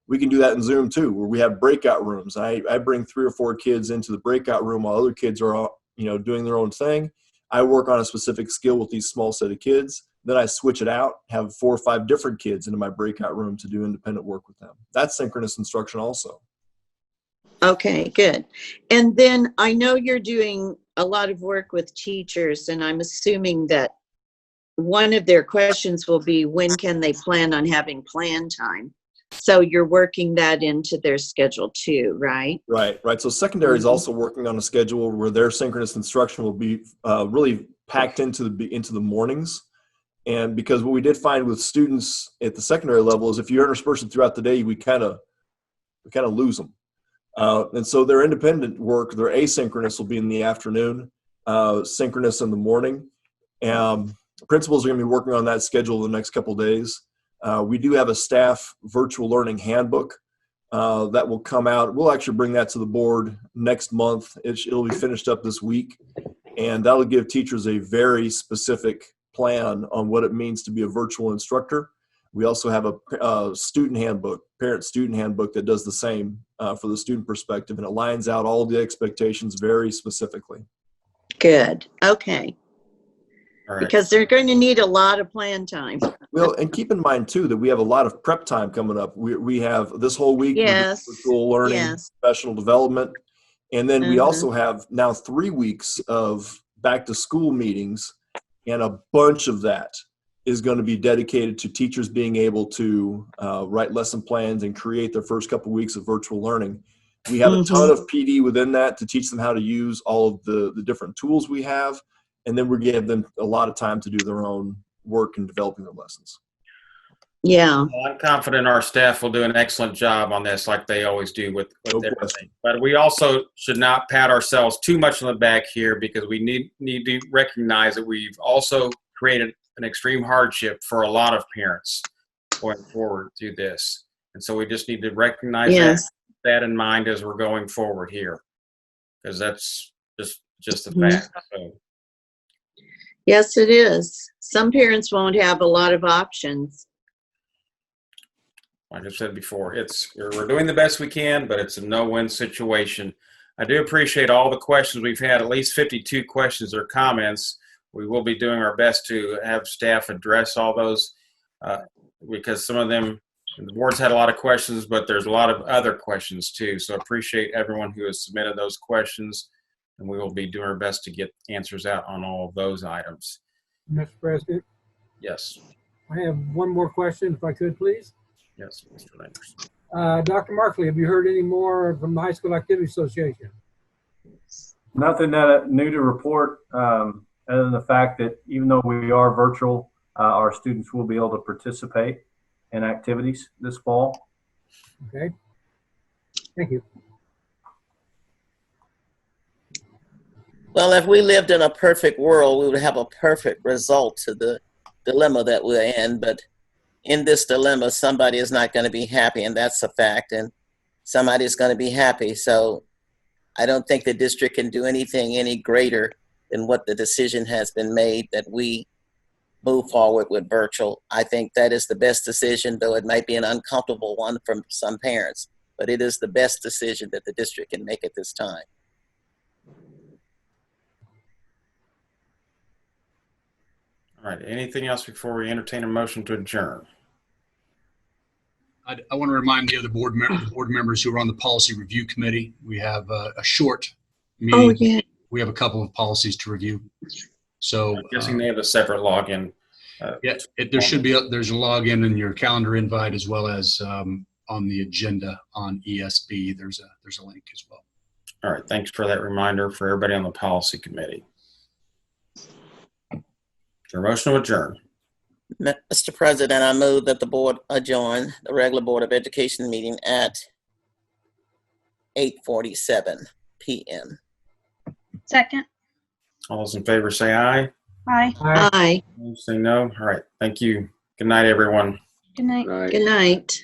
We can do that in Zoom too, where we have breakout rooms. I bring 3 or 4 kids into the breakout room while other kids are, doing their own thing. I work on a specific skill with these small set of kids. Then I switch it out, have 4 or 5 different kids into my breakout room to do independent work with them. That's synchronous instruction also. Okay, good. And then I know you're doing a lot of work with teachers, and I'm assuming that one of their questions will be, when can they plan on having plan time? So you're working that into their schedule too, right? Right. So secondary is also working on a schedule where their synchronous instruction will be really packed into the mornings. And because what we did find with students at the secondary level is if you intersperse it throughout the day, we kind of lose them. And so their independent work, their asynchronous will be in the afternoon, synchronous in the morning. Principals are going to be working on that schedule the next couple of days. We do have a staff virtual learning handbook that will come out. We'll actually bring that to the board next month. It'll be finished up this week, and that'll give teachers a very specific plan on what it means to be a virtual instructor. We also have a student handbook, parent student handbook, that does the same for the student perspective, and it lines out all the expectations very specifically. Good. Okay. All right. Because they're going to need a lot of plan time. Well, and keep in mind too that we have a lot of prep time coming up. We have this whole week, Yes. virtual learning, Yes. professional development, and then we also have now 3 weeks of back to school meetings, and a bunch of that is going to be dedicated to teachers being able to write lesson plans and create their first couple of weeks of virtual learning. We have a ton of PD within that to teach them how to use all of the different tools we have, and then we give them a lot of time to do their own work in developing their lessons. Yeah. Well, I'm confident our staff will do an excellent job on this, like they always do with everything. But we also should not pat ourselves too much on the back here, because we need to recognize that we've also created an extreme hardship for a lot of parents going forward through this. And so we just need to recognize that in mind as we're going forward here, because that's just the fact. So. Yes, it is. Some parents won't have a lot of options. Like I said before, we're doing the best we can, but it's a no-win situation. I do appreciate all the questions we've had, at least 52 questions or comments. We will be doing our best to have staff address all those because some of them, the board's had a lot of questions, but there's a lot of other questions too. So I appreciate everyone who has submitted those questions, and we will be doing our best to get answers out on all of those items. Mr. President? Yes. I have one more question, if I could, please. Yes, Mr. Landers. Dr. Markley, have you heard any more from the High School Activity Association? Nothing new to report, other than the fact that even though we are virtual, our students will be able to participate in activities this fall. Okay. Thank you. Well, if we lived in a perfect world, we would have a perfect result to the dilemma that we're in. But in this dilemma, somebody is not going to be happy, and that's a fact, and somebody is going to be happy. So I don't think the district can do anything any greater than what the decision has been made, that we move forward with virtual. I think that is the best decision, though it might be an uncomfortable one from some parents, but it is the best decision that the district can make at this time. All right. Anything else before we entertain a motion to adjourn? I want to remind the other board members who are on the policy review committee, we have a short meeting. Oh, yeah. We have a couple of policies to review. So I'm guessing they have a separate login. There's a login in your calendar invite, as well as on the agenda on ESB. There's a link as well. All right. Thanks for that reminder for everybody on the policy committee. Is there a motion to adjourn? Mr. President, I move that the board adjourn the regular Board of Education meeting at 8:47 p.m. Second. All those in favor say aye. Aye. Aye. Say no. All right. Thank you. Good night, everyone. Good night. Good night.